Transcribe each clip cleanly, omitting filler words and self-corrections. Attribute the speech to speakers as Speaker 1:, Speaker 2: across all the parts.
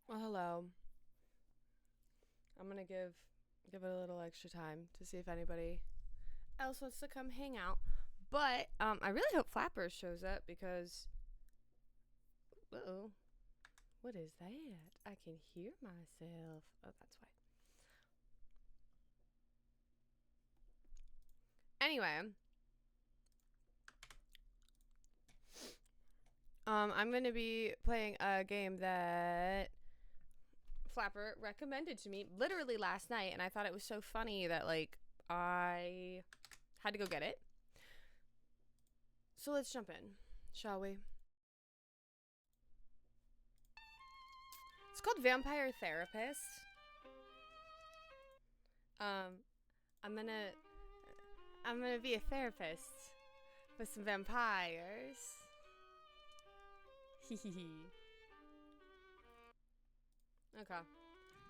Speaker 1: Well, hello. I'm gonna give it a little extra time to see if anybody else wants to come hang out. But I really hope Flappers shows up because, oh, what is that? I can hear myself. Oh, that's why. Anyway, I'm gonna be playing a game that Flapper recommended to me literally last night, and I thought it was so funny that I had to go get it. So let's jump in, shall we? It's called Vampire Therapist. Um, I'm gonna I'm gonna be a therapist for some vampires. Hehehe. Okay,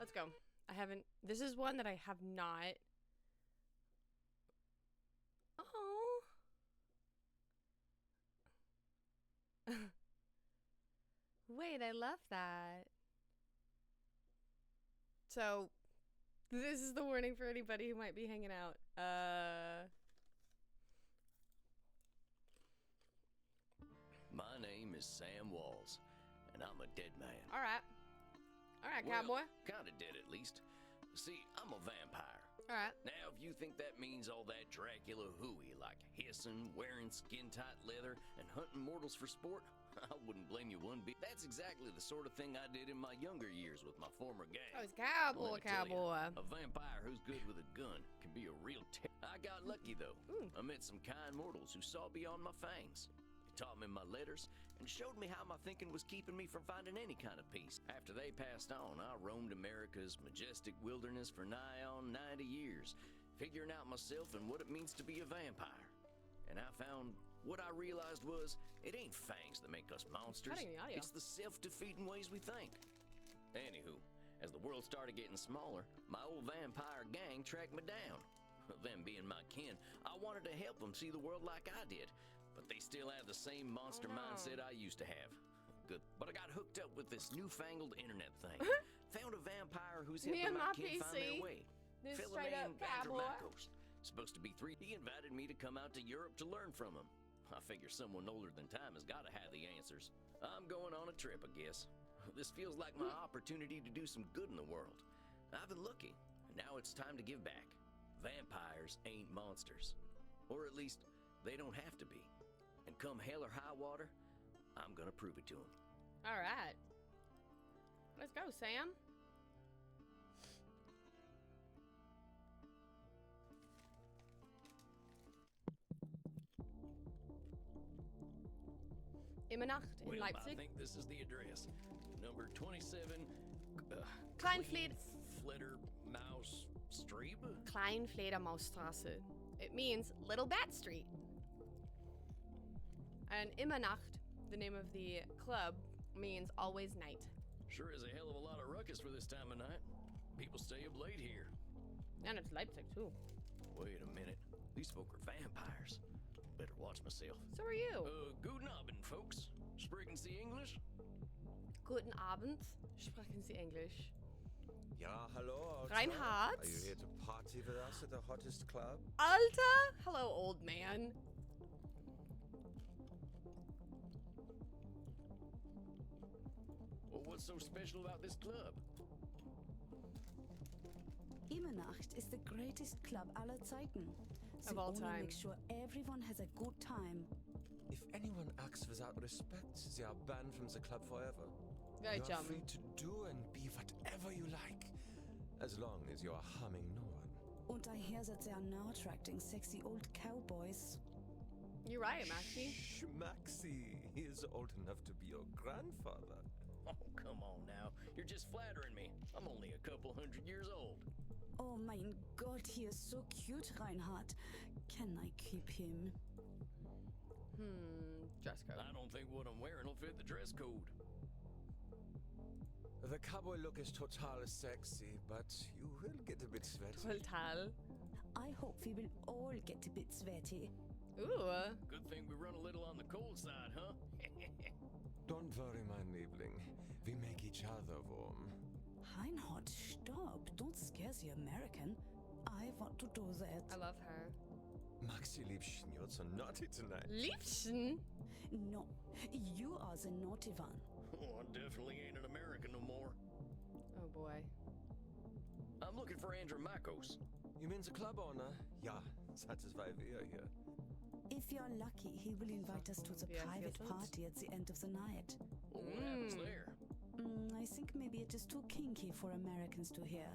Speaker 1: let's go. I haven't. This is one that I have not. Oh. Wait, I love that. So, this is the warning for anybody who might be hanging out.
Speaker 2: My name is Sam Walls, and I'm a dead man.
Speaker 1: All right. All right,
Speaker 2: Well,
Speaker 1: cowboy.
Speaker 2: kinda dead at least. See, I'm a vampire.
Speaker 1: All right.
Speaker 2: Now, if you think that means all that Dracula hooey, like hissing, wearing skin-tight leather, and hunting mortals for sport, I wouldn't blame you one bit. That's exactly the sort of thing I did in my younger years with my former gang.
Speaker 1: Oh, it's cowboy,
Speaker 2: Let me tell ya,
Speaker 1: cowboy.
Speaker 2: a vampire who's good with a gun can be a real I got lucky, though.
Speaker 1: Ooh.
Speaker 2: I met some kind mortals who saw beyond my fangs. They taught me my letters and showed me how my thinking was keeping me from finding any kind of peace. After they passed on, I roamed America's majestic wilderness for nigh on 90 years, figuring out myself and what it means to be a vampire. And I found what I realized was it ain't fangs that make us monsters.
Speaker 1: Cutting the audio.
Speaker 2: It's the self-defeating ways we think. Anywho, as the world started getting smaller, my old vampire gang tracked me down. Them being my kin, I wanted to help them see the world like I did, but they still have the same monster
Speaker 1: Oh, no.
Speaker 2: mindset I used to have. Good, but I got hooked up with this newfangled internet thing. Found a vampire who's
Speaker 1: Me
Speaker 2: helping
Speaker 1: and
Speaker 2: my
Speaker 1: my
Speaker 2: kin find
Speaker 1: PC.
Speaker 2: their way.
Speaker 1: This
Speaker 2: Fella
Speaker 1: straight up
Speaker 2: named Andrew
Speaker 1: cowboy.
Speaker 2: Makos. Supposed to be 3. He invited me to come out to Europe to learn from him. I figure someone older than time has got to have the answers. I'm going on a trip, I guess. This feels like my opportunity to do some good in the world. I've been looking, and now it's time to give back. Vampires ain't monsters. Or at least, they don't have to be. And come hell or high water, I'm gonna prove it to them.
Speaker 1: All right. Let's go, Sam. Immernacht in
Speaker 2: Well, I
Speaker 1: Leipzig.
Speaker 2: think this is the address. Number 27,
Speaker 1: Kleinfled
Speaker 2: Fledermaus Street.
Speaker 1: Kleinfledermausstraße. It means Little Bat Street. And Immernacht, the name of the club, means always night.
Speaker 2: Sure is a hell of a lot of ruckus for this time of night. People stay up late here.
Speaker 1: And it's Leipzig, too.
Speaker 2: Wait a minute. These folk are vampires. Better watch myself.
Speaker 1: So are you.
Speaker 2: Guten Abend, folks. Sprechen Sie English?
Speaker 1: Guten Abend. Sprechen Sie Englisch.
Speaker 3: Ja, hello, Alter.
Speaker 1: Reinhard?
Speaker 3: Are you here to party with us at the hottest club?
Speaker 1: Alter? Hello, old man.
Speaker 2: Well, what's so special about this club?
Speaker 4: Immernacht is the greatest club aller Zeiten. So
Speaker 1: Of all
Speaker 4: only
Speaker 1: time.
Speaker 4: make sure everyone has a good time.
Speaker 3: If anyone acts without respect, they are banned from the club forever.
Speaker 1: Very
Speaker 3: You are
Speaker 1: dumb.
Speaker 3: free to do and be whatever you like, as long as you are harming no one.
Speaker 4: Und I hear that they are now attracting sexy old cowboys.
Speaker 1: You're right, Maxie.
Speaker 3: Shh, Maxie, he is old enough to be your grandfather.
Speaker 2: Oh, come on now. You're just flattering me. I'm only a couple 100 years old.
Speaker 4: Oh mein Gott, he is so cute, Reinhard. Can I keep him?
Speaker 1: Dress code.
Speaker 2: I don't think what I'm wearing will fit the dress code.
Speaker 3: The cowboy look is total sexy, but you will get a bit sweaty.
Speaker 1: Total.
Speaker 4: I hope we will all get a bit sweaty.
Speaker 1: Ooh.
Speaker 2: Good thing we run a little on the cold side, huh?
Speaker 3: Don't worry, my Liebling. We make each other Wurm.
Speaker 4: Reinhardt, stop. Don't scare the American. I want to do that.
Speaker 1: I love her.
Speaker 3: Maxi Liebchen, you're so naughty tonight.
Speaker 1: Liebchen?
Speaker 4: No, you are the naughty one.
Speaker 2: Oh, I definitely ain't an American no more.
Speaker 1: Oh boy.
Speaker 2: I'm looking for Andromachos.
Speaker 3: You mean the club owner? Ja, that is why we are here.
Speaker 4: If you're lucky, he will invite us to the
Speaker 1: Yeah,
Speaker 4: private
Speaker 1: yes,
Speaker 4: party at the end of the night.
Speaker 2: Well, what happens there?
Speaker 4: I think maybe it is too kinky for Americans to hear.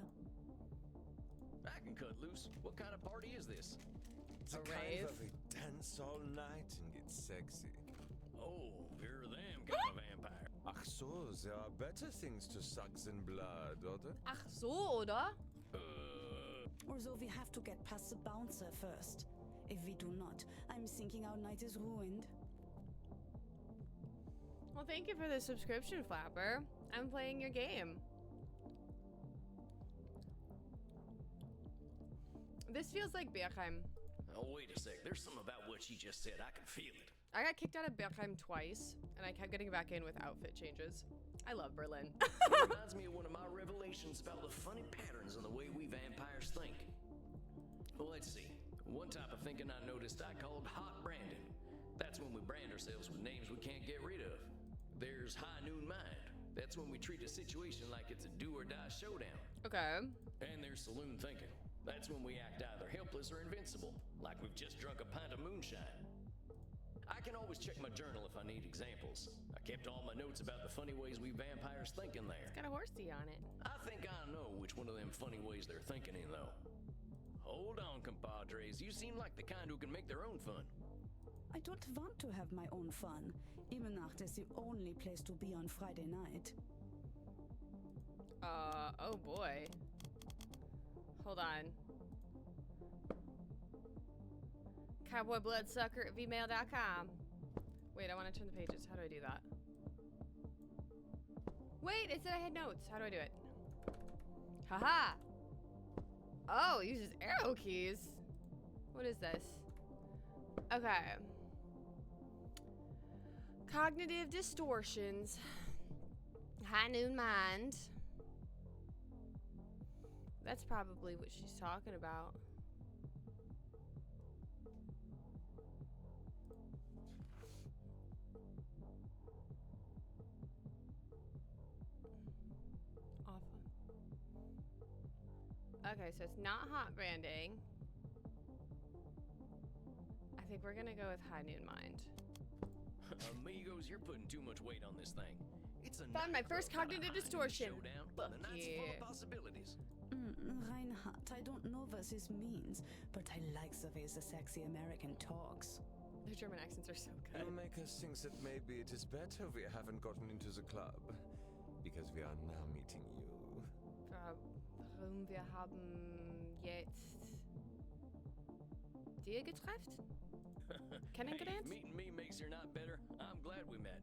Speaker 2: I can cut loose. What kind of party is this?
Speaker 3: The
Speaker 1: A
Speaker 3: kind
Speaker 1: rave?
Speaker 3: where we dance all night and get sexy.
Speaker 2: Oh, you're them kind of vampire.
Speaker 3: Ach so, there are better things to suck than blood, oder?
Speaker 1: Ach so, oder?
Speaker 4: Although we have to get past the bouncer first. If we do not, I'm thinking our night is ruined.
Speaker 1: Well, thank you for the subscription, Flapper. I'm playing your game. This feels like Bergheim.
Speaker 2: Oh, wait a sec. There's something about what she just said. I can feel it.
Speaker 1: I got kicked out of Bergheim twice, and I kept getting back in with outfit changes. I love Berlin.
Speaker 2: It reminds me of one of my revelations about the funny patterns in the way we vampires think. Well, let's see. One type of thinking I noticed I called hot branding. That's when we brand ourselves with names we can't get rid of. There's high noon mind. That's when we treat a situation like it's a do or die showdown.
Speaker 1: Okay.
Speaker 2: And there's saloon thinking. That's when we act either helpless or invincible, like we've just drunk a pint of moonshine. I can always check my journal if I need examples. I kept all my notes about the funny ways we vampires think in there.
Speaker 1: It's got a horsey on it.
Speaker 2: I think I know which one of them funny ways they're thinking in, though. Hold on, compadres. You seem like the kind who can make their own fun.
Speaker 4: I don't want to have my own fun. Immernacht is the only place to be on Friday night.
Speaker 1: Oh boy. Hold on. Cowboybloodsucker@vmail.com. Wait, I want to turn the pages. How do I do that? Wait, it said I had notes. How do I do it? Haha! Oh, it uses arrow keys. What is this? Okay. Cognitive distortions. High noon mind. That's probably what she's talking about. Awful. Okay, so it's not hot branding. I think we're gonna go with high noon mind.
Speaker 2: Amigos, you're putting too much weight on this thing. It's a
Speaker 1: Found my
Speaker 2: nightclub,
Speaker 1: first
Speaker 2: not a
Speaker 1: cognitive
Speaker 2: high noon
Speaker 1: distortion.
Speaker 2: Showdown.
Speaker 1: Fuck
Speaker 2: The night's full
Speaker 1: yeah.
Speaker 2: of possibilities.
Speaker 4: Reinhardt, I don't know what this means, but I like the way the sexy American talks.
Speaker 1: Their German accents are so good.
Speaker 3: You make us think that maybe it is better we haven't gotten into the club, because we are now meeting you.
Speaker 1: Warum wir haben jetzt dir getroffen? Kennengelernt?
Speaker 2: Hey, meeting me makes your night better. I'm glad we met.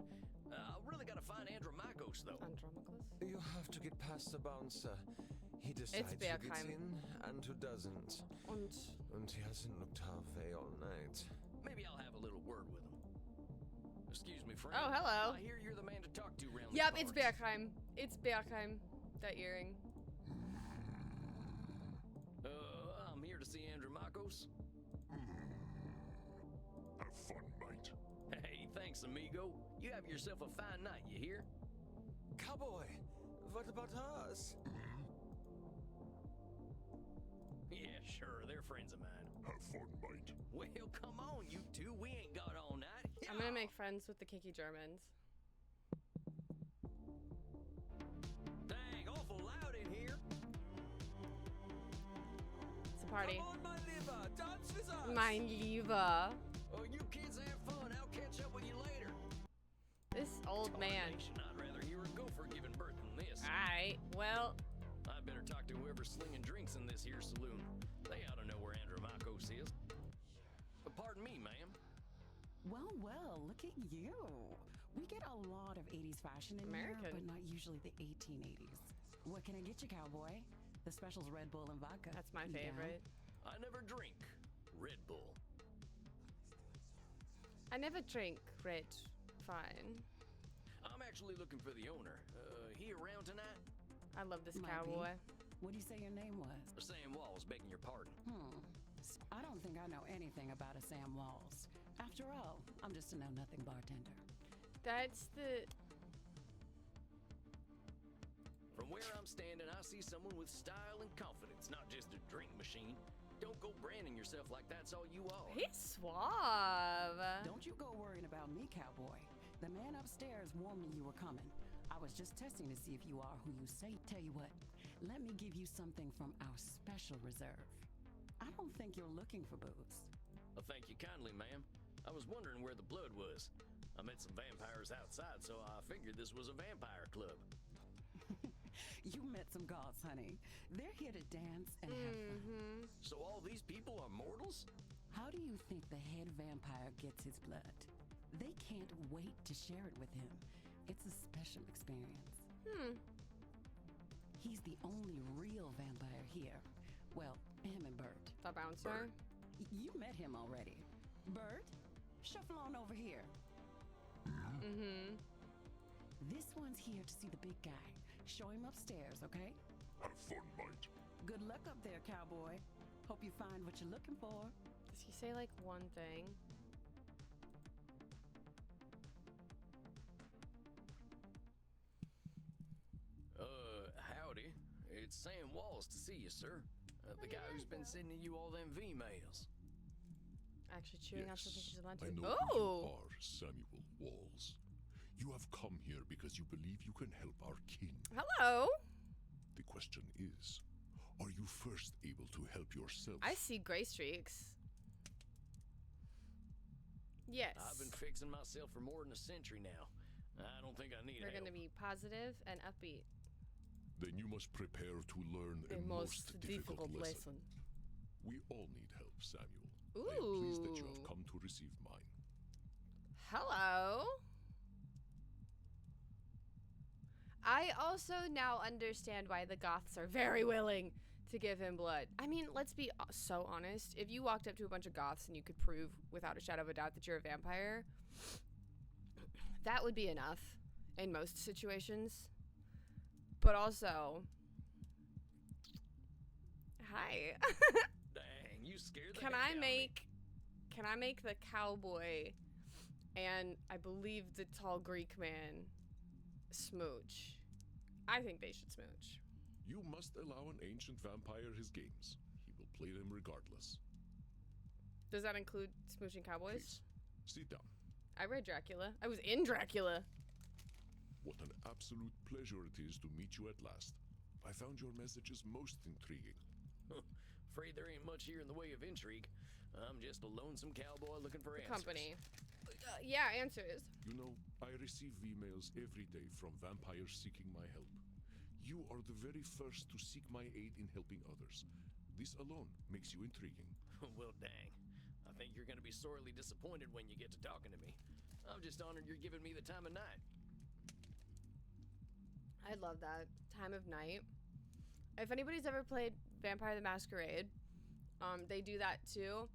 Speaker 2: I really gotta find Andromachos, though.
Speaker 1: Andromachos?
Speaker 3: You have to get past the bouncer. He decides who gets
Speaker 1: Bergheim.
Speaker 3: in and who doesn't. And he hasn't looked our way all night.
Speaker 2: Maybe I'll have a little word with him. Excuse me, friend.
Speaker 1: Oh, hello.
Speaker 2: I hear you're the man to talk to around
Speaker 1: Yep,
Speaker 2: these
Speaker 1: it's
Speaker 2: parts.
Speaker 1: Bergheim. It's Bergheim. That earring.
Speaker 2: I'm here to see Andromachos.
Speaker 5: Have fun, mate.
Speaker 2: Hey, thanks, amigo. You have yourself a fine night, you hear?
Speaker 3: Cowboy, what about us?
Speaker 2: Yeah, sure, they're friends of mine.
Speaker 5: Have fun, mate.
Speaker 2: Well, come on, you two. We ain't got all night.
Speaker 1: I'm gonna make friends with the kinky Germans.
Speaker 2: Dang, awful loud in here.
Speaker 1: It's a party.
Speaker 3: Come on, my liver, dance with us!
Speaker 1: Mein Lieber.
Speaker 2: Oh, you kids have fun. I'll catch up with you later.
Speaker 1: This old man.
Speaker 2: Tarnation, I'd rather hear a gopher giving birth than this.
Speaker 1: Alright, well,
Speaker 2: I better talk to whoever's slinging drinks in this here saloon. They ought to know where Andromachos is. Pardon me, ma'am.
Speaker 6: Well, well, look at you. We get a lot of 80s fashion in here,
Speaker 1: American.
Speaker 6: but not usually the 1880s. What can I get you, cowboy? The special's Red Bull and vodka.
Speaker 1: that's my
Speaker 6: You down?
Speaker 1: favorite.
Speaker 2: I never drink Red Bull.
Speaker 1: I never drink red. Fine.
Speaker 2: I'm actually actually looking for the owner. He around tonight?
Speaker 1: I love this
Speaker 6: Might be.
Speaker 1: cowboy.
Speaker 6: What do you say your name was?
Speaker 2: Sam Walls, begging your pardon.
Speaker 6: I don't think I know anything about a Sam Walls. After all, I'm just a know-nothing bartender.
Speaker 1: That's the.
Speaker 2: From where I'm standing, I see someone with style and confidence, not just a drink machine. Don't go branding yourself like that's all you are.
Speaker 1: He's suave.
Speaker 6: Don't you go worrying about me, cowboy. The man upstairs warned me you were coming. I was just testing to see if you are who you say. Tell you what, let me give you something from our special reserve. I don't think you're looking for booze.
Speaker 2: Well, thank you kindly, ma'am. I was wondering where the blood was. I met some vampires outside, so I figured this was a vampire club.
Speaker 6: You met some gods, honey. They're here to dance and have fun.
Speaker 2: So all these people are mortals?
Speaker 6: How do you think the head vampire gets his blood? They can't wait to share it with him. It's a special experience. He's the only real vampire here. Well, him and Bert.
Speaker 1: The bouncer.
Speaker 6: You met him already. Bert, shuffle on over here. This one's here to see the big guy. Show him upstairs, okay?
Speaker 5: Have fun, mate.
Speaker 6: Good luck up there, cowboy. Hope you find what you're looking for.
Speaker 1: Does he say like one thing?
Speaker 2: Howdy. It's Sam Walls to see you, sir. The guy who's been sending you all them V-mails.
Speaker 1: Actually chewing on something she's allowed to.
Speaker 5: I know who you are, Samuel Walls. You have come here because you believe you can help our king.
Speaker 1: Hello.
Speaker 5: The question is, are you first able to help yourself?
Speaker 1: I see gray streaks. Yes.
Speaker 2: I've been fixing myself for more than a century now. I don't think I need
Speaker 1: We're
Speaker 2: help.
Speaker 1: going to be positive and upbeat.
Speaker 5: Then you must prepare to learn a most difficult lesson. We all need help, Samuel. I am pleased that you have come to receive mine.
Speaker 1: Hello. I also now understand why the Goths are very willing to give him blood. I mean, let's be so honest. If you walked up to a bunch of Goths and you could prove without a shadow of a doubt that you're a vampire, that would be enough in most situations. But also, hi.
Speaker 2: Dang, you scared the
Speaker 1: Can
Speaker 2: heck
Speaker 1: I
Speaker 2: out of me.
Speaker 1: make the cowboy and I believe the tall Greek man smooch? I think they should smooch.
Speaker 5: You must allow an ancient vampire his games. He will play them regardless.
Speaker 1: Does that include smooching cowboys?
Speaker 5: Please, sit down.
Speaker 1: I read Dracula. I was in Dracula.
Speaker 5: What an absolute pleasure it is to meet you at last. I found your messages most intriguing.
Speaker 2: Afraid there ain't much here in the way of intrigue. I'm just a lonesome cowboy looking for
Speaker 1: The
Speaker 2: answers.
Speaker 1: company. Yeah, answers.
Speaker 5: You know, I receive emails every day from vampires seeking my help. You are the very first to seek my aid in helping others. This alone makes you intriguing.
Speaker 2: Well, dang. I think you're gonna be sorely disappointed when you get to talking to me. I'm just honored you're giving me the time of night.
Speaker 1: I love that time of night. If anybody's ever played Vampire the Masquerade, they do that too.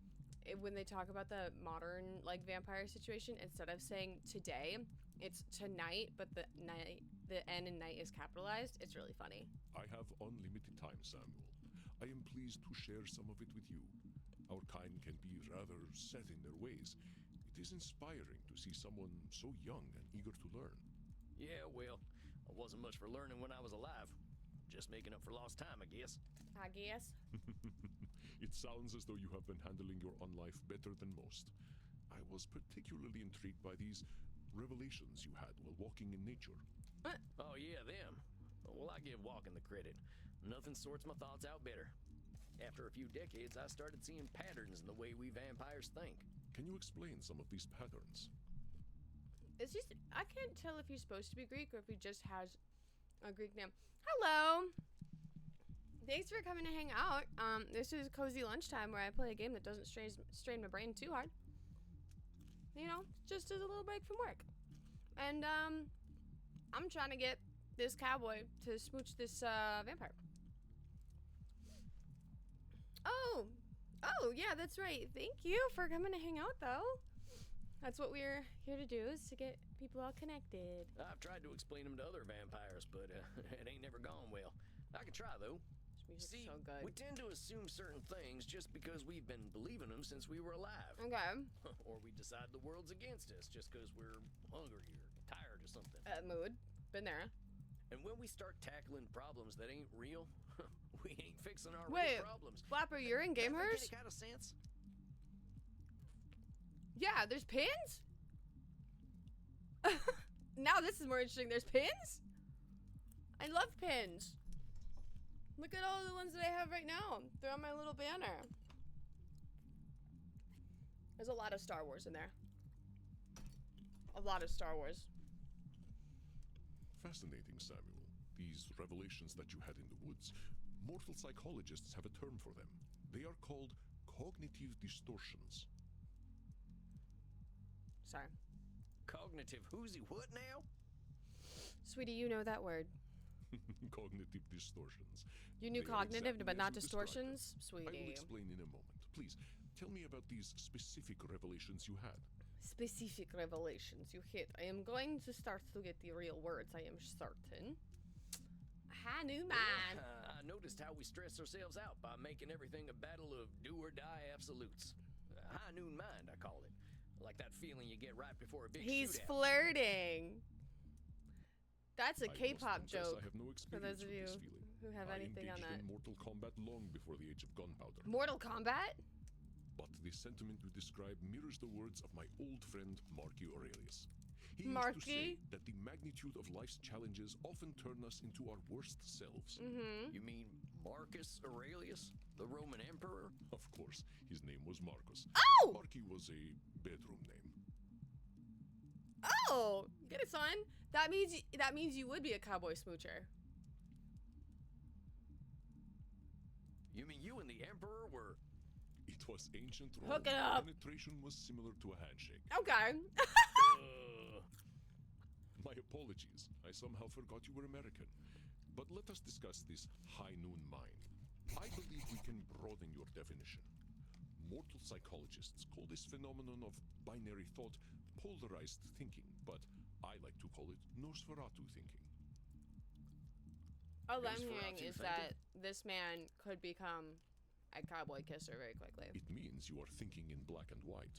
Speaker 1: When they talk about the modern like vampire situation, instead of saying today, it's tonight, but the N in night is capitalized. It's really funny.
Speaker 5: I have unlimited time, Samuel. I am pleased to share some of it with you. Our kind can be rather set in their ways. It is inspiring to see someone so young and eager to learn.
Speaker 2: Yeah, well, I wasn't much for learning when I was alive. Just making up for lost time, I guess.
Speaker 1: I guess.
Speaker 5: It sounds as though you have been handling your own life better than most. I was particularly intrigued by these revelations you had while walking in nature.
Speaker 2: Oh, yeah, them. Well, I give walking the credit. Nothing sorts my thoughts out better. After a few decades, I started seeing patterns in the way we vampires think.
Speaker 5: Can you explain some of these patterns?
Speaker 1: It's just I can't tell if he's supposed to be Greek or if he just has a Greek name. Hello. Thanks for coming to hang out. This is cozy lunchtime where I play a game that doesn't strain my brain too hard. You know, just as a little break from work. And I'm trying to get this cowboy to smooch this vampire. Oh, yeah, that's right. Thank you for coming to hang out, though. That's what we're here to do, is to get People all connected.
Speaker 2: I've tried to explain them to other vampires, but it ain't never gone well. I can try, though.
Speaker 1: This music's
Speaker 2: See,
Speaker 1: so good.
Speaker 2: we tend to assume certain things just because we've been believing them since we were alive.
Speaker 1: Okay.
Speaker 2: Or we decide the world's against us just because we're hungry or tired or something.
Speaker 1: Mood. Been there.
Speaker 2: And when we start tackling problems that ain't real, we ain't fixing our
Speaker 1: Wait,
Speaker 2: real problems.
Speaker 1: Flapper, you're in
Speaker 2: Does that make
Speaker 1: Gamehers?
Speaker 2: any kind of sense?
Speaker 1: Yeah, there's pins? Now this is more interesting. There's pins? I love pins. Look at all the ones that I have right now. They're on my little banner. There's a lot of Star Wars in there. A lot of Star Wars.
Speaker 5: Fascinating, Samuel. These revelations that you had in the woods. Mortal psychologists have a term for them. They are called cognitive distortions.
Speaker 1: Sorry.
Speaker 2: Cognitive whoozy what now?
Speaker 1: Sweetie, you know that word.
Speaker 5: Cognitive distortions.
Speaker 1: You knew
Speaker 5: They are
Speaker 1: cognitive,
Speaker 5: exactly
Speaker 1: but
Speaker 5: as
Speaker 1: not
Speaker 5: you described them.
Speaker 1: distortions?
Speaker 5: I will
Speaker 1: Sweetie.
Speaker 5: explain in a moment. Please, tell me about these specific revelations you had.
Speaker 1: Specific revelations you hit. I am going to start to get the real words, I am certain. Hanuman.
Speaker 2: I noticed how we stress ourselves out by making everything a battle of do or die absolutes. High noon mind, I call it. Like that feeling you get right before a big
Speaker 1: He's
Speaker 2: shootout.
Speaker 1: flirting. That's a
Speaker 5: I must
Speaker 1: K-pop
Speaker 5: confess
Speaker 1: joke.
Speaker 5: I have no
Speaker 1: For those
Speaker 5: experience
Speaker 1: of
Speaker 5: with
Speaker 1: you
Speaker 5: this feeling.
Speaker 1: who have
Speaker 5: I
Speaker 1: anything on
Speaker 5: engaged
Speaker 1: that.
Speaker 5: in Mortal Kombat long before the age of gunpowder.
Speaker 1: Mortal Kombat?
Speaker 5: But the sentiment you describe mirrors the words of my old friend Marky Aurelius. He used to say
Speaker 1: Marky?
Speaker 5: that the magnitude of life's challenges often turn us into our worst selves.
Speaker 1: Mm-hmm.
Speaker 2: You mean Marcus Aurelius, the Roman emperor?
Speaker 5: Of course, his name was Marcus.
Speaker 1: Oh!
Speaker 5: Marky was a bedroom name.
Speaker 1: Oh! Get it, son. That means you would be a cowboy smoocher.
Speaker 2: You mean you and the emperor were...
Speaker 5: It was ancient Rome.
Speaker 1: Hook it up.
Speaker 5: Penetration was similar to a handshake.
Speaker 1: Okay.
Speaker 5: My apologies. I somehow forgot you were American. But let us discuss this high noon mind. I believe we can broaden your definition. Mortal psychologists call this phenomenon of binary thought polarized thinking, but I like to call it Nosferatu thinking.
Speaker 1: All I'm
Speaker 2: Nosferatu
Speaker 1: hearing is
Speaker 2: thinking?
Speaker 1: that this man could become a cowboy kisser very quickly.
Speaker 5: It means you are thinking in black and white.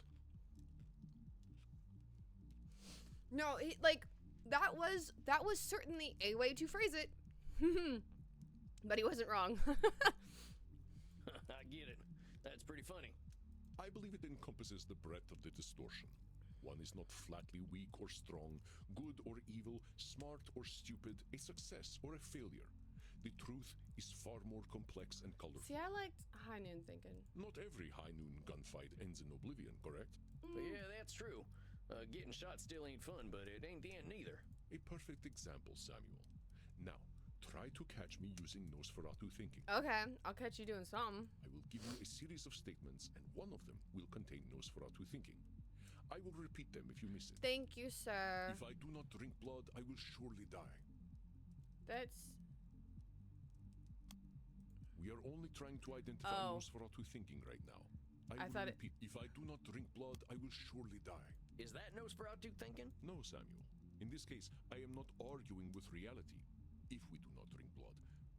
Speaker 1: No, that was certainly a way to phrase it. But he wasn't wrong.
Speaker 2: I get it. That's pretty funny.
Speaker 5: I believe it encompasses the breadth of the distortion. One is not flatly weak or strong, good or evil, smart or stupid, a success or a failure. The truth is far more complex and colorful.
Speaker 1: See, I liked high noon thinking.
Speaker 5: Not every high noon gunfight ends in oblivion, correct?
Speaker 2: But yeah, that's true. Getting shot still ain't fun, but it ain't the end neither.
Speaker 5: A perfect example, Samuel. Now, try to catch me using Nosferatu thinking.
Speaker 1: Okay, I'll catch you doing something.
Speaker 5: I will give you a series of statements, and one of them will contain Nosferatu thinking. I will repeat them if you miss it.
Speaker 1: Thank you, sir.
Speaker 5: If I do not drink blood, I will surely die.
Speaker 1: That's
Speaker 5: We are only trying to identify
Speaker 1: Oh.
Speaker 5: Nosferatu thinking right now.
Speaker 1: I
Speaker 5: will
Speaker 1: thought it-
Speaker 5: repeat, if I do not drink blood, I will surely die.
Speaker 2: Is that Nosferatu thinking?
Speaker 5: No, Samuel. In this case, I am not arguing with reality. If we do not drink blood,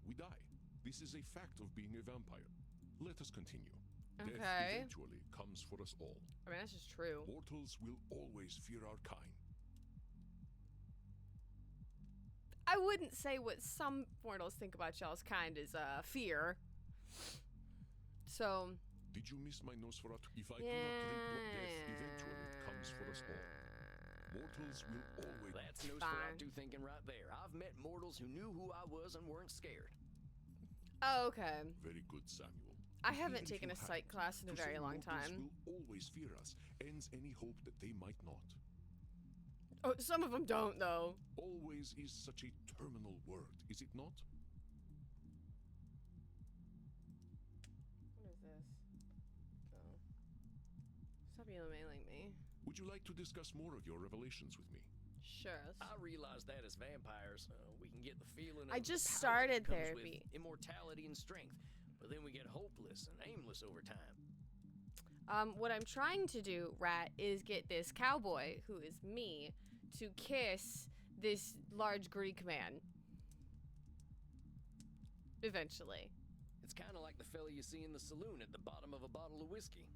Speaker 5: we die. This is a fact of being a vampire. Let us continue. Death
Speaker 1: Okay.
Speaker 5: eventually comes for us all.
Speaker 1: I mean, that's just true.
Speaker 5: Mortals will always fear our kind.
Speaker 1: I wouldn't say what some mortals think about y'all's kind is fear. So
Speaker 5: Did you miss my Nosferatu? If I do not drink blood, death eventually comes for us all. Mortals will always...
Speaker 2: That's Nosferatu thinking right there. I've met mortals who knew who I was and weren't scared.
Speaker 1: Oh, okay.
Speaker 5: Very good, Samuel.
Speaker 1: I
Speaker 5: But
Speaker 1: haven't
Speaker 5: even if
Speaker 1: taken
Speaker 5: you
Speaker 1: a
Speaker 5: have,
Speaker 1: psych class in a
Speaker 5: to
Speaker 1: very
Speaker 5: say
Speaker 1: long
Speaker 5: mortals
Speaker 1: time.
Speaker 5: will always fear us ends any hope that they might not.
Speaker 1: Oh, some of them don't though.
Speaker 5: Always is such a terminal word, is it not?
Speaker 1: What is this? Oh. Stop emailing me.
Speaker 5: Would you like to discuss more of your revelations with me?
Speaker 1: Sure.
Speaker 2: I realize that as vampires, we can get the feeling of
Speaker 1: I just
Speaker 2: power
Speaker 1: started
Speaker 2: that comes
Speaker 1: therapy.
Speaker 2: with immortality and strength, but then we get hopeless and aimless over time.
Speaker 1: What I'm trying to do, Rat, is get this cowboy, who is me, to kiss this large Greek man. Eventually.
Speaker 2: It's kind of like the fella you see in the saloon at the bottom of a bottle of whiskey.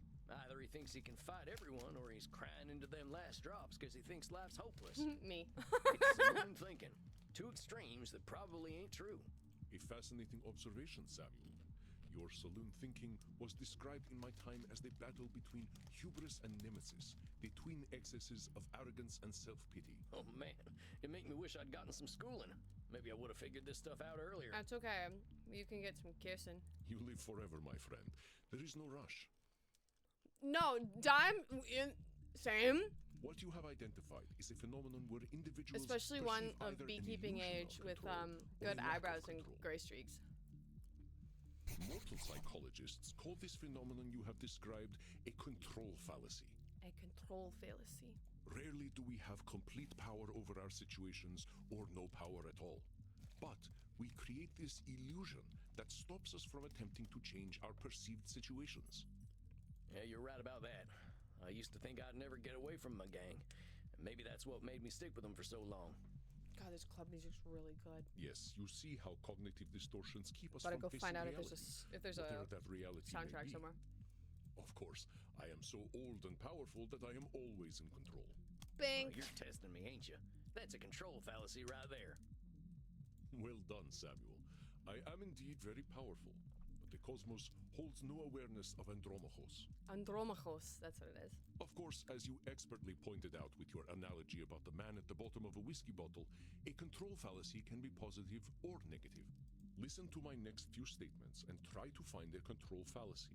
Speaker 2: Either he thinks he can fight everyone, or he's crying into them last drops because he thinks life's hopeless.
Speaker 1: Me.
Speaker 2: It's saloon thinking. Two extremes that probably ain't true.
Speaker 5: A fascinating observation, Samuel. Your saloon thinking was described in my time as the battle between hubris and nemesis, the twin excesses of arrogance and self-pity.
Speaker 2: Oh man, it make me wish I'd gotten some schooling. Maybe I would have figured this stuff out earlier.
Speaker 1: That's okay. You can get some kissing.
Speaker 5: You live forever, my friend. There is no rush.
Speaker 1: No, same.
Speaker 5: What you have identified is a phenomenon where individuals
Speaker 1: Especially one
Speaker 5: perceive
Speaker 1: of
Speaker 5: either an
Speaker 1: beekeeping
Speaker 5: illusion
Speaker 1: age
Speaker 5: of
Speaker 1: with
Speaker 5: control or
Speaker 1: good
Speaker 5: a lack of
Speaker 1: eyebrows and
Speaker 5: control.
Speaker 1: gray streaks.
Speaker 5: Mortal psychologists call this phenomenon you have described a control fallacy.
Speaker 1: A control fallacy.
Speaker 5: Rarely do we have complete power over our situations or no power at all. But we create this illusion that stops us from attempting to change our perceived situations.
Speaker 2: Yeah, you're right about that. I used to think I'd never get away from my gang. And maybe that's what made me stick with them for so long.
Speaker 1: God, this club music's really good.
Speaker 5: Yes, you see how cognitive distortions keep us
Speaker 1: Gotta
Speaker 5: from
Speaker 1: go
Speaker 5: facing
Speaker 1: find out
Speaker 5: reality,
Speaker 1: if there's a
Speaker 5: whatever that reality may
Speaker 1: soundtrack
Speaker 5: be.
Speaker 1: somewhere.
Speaker 5: Of course, I am so old and powerful that I am always in control.
Speaker 1: Bink.
Speaker 2: You're testing me, ain't you? That's a control fallacy right there.
Speaker 5: Well done, Samuel. I am indeed very powerful, but the cosmos holds no awareness of Andromachos.
Speaker 1: Andromachos, that's what it is.
Speaker 5: Of course, as you expertly pointed out with your analogy about the man at the bottom of a whiskey bottle, a control fallacy can be positive or negative. Listen to my next few statements and try to find a control fallacy.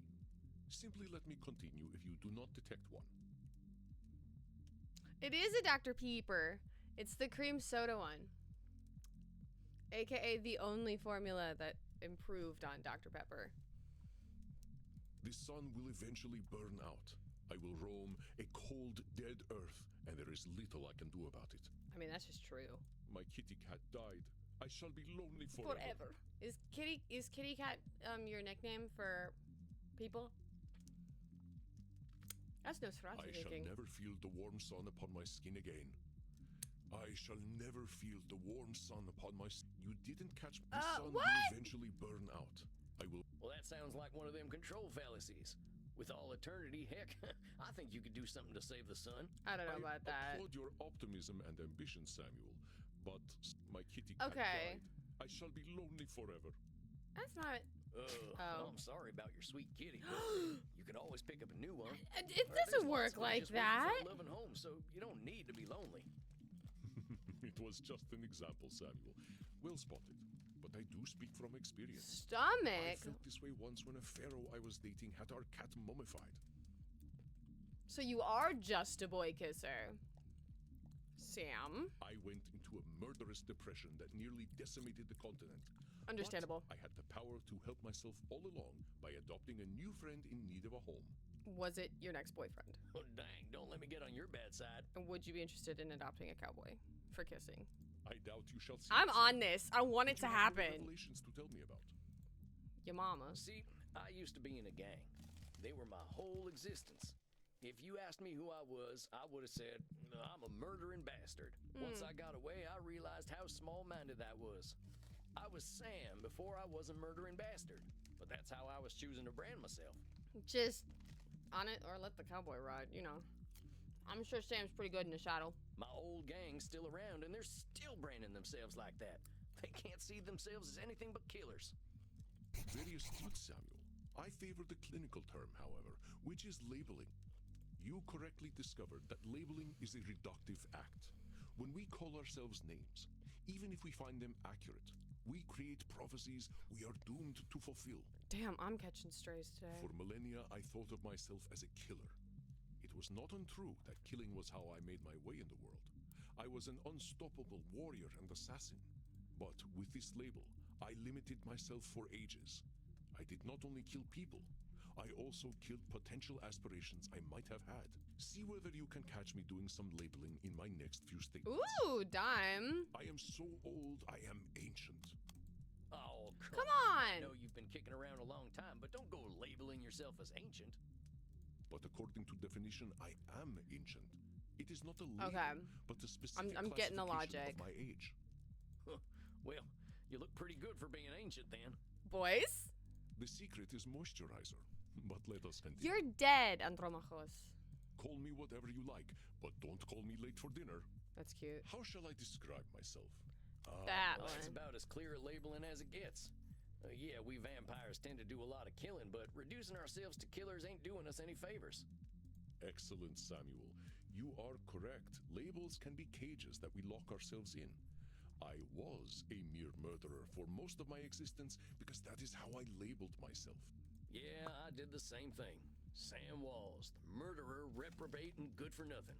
Speaker 5: Simply let me continue if you do not detect one.
Speaker 1: It is a Dr. Pepper. It's the cream soda one. AKA the only formula that improved on Dr. Pepper.
Speaker 5: The sun will eventually burn out. I will roam a cold, dead earth, and there is little I can do about it.
Speaker 1: I mean, that's just true.
Speaker 5: My kitty cat died. I shall be lonely forever.
Speaker 1: Is Kitty Cat your nickname for people? That's Nosferatu
Speaker 5: I shall
Speaker 1: thinking.
Speaker 5: never feel the warm sun upon my skin again. I shall never feel the warm sun upon my skin. You didn't catch the sun
Speaker 1: what?
Speaker 5: will eventually burn out. I will.
Speaker 2: Well, that sounds like one of them control fallacies. With all eternity, heck, I think you could do something to save the sun.
Speaker 1: I don't know about that.
Speaker 5: applaud your optimism and ambition, Samuel, but my kitty cat
Speaker 1: Okay.
Speaker 5: died. I shall be lonely forever.
Speaker 1: That's not. Oh.
Speaker 2: I'm sorry about your sweet kitty, but you can always pick up a new one.
Speaker 1: It
Speaker 2: Or
Speaker 1: doesn't
Speaker 2: there's lots
Speaker 1: work
Speaker 2: of them
Speaker 1: like
Speaker 2: just waiting for
Speaker 1: that.
Speaker 2: a loving home, so you don't need to be lonely.
Speaker 5: It was just an example, Samuel. Well spotted. But I do speak from experience. I
Speaker 1: Stomach.
Speaker 5: felt this way once when a pharaoh I was dating had our cat mummified.
Speaker 1: So you are just a boy kisser. Sam.
Speaker 5: I went into a murderous depression that nearly decimated the continent.
Speaker 1: Understandable.
Speaker 5: But I had the power to help myself all along by adopting a new friend in need of a home.
Speaker 1: Was it your next boyfriend?
Speaker 2: Oh, dang, don't let me get on your bad side.
Speaker 1: And would you be interested in adopting a cowboy for kissing?
Speaker 5: I doubt you shall see.
Speaker 1: I'm
Speaker 5: it,
Speaker 1: on this. I want
Speaker 5: But
Speaker 1: it to
Speaker 5: you have many
Speaker 1: happen.
Speaker 5: Revelations to tell me about.
Speaker 1: Your mama.
Speaker 2: See, I used to be in a gang. They were my whole existence. If you asked me who I was, I would have said, I'm a murdering bastard. Once I got away, I realized how small-minded that was. I was Sam before I was a murdering bastard. But that's how I was choosing to brand myself.
Speaker 1: Just on it or let the cowboy ride, you know. I'm sure Sam's pretty good in the shadow.
Speaker 2: My old gang's still around, and they're still branding themselves like that. They can't see themselves as anything but killers.
Speaker 5: Very astute, Samuel. I favor the clinical term, however, which is labeling. You correctly discovered that labeling is a reductive act. When we call ourselves names, even if we find them accurate, we create prophecies we are doomed to fulfill.
Speaker 1: Damn, I'm catching strays today.
Speaker 5: For millennia, I thought of myself as a killer. It was not untrue that killing was how I made my way in the world. I was an unstoppable warrior and assassin. But with this label, I limited myself for ages. I did not only kill people, I also killed potential aspirations I might have had. See whether you can catch me doing some labeling in my next few statements.
Speaker 1: Ooh, dime.
Speaker 5: I am so old, I am ancient.
Speaker 2: Oh,
Speaker 1: Come
Speaker 2: I
Speaker 1: on.
Speaker 2: know you've been kicking around a long time, but don't go labeling yourself as ancient.
Speaker 5: But according to definition, I am ancient. It is not a label,
Speaker 1: Okay.
Speaker 5: but a specific
Speaker 1: I'm getting the
Speaker 5: classification
Speaker 1: logic.
Speaker 5: of my age.
Speaker 2: Well, you look pretty good for being ancient then.
Speaker 1: Boys?
Speaker 5: The secret is moisturizer. But let us continue.
Speaker 1: You're dead, Andromachos.
Speaker 5: Call me whatever you like, but don't call me late for dinner.
Speaker 1: That's cute.
Speaker 5: How shall I describe myself?
Speaker 1: That
Speaker 2: Well, that's
Speaker 1: one.
Speaker 2: about as clear a labeling as it gets. Yeah, we vampires tend to do a lot of killing, but reducing ourselves to killers ain't doing us any favors.
Speaker 5: Excellent, Samuel. You are correct. Labels can be cages that we lock ourselves in. I was a mere murderer for most of my existence because that is how I labeled myself.
Speaker 2: Yeah, I did the same thing. Sam Walls, the murderer, reprobate, and good for nothing.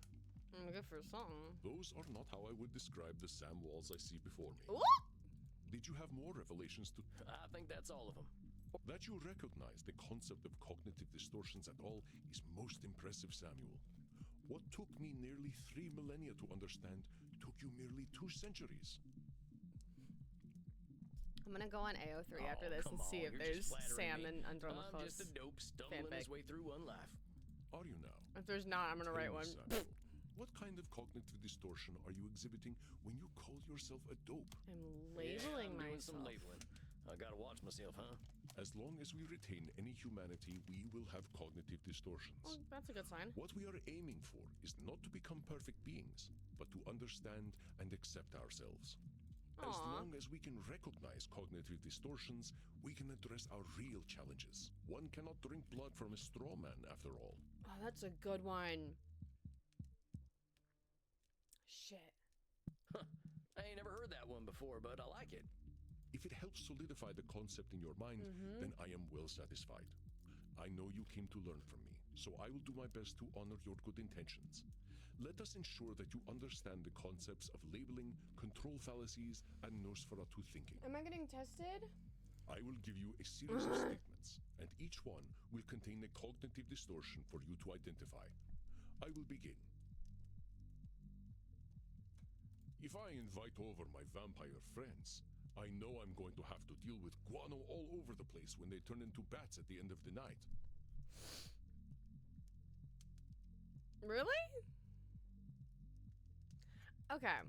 Speaker 1: Good for something.
Speaker 5: Those are not how I would describe the Sam Walls I see before me.
Speaker 1: Ooh!
Speaker 5: Did you have more revelations to...
Speaker 2: I think that's all of them.
Speaker 5: That you recognize the concept of cognitive distortions at all is most impressive, Samuel. What took me nearly 3 millennia to understand took you merely 2 centuries.
Speaker 1: I'm gonna go on AO3 after
Speaker 2: Oh,
Speaker 1: this
Speaker 2: come
Speaker 1: and see
Speaker 2: on,
Speaker 1: if
Speaker 2: you're
Speaker 1: there's
Speaker 2: just flattering
Speaker 1: Sam
Speaker 2: me.
Speaker 1: and
Speaker 2: I'm
Speaker 1: Andromachos.
Speaker 2: just a dope stumbling his
Speaker 1: fanfic.
Speaker 2: way through one life.
Speaker 5: Are you now?
Speaker 1: If there's not, I'm gonna
Speaker 5: Tell
Speaker 1: write
Speaker 5: me,
Speaker 1: one.
Speaker 5: Samuel, what kind of cognitive distortion are you exhibiting when you call yourself a dope?
Speaker 1: I'm
Speaker 2: Yeah,
Speaker 1: labeling
Speaker 2: I'm doing
Speaker 1: myself.
Speaker 2: some labeling. I gotta watch myself, huh?
Speaker 5: As long as we retain any humanity, we will have cognitive distortions.
Speaker 1: Well, that's a good sign.
Speaker 5: What we are aiming for is not to become perfect beings, but to understand and accept ourselves. As
Speaker 1: Aw.
Speaker 5: long as we can recognize cognitive distortions, we can address our real challenges. One cannot drink blood from a straw man, after all.
Speaker 1: Oh, that's a good one. Shit.
Speaker 2: I ain't never heard that one before, but I like it.
Speaker 5: If it helps solidify the concept in your mind, then I am well satisfied. I know you came to learn from me, so I will do my best to honor your good intentions. Let us ensure that you understand the concepts of labeling, control fallacies, and Nosferatu thinking.
Speaker 1: Am I getting tested?
Speaker 5: I will give you a series of statements, and each one will contain a cognitive distortion for you to identify. I will begin. If I invite over my vampire friends, I know I'm going to have to deal with guano all over the place when they turn into bats at the end of the night.
Speaker 1: Really? Okay.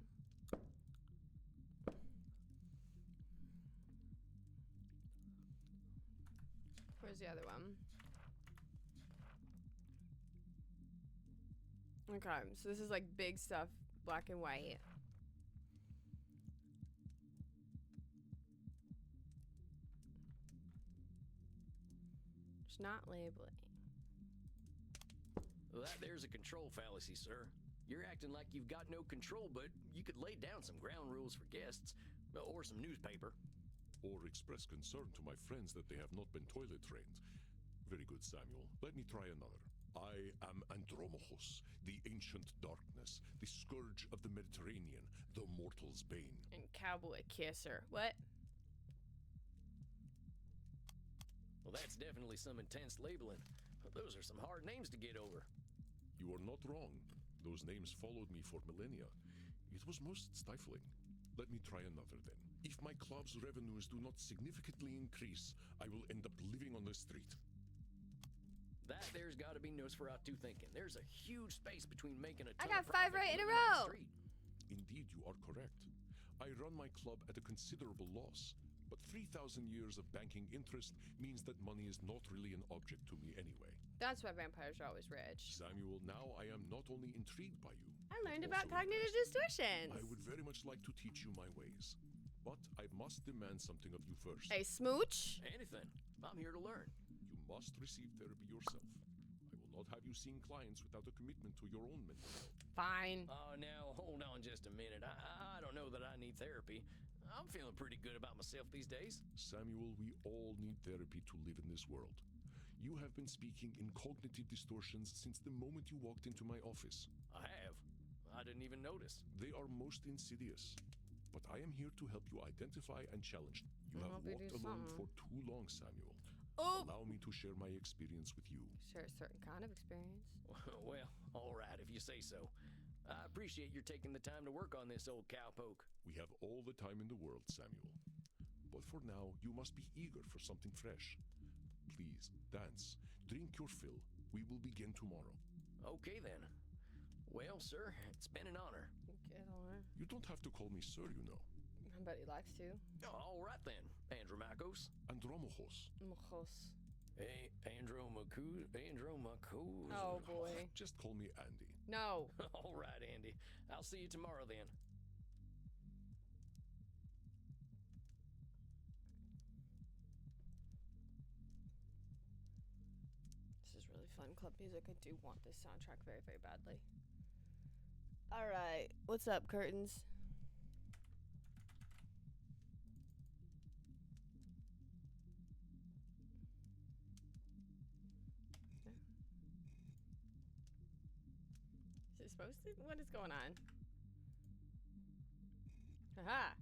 Speaker 1: Where's the other one? Okay, so this is like big stuff, black and white. It's not labeling.
Speaker 2: Well, that there's a control fallacy, sir. You're acting like you've got no control, but you could lay down some ground rules for guests, or some newspaper.
Speaker 5: Or express concern to my friends that they have not been toilet trained. Very good, Samuel. Let me try another. I am Andromachos, the ancient darkness, the scourge of the Mediterranean, the mortal's bane.
Speaker 1: And cowboy kisser. What?
Speaker 2: Well, that's definitely some intense labeling. Those are some hard names to get over.
Speaker 5: You are not wrong. Those names followed me for millennia. It was most stifling. Let me try another then. If my club's revenues do not significantly increase, I will end up living on the street.
Speaker 2: That there's got to be Nosferatu thinking. There's a huge space between making a
Speaker 1: I
Speaker 2: ton
Speaker 1: got
Speaker 2: of
Speaker 1: 5
Speaker 2: profit
Speaker 1: right
Speaker 2: and
Speaker 1: in a
Speaker 2: living on the
Speaker 1: row.
Speaker 2: street.
Speaker 5: Indeed, you are correct. I run my club at a considerable loss, but 3,000 years of banking interest means that money is not really an object to me anyway.
Speaker 1: That's why vampires are always rich.
Speaker 5: Samuel, now I am not only intrigued by you,
Speaker 1: I learned
Speaker 5: but
Speaker 1: about
Speaker 5: also
Speaker 1: cognitive
Speaker 5: impressed.
Speaker 1: distortions.
Speaker 5: I would very much like to teach you my ways, but I must demand something of you first.
Speaker 1: A smooch?
Speaker 2: Anything. I'm here to learn.
Speaker 5: You must receive therapy yourself. I will not have you seeing clients without a commitment to your own mental health.
Speaker 1: Fine.
Speaker 2: Oh, now, hold on just a minute. I don't know that I need therapy. I'm feeling pretty good about myself these days.
Speaker 5: Samuel, we all need therapy to live in this world. You have been speaking in cognitive distortions since the moment you walked into my office.
Speaker 2: I have. I didn't even notice.
Speaker 5: They are most insidious. But I am here to help you identify and challenge them. You
Speaker 1: I'll
Speaker 5: have
Speaker 1: be
Speaker 5: walked
Speaker 1: do
Speaker 5: alone
Speaker 1: something.
Speaker 5: for too long, Samuel.
Speaker 1: Oh!
Speaker 5: Allow me to share my experience with you.
Speaker 1: Share a certain kind of experience.
Speaker 2: Well, all right, if you say so. I appreciate your taking the time to work on this old cowpoke.
Speaker 5: We have all the time in the world, Samuel. But for now, you must be eager for something fresh. Please, dance. Drink your fill. We will begin tomorrow.
Speaker 2: Okay, then. Well, sir, it's been an honor.
Speaker 1: Get on.
Speaker 5: You don't have to call me sir, you know.
Speaker 1: I bet he likes to.
Speaker 2: All right then, Andromachos.
Speaker 5: Andromachos.
Speaker 1: Mojos.
Speaker 2: Hey, Andromachos.
Speaker 1: Oh boy.
Speaker 5: Just call me Andy.
Speaker 1: No.
Speaker 2: All right, Andy. I'll see you tomorrow then.
Speaker 1: This is really fun club music. I do want this soundtrack very, very badly. Alright. What's up, curtains? Is it supposed to? What is going on? Haha.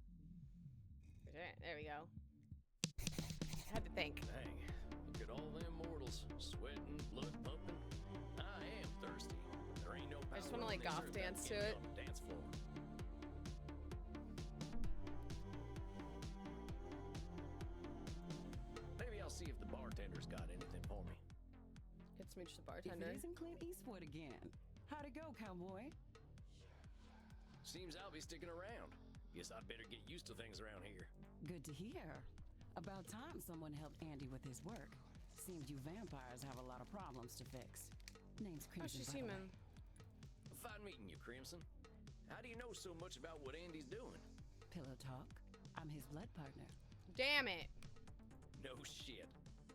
Speaker 1: There we go. Had to think.
Speaker 2: Dang, look at all them mortals, sweating, blood pumping. I am thirsty. There ain't no
Speaker 1: I just
Speaker 2: power
Speaker 1: wanna, like,
Speaker 2: on this
Speaker 1: goth
Speaker 2: earth
Speaker 1: dance
Speaker 2: that
Speaker 1: to
Speaker 2: can be
Speaker 1: it.
Speaker 2: on the dance floor. Maybe I'll see if the bartender's got anything for me.
Speaker 1: Hit Smooch the
Speaker 6: If
Speaker 1: bartender.
Speaker 6: it isn't Clint Eastwood again. How'd it go, cowboy?
Speaker 2: Seems I'll be sticking around. Guess I'd better get used to things around here.
Speaker 6: Good to hear. About time someone helped Andy with his work. Seems you vampires have a lot of problems to fix. Name's
Speaker 1: Oh,
Speaker 6: Crimson.
Speaker 1: she's
Speaker 6: by the way.
Speaker 1: human.
Speaker 2: Fine meeting you, Crimson. How do you know so much about what Andy's doing?
Speaker 6: Pillow talk. I'm his blood partner.
Speaker 1: Damn it.
Speaker 2: No shit.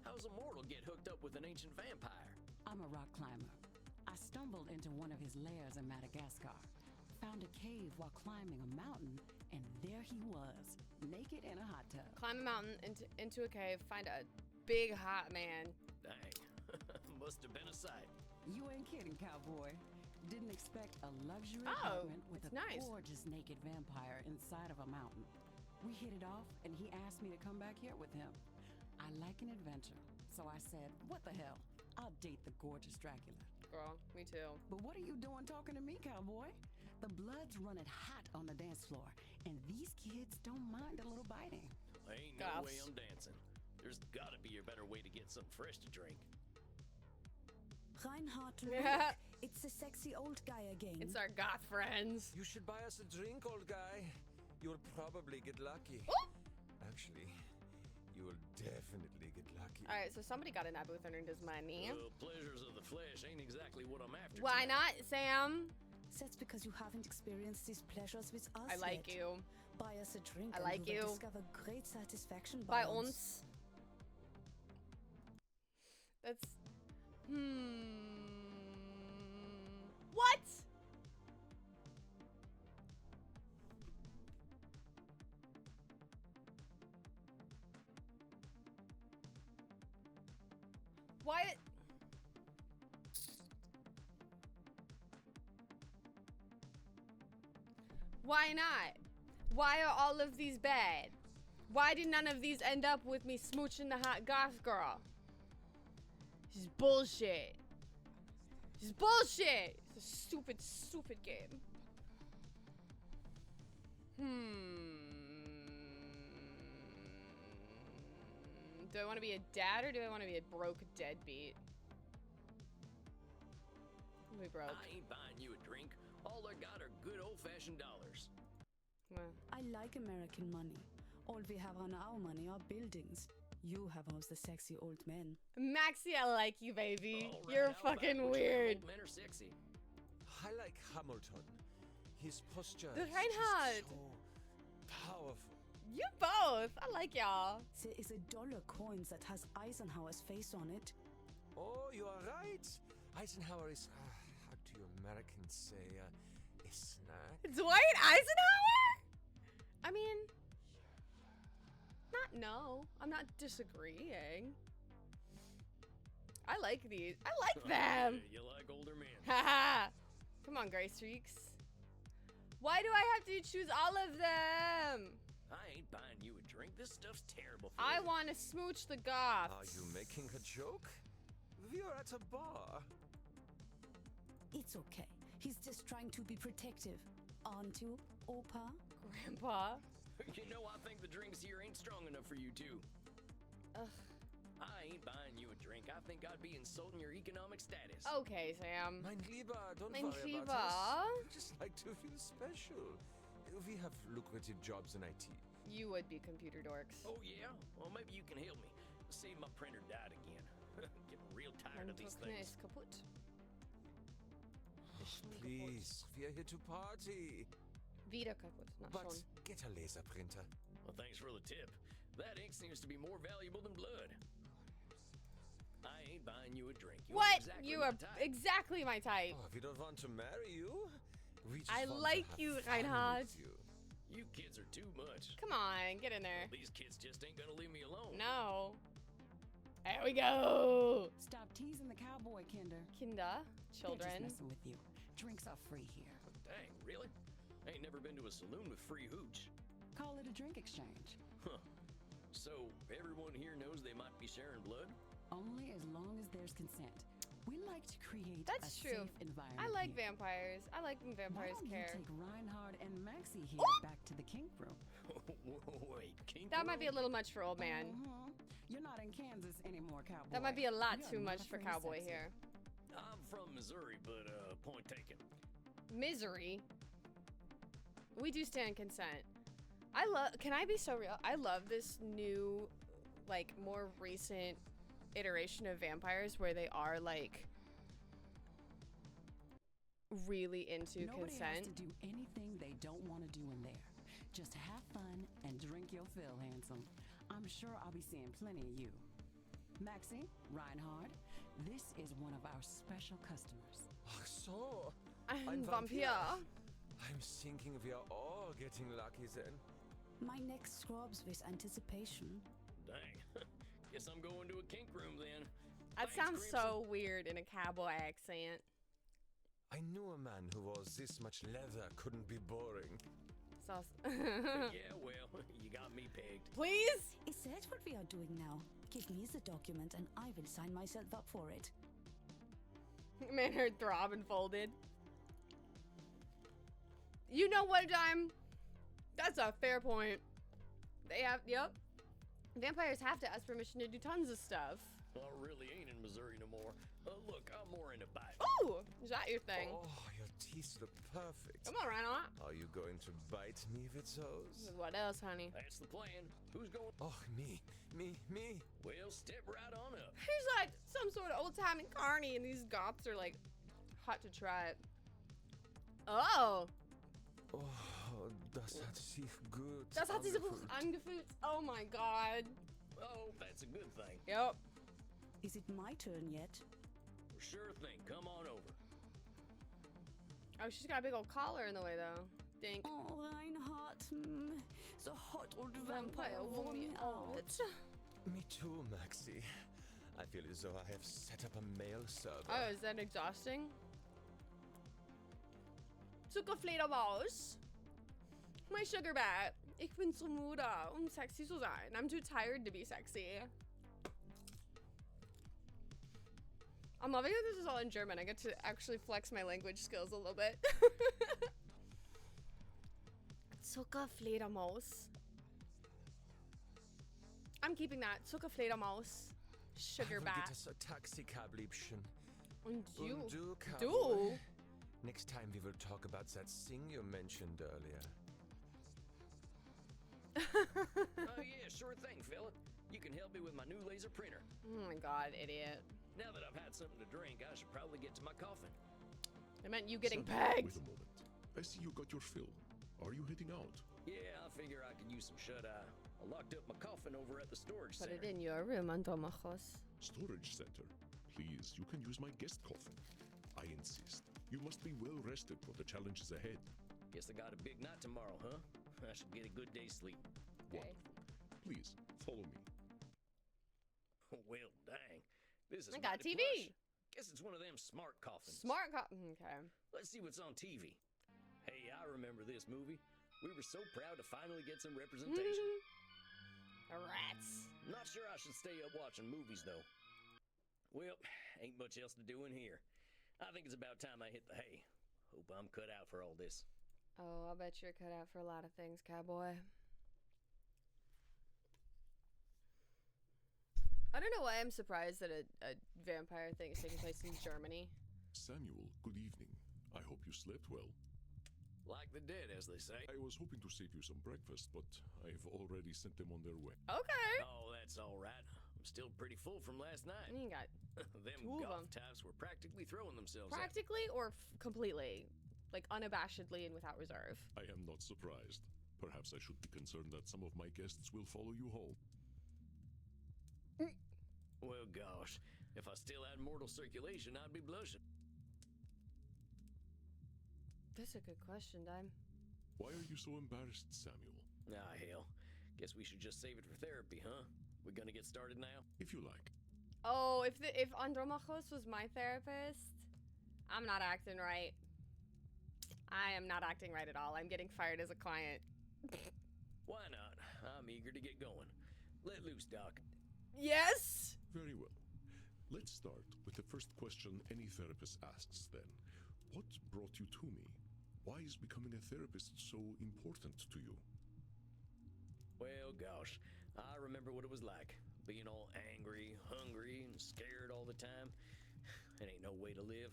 Speaker 2: How's a mortal get hooked up with an ancient vampire?
Speaker 6: I'm a rock climber. I stumbled into one of his lairs in Madagascar. Found a cave while climbing a mountain, and there he was, naked in a hot tub.
Speaker 1: Climb a mountain into a cave, find a big hot man.
Speaker 2: Dang. Must have been a sight.
Speaker 6: You ain't kidding, cowboy. Didn't expect a luxury
Speaker 1: Oh,
Speaker 6: apartment with
Speaker 1: it's
Speaker 6: a
Speaker 1: nice.
Speaker 6: gorgeous naked vampire inside of a mountain. We hit it off, and he asked me to come back here with him. I like an adventure, so I said, what the hell? I'll date the gorgeous Dracula.
Speaker 1: Girl, me too.
Speaker 6: But what are you doing talking to me, cowboy? The blood's running hot on the dance floor, and these kids don't mind a little biting.
Speaker 2: Ain't no way
Speaker 1: Goths.
Speaker 2: I'm dancing. There's gotta be a better way to get something fresh to drink.
Speaker 4: Reinhard,
Speaker 1: Yeah.
Speaker 4: look. It's the sexy old guy again.
Speaker 1: It's our goth friends.
Speaker 3: You should buy us a drink, old guy. You'll probably get lucky. Actually, you will definitely get lucky.
Speaker 1: Alright, so somebody got in that booth and earned his money.
Speaker 2: Well, pleasures of the flesh ain't exactly what I'm after.
Speaker 1: Why
Speaker 2: tonight.
Speaker 1: not, Sam?
Speaker 4: That's because you haven't experienced these pleasures with us
Speaker 1: I like
Speaker 4: yet.
Speaker 1: you.
Speaker 4: Buy us a drink
Speaker 1: I
Speaker 4: and
Speaker 1: like
Speaker 4: you will
Speaker 1: you.
Speaker 4: discover great satisfaction
Speaker 1: By
Speaker 4: by
Speaker 1: uns. That's. What? Why? Why not? Why are all of these bad? Why did none of these end up with me smooching the hot goth girl? This is bullshit. This is bullshit. It's a stupid, stupid game. Do I want to be a dad or do I want to be a broke deadbeat? We broke.
Speaker 2: I ain't buying you a drink. All I got are good old-fashioned dollars.
Speaker 1: Well,
Speaker 4: I like American money. All we have on our money are buildings. You have all the sexy old men.
Speaker 1: Maxie, I like you, baby.
Speaker 2: All right,
Speaker 1: You're
Speaker 2: how about
Speaker 1: fucking
Speaker 2: which
Speaker 1: weird.
Speaker 2: old men are sexy?
Speaker 3: I like Hamilton. His posture
Speaker 1: The
Speaker 3: is
Speaker 1: Reinhard.
Speaker 3: just so powerful.
Speaker 1: You both. I like y'all.
Speaker 4: There is a dollar coin that has Eisenhower's face on it.
Speaker 3: Oh, you are right. Eisenhower is, how do you Americans say, a snack?
Speaker 1: Dwight Eisenhower? I mean, no. I'm not disagreeing. I like these. I like them.
Speaker 2: You like older men.
Speaker 1: Haha. Come on, Gray Streaks. Why do I have to choose all of them?
Speaker 2: I ain't buying you a drink. This stuff's terrible for
Speaker 1: I
Speaker 2: you.
Speaker 1: want to smooch the goths.
Speaker 3: Are you making a joke? We are at a bar.
Speaker 4: It's okay. He's just trying to be protective. Aren't you, Opa?
Speaker 1: Grandpa?
Speaker 2: You know, I think the drinks here ain't strong enough for you two.
Speaker 1: Ugh.
Speaker 2: I ain't buying you a drink. I think I'd be insulting your economic status.
Speaker 1: Okay, Sam.
Speaker 3: Mein Lieber, don't
Speaker 1: Mein
Speaker 3: worry
Speaker 1: Lieber.
Speaker 3: about us. We just like to feel special. We have lucrative jobs in IT.
Speaker 1: You would be computer dorks.
Speaker 2: Oh, yeah? Well, maybe you can help me. See, my printer died again. Getting real tired of these
Speaker 1: Druckne
Speaker 2: things.
Speaker 1: ist kaputt.
Speaker 3: Please, we are here to party.
Speaker 1: Wieder kaputt. Na
Speaker 3: But
Speaker 1: schon.
Speaker 3: get a laser printer.
Speaker 2: Well, thanks for the tip. That ink seems to be more valuable than blood. I ain't buying you a drink. You
Speaker 1: What?
Speaker 2: ain't exactly
Speaker 1: You
Speaker 2: my
Speaker 1: are
Speaker 2: type.
Speaker 1: exactly my type.
Speaker 3: Oh, we don't want to marry you. We just
Speaker 1: I
Speaker 3: want to
Speaker 1: like
Speaker 3: have
Speaker 1: you,
Speaker 3: fun
Speaker 1: Reinhard.
Speaker 3: with you.
Speaker 2: You kids are too much.
Speaker 1: Come on, get in there.
Speaker 2: These kids just ain't gonna leave me alone.
Speaker 1: No. There we go.
Speaker 6: Stop teasing the cowboy, Kinder.
Speaker 1: Kinder,
Speaker 6: They're just
Speaker 1: children.
Speaker 6: messing with you. Drinks are free here.
Speaker 2: Dang, really? Ain't never been to a saloon with free hooch.
Speaker 6: Call it a drink exchange.
Speaker 2: Huh. So, everyone here knows they might be sharing blood?
Speaker 6: Only as long as there's consent. We like to create
Speaker 1: That's
Speaker 6: a
Speaker 1: true.
Speaker 6: safe environment.
Speaker 1: I like
Speaker 6: here.
Speaker 1: vampires. I like when
Speaker 6: Why
Speaker 1: vampires
Speaker 6: don't
Speaker 1: care.
Speaker 6: you take Reinhard and Maxie here back to the kink room?
Speaker 2: Wait, kink
Speaker 1: That might be a
Speaker 2: room?
Speaker 1: little much for old man.
Speaker 6: Mhm. You're not in Kansas anymore, cowboy.
Speaker 1: That might be a lot
Speaker 6: We are
Speaker 1: too
Speaker 6: not
Speaker 1: much for
Speaker 6: afraid of
Speaker 1: cowboy
Speaker 6: sexy.
Speaker 1: here.
Speaker 2: I'm from Missouri, but point taken.
Speaker 1: Misery. We do stand consent. I love. Can I be so real? I love this new, like, more recent iteration of vampires where they are like really into
Speaker 6: Nobody
Speaker 1: consent.
Speaker 6: has to do anything they don't want to do in there. Just have fun and drink your fill, handsome. I'm sure I'll be seeing plenty of you. Maxie, Reinhard, this is one of our special customers.
Speaker 3: Ach so.
Speaker 1: I'm
Speaker 3: Ein
Speaker 1: vampire.
Speaker 3: I'm thinking we are all getting lucky then.
Speaker 4: My neck throbs with anticipation.
Speaker 2: Dang. Guess I'm going to a kink room then.
Speaker 1: That
Speaker 2: Thanks,
Speaker 1: sounds
Speaker 2: Crimson.
Speaker 1: so weird in a cowboy accent.
Speaker 3: I knew a man who wore this much leather couldn't be boring.
Speaker 1: So,
Speaker 2: Yeah, well, you got me pegged.
Speaker 1: please.
Speaker 4: Is that what we are doing now? Give me the document and I will sign myself up for it.
Speaker 1: Man, her throb and folded. You know what, Dime? That's a fair point. They have, yep. Vampires have to ask permission to do tons of stuff.
Speaker 2: I really ain't in Missouri no more. Look, I'm more into biting.
Speaker 1: Ooh, is that your thing?
Speaker 3: Oh, your teeth look perfect.
Speaker 1: Come on, Reinhardt.
Speaker 3: Are you going to bite me with those?
Speaker 1: What else, honey?
Speaker 2: That's the plan. Who's going?
Speaker 3: Oh, me.
Speaker 2: Well, step right on up.
Speaker 1: He's like some sort of old-timey carny, and these goths are like hot to try it. Oh,
Speaker 3: Oh, das hat sich gut
Speaker 1: das hat sich so gut
Speaker 3: angefühlt.
Speaker 1: angefühlt. Oh my god.
Speaker 2: Oh, that's a good thing.
Speaker 1: Yep.
Speaker 4: Is it my turn yet?
Speaker 2: Sure thing. Come on over.
Speaker 1: Oh, she's got a big old collar in the way, though. Dink.
Speaker 4: Oh, Reinhard. The hot old
Speaker 1: Vampire
Speaker 4: vampire
Speaker 1: wore
Speaker 4: wore
Speaker 1: me
Speaker 4: me
Speaker 1: out.
Speaker 4: out.
Speaker 3: Me too, Maxie. I feel as though I have set up a mail server.
Speaker 1: Oh, is that exhausting? Zuckerfledermaus. My sugar bat. Ich bin zu müde, sexy zu sein. I'm too tired to be sexy. I'm loving that this is all in German. I get to actually flex my language skills a little bit. Zuckerfledermaus. I'm keeping that. Zuckerfledermaus. Sugar
Speaker 3: I will
Speaker 1: bat.
Speaker 3: get us a taxi cab, Liebchen.
Speaker 1: Und you.
Speaker 3: Und du,
Speaker 1: Du?
Speaker 3: Cowboy. Next time we will talk about that thing you mentioned earlier.
Speaker 2: Oh, yeah, sure thing, fella. You can help me with my new laser printer.
Speaker 1: Oh my god, idiot.
Speaker 2: Now that I've had something to drink, I should probably get to my coffin.
Speaker 1: I meant you getting
Speaker 5: Sam,
Speaker 1: pegged.
Speaker 5: Wait a moment. I see you got your fill. Are you heading out?
Speaker 2: Yeah, I figure I could use some shut-eye. I locked up my coffin over at the storage
Speaker 1: Put
Speaker 2: center.
Speaker 1: it in your room, Antomachos.
Speaker 5: Storage center. Please, you can use my guest coffin. I insist. You must be well rested for the challenges ahead.
Speaker 2: Guess I got a big night tomorrow, huh? I should get a good day's sleep.
Speaker 1: Okay.
Speaker 5: Wonderful. Please, follow me.
Speaker 2: Well, dang. This is
Speaker 1: I got
Speaker 2: mighty
Speaker 1: TV.
Speaker 2: plush. Guess it's one of them smart coffins.
Speaker 1: Okay.
Speaker 2: Let's see what's on TV. Hey, I remember this movie. We were so proud to finally get some representation.
Speaker 1: Rats.
Speaker 2: Not sure I should stay up watching movies, though. Well, ain't much else to do in here. I think it's about time I hit the hay. Hope I'm cut out for all this.
Speaker 1: Oh, I bet you're cut out for a lot of things, cowboy. I don't know why I'm surprised that a vampire thing is taking place in Germany.
Speaker 5: Samuel, good evening. I hope you slept well.
Speaker 2: Like the dead, as they say.
Speaker 5: I was hoping to save you some breakfast, but I've already sent them on their way.
Speaker 1: Okay.
Speaker 2: Oh, that's all right. I'm still pretty full from last night.
Speaker 1: You got
Speaker 2: Them
Speaker 1: Two of
Speaker 2: golf
Speaker 1: 'em.
Speaker 2: types were practically throwing themselves at me.
Speaker 1: practically or completely, like unabashedly and without reserve.
Speaker 5: I am not surprised. Perhaps I should be concerned that some of my guests will follow you home.
Speaker 2: Well, gosh, if I still had mortal circulation, I'd be blushing.
Speaker 1: That's a good question, Dime.
Speaker 5: Why are you so embarrassed, Samuel?
Speaker 2: Ah, hell. Guess we should just save it for therapy, huh? We gonna get started now?
Speaker 5: If you like.
Speaker 1: Oh, if Andromachos was my therapist, I'm not acting right. I am not acting right at all. I'm getting fired as a client.
Speaker 2: Why not? I'm eager to get going. Let loose, Doc.
Speaker 1: Yes.
Speaker 5: Very well. Let's start with the first question any therapist asks then. What brought you to me? Why is becoming a therapist so important to you?
Speaker 2: Well, gosh, I remember what it was like. Being all angry, hungry, and scared all the time. It ain't no way to live.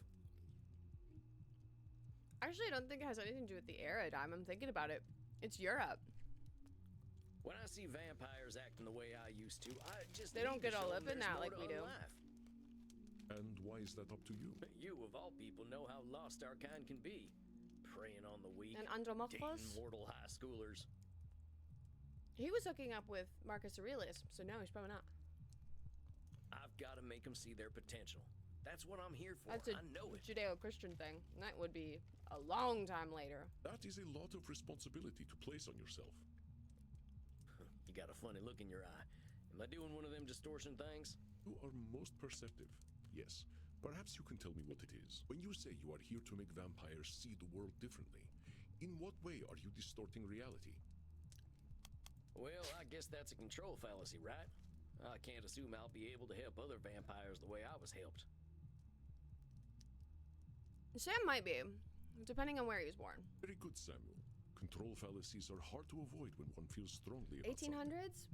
Speaker 1: Actually, I don't think it has anything to do with the era, Dime. I'm thinking about it. It's Europe.
Speaker 2: When I see vampires acting the way I used to, I just
Speaker 1: They don't
Speaker 2: need to
Speaker 1: get all
Speaker 2: show
Speaker 1: up
Speaker 2: 'em
Speaker 1: in
Speaker 2: there's
Speaker 1: that
Speaker 2: more
Speaker 1: like
Speaker 2: to
Speaker 1: we do.
Speaker 2: life.
Speaker 5: And why is that up to you?
Speaker 2: You, of all people, know how lost our kind can be. Preying on the weak,
Speaker 1: And
Speaker 2: dating
Speaker 1: Andromachos,
Speaker 2: mortal high schoolers.
Speaker 1: he was hooking up with Marcus Aurelius, so no, he's probably not.
Speaker 2: I've got to make them see their potential. That's what I'm here for.
Speaker 1: That's a
Speaker 2: I know it.
Speaker 1: Judeo-Christian thing. And that would be a long time later.
Speaker 5: That is a lot of responsibility to place on yourself.
Speaker 2: You got a funny look in your eye. Am I doing one of them distortion things?
Speaker 5: You are most perceptive. Yes. Perhaps you can tell me what it is. When you say you are here to make vampires see the world differently, in what way are you distorting reality?
Speaker 2: Well, I guess that's a control fallacy, right? I can't assume I'll be able to help other vampires the way I was helped.
Speaker 1: Sam might be, depending on where he was born.
Speaker 5: Very good, Samuel. Control fallacies are hard to avoid when one feels strongly about something.
Speaker 1: 1800s?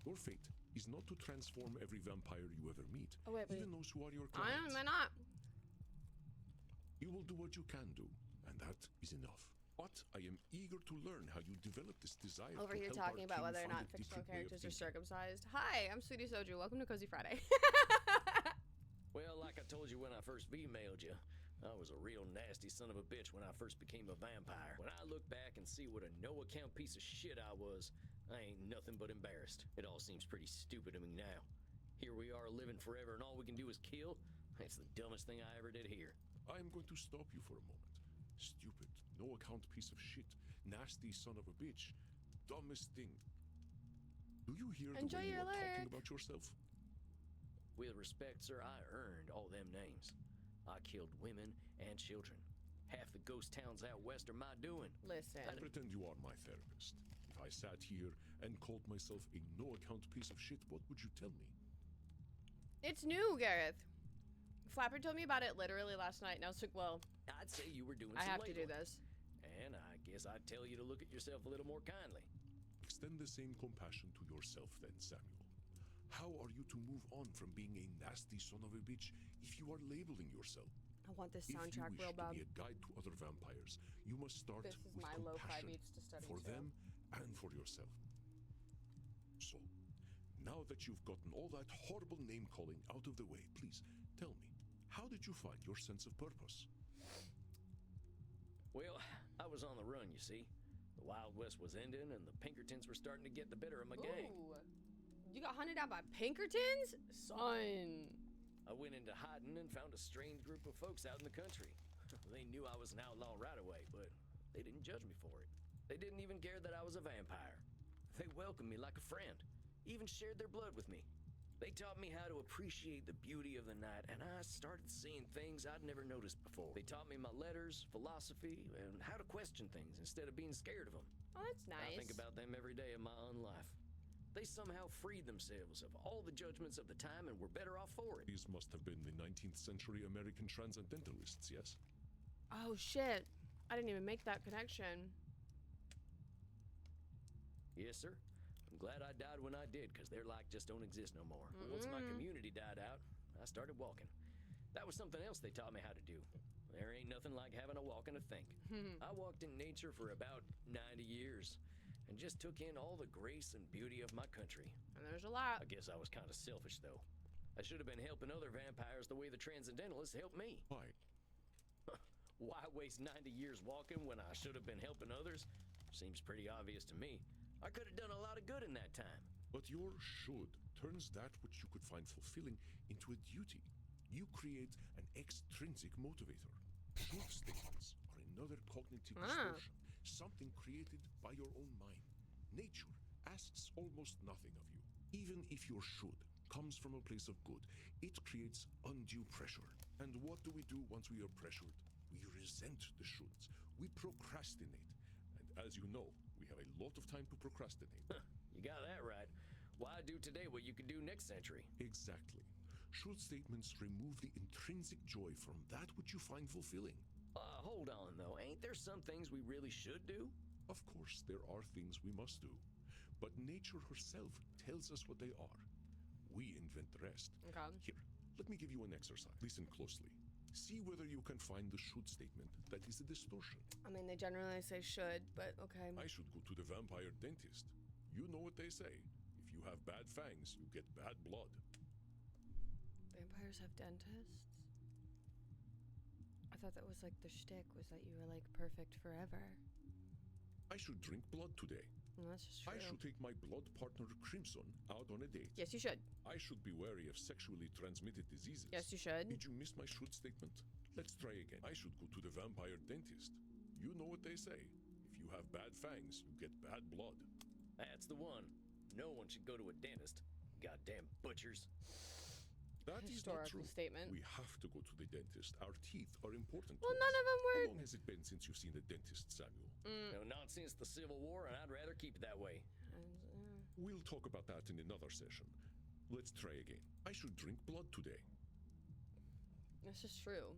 Speaker 5: Your fate is not to transform every vampire you ever meet,
Speaker 1: Oh, wait.
Speaker 5: even those who are your
Speaker 1: I
Speaker 5: clients.
Speaker 1: am not.
Speaker 5: You will do what you can do, and that is enough. But I am eager to learn how you develop this desire
Speaker 1: Over
Speaker 5: to
Speaker 1: here
Speaker 5: help our
Speaker 1: talking about
Speaker 5: king
Speaker 1: whether or
Speaker 5: find
Speaker 1: not
Speaker 5: a
Speaker 1: fictional
Speaker 5: different way of
Speaker 1: characters are
Speaker 5: thinking.
Speaker 1: circumcised. Hi, I'm Sweetie Soju. Welcome to Cozy Friday.
Speaker 2: Well, like I told you when I first emailed you, I was a real nasty son of a bitch when I first became a vampire. When I look back and see what a no-account piece of shit I was, I ain't nothing but embarrassed. It all seems pretty stupid to me now. Here we are living forever and all we can do is kill? That's the dumbest thing I ever did here.
Speaker 5: I am going to stop you for a moment. Stupid, no-account piece of shit, nasty son of a bitch, dumbest thing. Do you hear
Speaker 1: Enjoy
Speaker 5: the way you
Speaker 1: your
Speaker 5: are talking
Speaker 1: lyric.
Speaker 5: about yourself?
Speaker 2: With respect, sir, I earned all them names. I killed women and children. Half the ghost towns out west are my doing.
Speaker 1: Listen.
Speaker 5: Pretend you are my therapist. If I sat here and called myself a no-account piece of shit, what would you tell me?
Speaker 1: It's new, Gareth. Flapper told me about it literally last night, and I was like, well,
Speaker 2: I'd say you were doing
Speaker 1: I
Speaker 2: some
Speaker 1: have to do
Speaker 2: labeling.
Speaker 1: this.
Speaker 2: And I guess I'd tell you to look at yourself a little more kindly.
Speaker 5: Extend the same compassion to yourself then, Samuel. How are you to move on from being a nasty son of a bitch if you are labeling yourself?
Speaker 1: I want this
Speaker 5: If you
Speaker 1: soundtrack
Speaker 5: wish
Speaker 1: real
Speaker 5: to
Speaker 1: bad.
Speaker 5: be a guide to other vampires, you must start
Speaker 1: This is
Speaker 5: with
Speaker 1: my lo-fi
Speaker 5: compassion
Speaker 1: beats to study
Speaker 5: for
Speaker 1: to.
Speaker 5: them and for yourself. So, now that you've gotten all that horrible name-calling out of the way, please tell me, how did you find your sense of purpose?
Speaker 2: Well, I was on the run, you see. The Wild West was ending, and the Pinkertons were starting to get the better of my gang.
Speaker 1: Ooh. You got hunted out by Pinkertons? Son.
Speaker 2: I went into hiding and found a strange group of folks out in the country. They knew I was an outlaw right away, but they didn't judge me for it. They didn't even care that I was a vampire. They welcomed me like a friend, even shared their blood with me. They taught me how to appreciate the beauty of the night, and I started seeing things I'd never noticed before. They taught me my letters, philosophy, and how to question things instead of being scared of them.
Speaker 1: Oh, that's nice.
Speaker 2: I think about them every day of my own life. They somehow freed themselves of all the judgments of the time and were better off for it.
Speaker 5: These must have been the 19th century American transcendentalists, yes?
Speaker 1: Oh, shit. I didn't even make that connection.
Speaker 2: Yes, sir. I'm glad I died when I did, because their like just don't exist no more. But once my community died out, I started walking. That was something else they taught me how to do. There ain't nothing like having a walk and a think. I walked in nature for about 90 years and just took in all the grace and beauty of my country.
Speaker 1: And there's a lot.
Speaker 2: I guess I was kind of selfish, though. I should have been helping other vampires the way the Transcendentalists helped me.
Speaker 5: Why?
Speaker 2: Why waste 90 years walking when I should have been helping others? Seems pretty obvious to me. I could have done a lot of good in that time.
Speaker 5: But your should turns that which you could find fulfilling into a duty. You create an extrinsic motivator. Should statements are another cognitive distortion, something created by your own mind. Nature asks almost nothing of you. Even if your should comes from a place of good, it creates undue pressure. And what do we do once we are pressured? We resent the shoulds. We procrastinate. And as you know, we have a lot of time to procrastinate.
Speaker 2: You got that right. Why do today what you could do next century?
Speaker 5: Exactly. Should statements remove the intrinsic joy from that which you find fulfilling?
Speaker 2: Hold on, though. Ain't there some things we really should do?
Speaker 5: Of course, there are things we must do. But nature herself tells us what they are. We invent the rest.
Speaker 1: Okay.
Speaker 5: Here, let me give you an exercise. Listen closely. See whether you can find the should statement that is a distortion.
Speaker 1: I mean, they generally say should, but okay.
Speaker 5: I should go to the vampire dentist. You know what they say. If you have bad fangs, you get bad blood.
Speaker 1: Vampires have dentists? I thought that was like the shtick, was that you were like perfect forever.
Speaker 5: I should drink blood today.
Speaker 1: Well, that's just true.
Speaker 5: I should take my blood partner Crimson out on a date.
Speaker 1: Yes, you should.
Speaker 5: I should be wary of sexually transmitted diseases.
Speaker 1: Yes, you should.
Speaker 5: Did you miss my should statement? Let's try again. I should go to the vampire dentist. You know what they say. If you have bad fangs, you get bad blood.
Speaker 2: That's the one. No one should go to a dentist. Goddamn butchers.
Speaker 5: That is not
Speaker 1: Historical
Speaker 5: true.
Speaker 1: statement.
Speaker 5: We have to go to the dentist. Our teeth are important
Speaker 1: Well,
Speaker 5: to us.
Speaker 1: none of them were.
Speaker 5: How long has it been since you've seen a dentist, Samuel?
Speaker 2: No, not since the Civil War, and I'd rather keep it that way.
Speaker 5: We'll talk about that in another session. Let's try again. I should drink blood today.
Speaker 1: That's just true.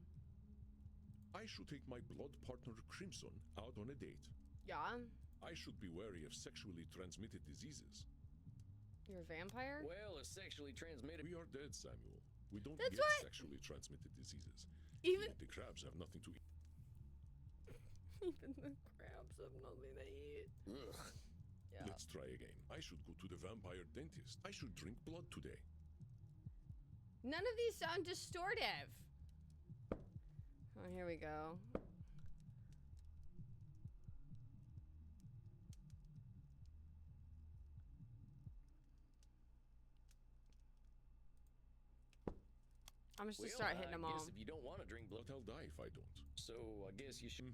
Speaker 5: I should take my blood partner Crimson out on a date.
Speaker 1: Yeah.
Speaker 5: I should be wary of sexually transmitted diseases.
Speaker 1: You're a vampire?
Speaker 2: Well, a sexually transmitted...
Speaker 5: We are dead, Samuel. We don't
Speaker 1: That's
Speaker 5: get
Speaker 1: what-
Speaker 5: sexually transmitted diseases.
Speaker 1: Even
Speaker 5: The crabs have nothing to eat.
Speaker 1: even the crabs have nothing to eat. Yeah.
Speaker 5: Let's try again. I should go to the vampire dentist. I should drink blood today.
Speaker 1: None of these sound distortive. Oh, here we go. I'm just gonna start hitting them
Speaker 2: I
Speaker 1: all.
Speaker 2: guess if you don't want to drink blood,
Speaker 5: But I'll die if I don't.
Speaker 2: so I guess you should...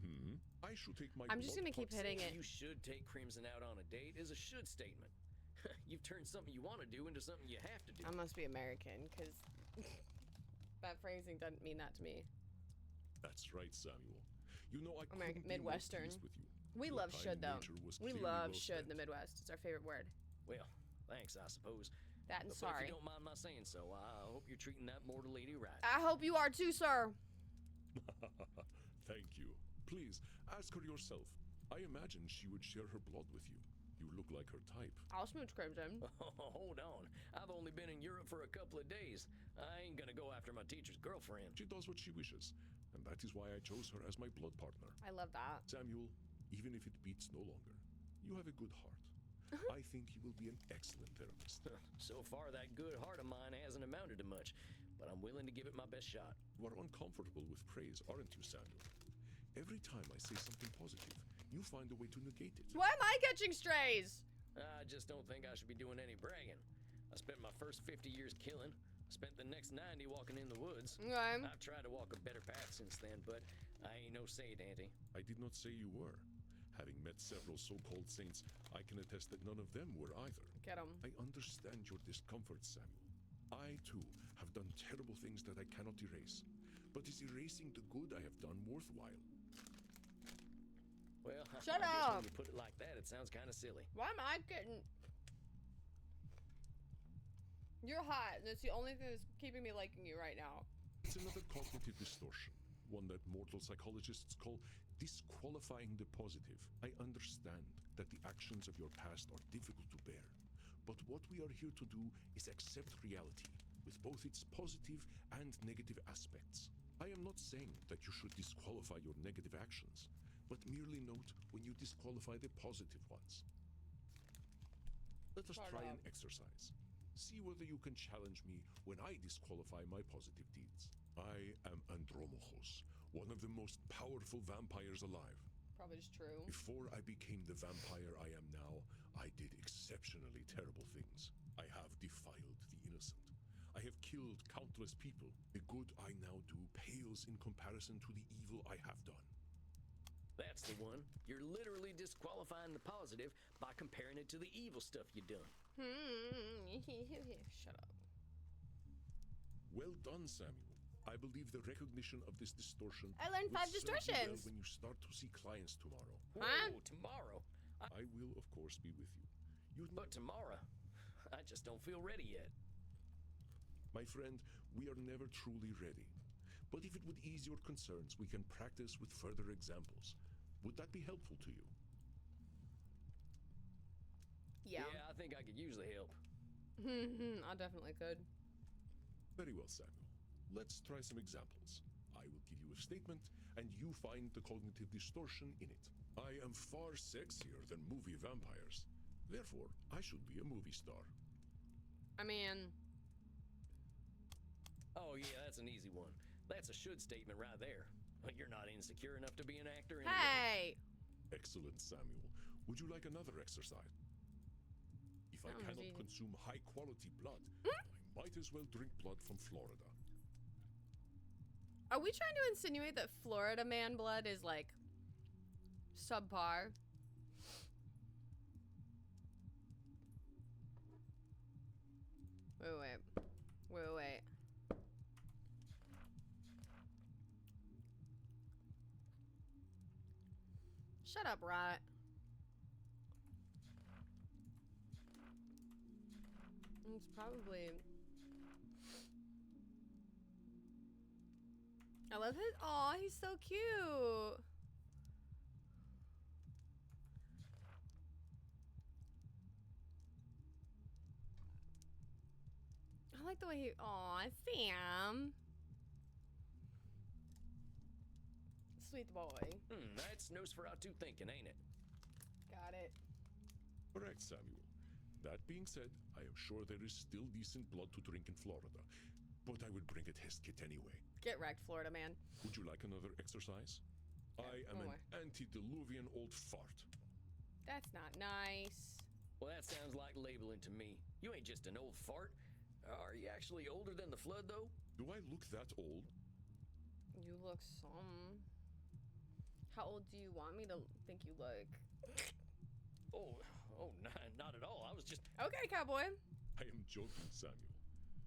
Speaker 5: I should take my
Speaker 1: I'm just
Speaker 5: blood
Speaker 1: gonna keep
Speaker 5: part-
Speaker 1: hitting it.
Speaker 2: You should take Crimson out on a date is a should statement. You've turned something you want to do into something you have to do.
Speaker 1: I must be American, because that phrasing doesn't mean that to me.
Speaker 5: That's right, Samuel. You know, I
Speaker 1: American-
Speaker 5: couldn't be more
Speaker 1: Midwestern.
Speaker 5: pleased with you.
Speaker 1: We
Speaker 5: Your
Speaker 1: love
Speaker 5: kind
Speaker 1: should, though.
Speaker 5: nature was
Speaker 1: We
Speaker 5: clearly
Speaker 1: love
Speaker 5: well
Speaker 1: should in the
Speaker 5: spent.
Speaker 1: Midwest. It's our favorite word.
Speaker 2: Well, thanks, I suppose.
Speaker 1: That and
Speaker 2: But
Speaker 1: sorry.
Speaker 2: if you don't mind my saying so, I hope you're treating that mortal lady right.
Speaker 1: I hope you are too, sir.
Speaker 5: Thank you. Please, ask her yourself. I imagine she would share her blood with you. You look like her type.
Speaker 1: I'll smooch Crimson.
Speaker 2: Hold on. I've only been in Europe for a couple of days. I ain't gonna go after my teacher's girlfriend.
Speaker 5: She does what she wishes, and that is why I chose her as my blood partner.
Speaker 1: I love that.
Speaker 5: Samuel, even if it beats no longer, you have a good heart. I think you will be an excellent therapist.
Speaker 2: So far, that good heart of mine hasn't amounted to much, but I'm willing to give it my best shot.
Speaker 5: You are uncomfortable with praise, aren't you, Samuel? Every time I say something positive, you find a way to negate it.
Speaker 1: Why am I catching strays?
Speaker 2: I just don't think I should be doing any bragging. I spent my first 50 years killing. I spent the next 90 walking in the woods.
Speaker 1: Okay.
Speaker 2: I've tried to walk a better path since then, but I ain't no saint, Auntie.
Speaker 5: I did not say you were. Having met several so-called saints, I can attest that none of them were either.
Speaker 1: Get him.
Speaker 5: I understand your discomfort, Samuel. I, too, have done terrible things that I cannot erase. But is erasing the good I have done worthwhile?
Speaker 2: Well,
Speaker 1: Shut
Speaker 2: I guess
Speaker 1: up.
Speaker 2: when you put it like that, it sounds kind of silly.
Speaker 1: Why am I getting... You're hot, and it's the only thing that's keeping me liking you right now.
Speaker 5: It's another cognitive distortion, one that mortal psychologists call disqualifying the positive. I understand that the actions of your past are difficult to bear, But what we are here to do is accept reality, with both its positive and negative aspects. I am not saying that you should disqualify your negative actions, but merely note when you disqualify the positive ones. Let us
Speaker 1: Shut
Speaker 5: try an
Speaker 1: up.
Speaker 5: exercise. See whether you can challenge me when I disqualify my positive deeds. I am Andromachos, one of the most powerful vampires alive.
Speaker 1: Probably just true.
Speaker 5: Before I became the vampire I am now, I did exceptionally terrible things. I have defiled the innocent. I have killed countless people. The good I now do pales in comparison to the evil I have done.
Speaker 2: That's the one. You're literally disqualifying the positive by comparing it to the evil stuff you done.
Speaker 1: Shut up.
Speaker 5: Well done, Samuel. I believe the recognition of this distortion
Speaker 1: I learned
Speaker 5: will
Speaker 1: 5
Speaker 5: serve you well
Speaker 1: distortions.
Speaker 5: when you start to see clients tomorrow.
Speaker 1: Huh?
Speaker 2: Whoa, tomorrow?
Speaker 5: I will, of course, be with you.
Speaker 2: But tomorrow? I just don't feel ready yet.
Speaker 5: My friend, we are never truly ready. But if it would ease your concerns, we can practice with further examples. Would that be helpful to you?
Speaker 1: Yeah.
Speaker 2: I think I could use the help.
Speaker 1: I definitely could.
Speaker 5: Very well, Samuel. Let's try some examples. I will give you a statement, and you find the cognitive distortion in it. I am far sexier than movie vampires. Therefore, I should be a movie star.
Speaker 1: I mean,
Speaker 2: Oh, yeah, that's an easy one. That's a should statement right there. You're not insecure enough to be an actor anyway.
Speaker 1: hey!
Speaker 5: Excellent, Samuel. Would you like another exercise? If I
Speaker 1: Sounds
Speaker 5: cannot
Speaker 1: easy.
Speaker 5: consume high-quality blood, I might as well drink blood from Florida.
Speaker 1: Are we trying to insinuate that Florida man blood is like subpar? Wait. Shut up, Rot. It's probably. I love his. Aw, he's so cute. I like the way he. Aw, Sam. Sweet boy.
Speaker 2: That's Nosferatu thinking, ain't it?
Speaker 1: Got it.
Speaker 5: Correct, Samuel. That being said, I am sure there is still decent blood to drink in Florida, but I would bring a test kit anyway.
Speaker 1: Get wrecked, Florida man.
Speaker 5: Would you like another exercise? I am
Speaker 1: one
Speaker 5: an antediluvian old fart.
Speaker 1: That's not nice.
Speaker 2: Well, that sounds like labeling to me. You ain't just an old fart. Are you actually older than the flood, though?
Speaker 5: Do I look that old?
Speaker 1: You look some. How old do you want me to think you look?
Speaker 2: Oh, not at all. I was just...
Speaker 1: Okay, cowboy.
Speaker 5: I am joking, Samuel.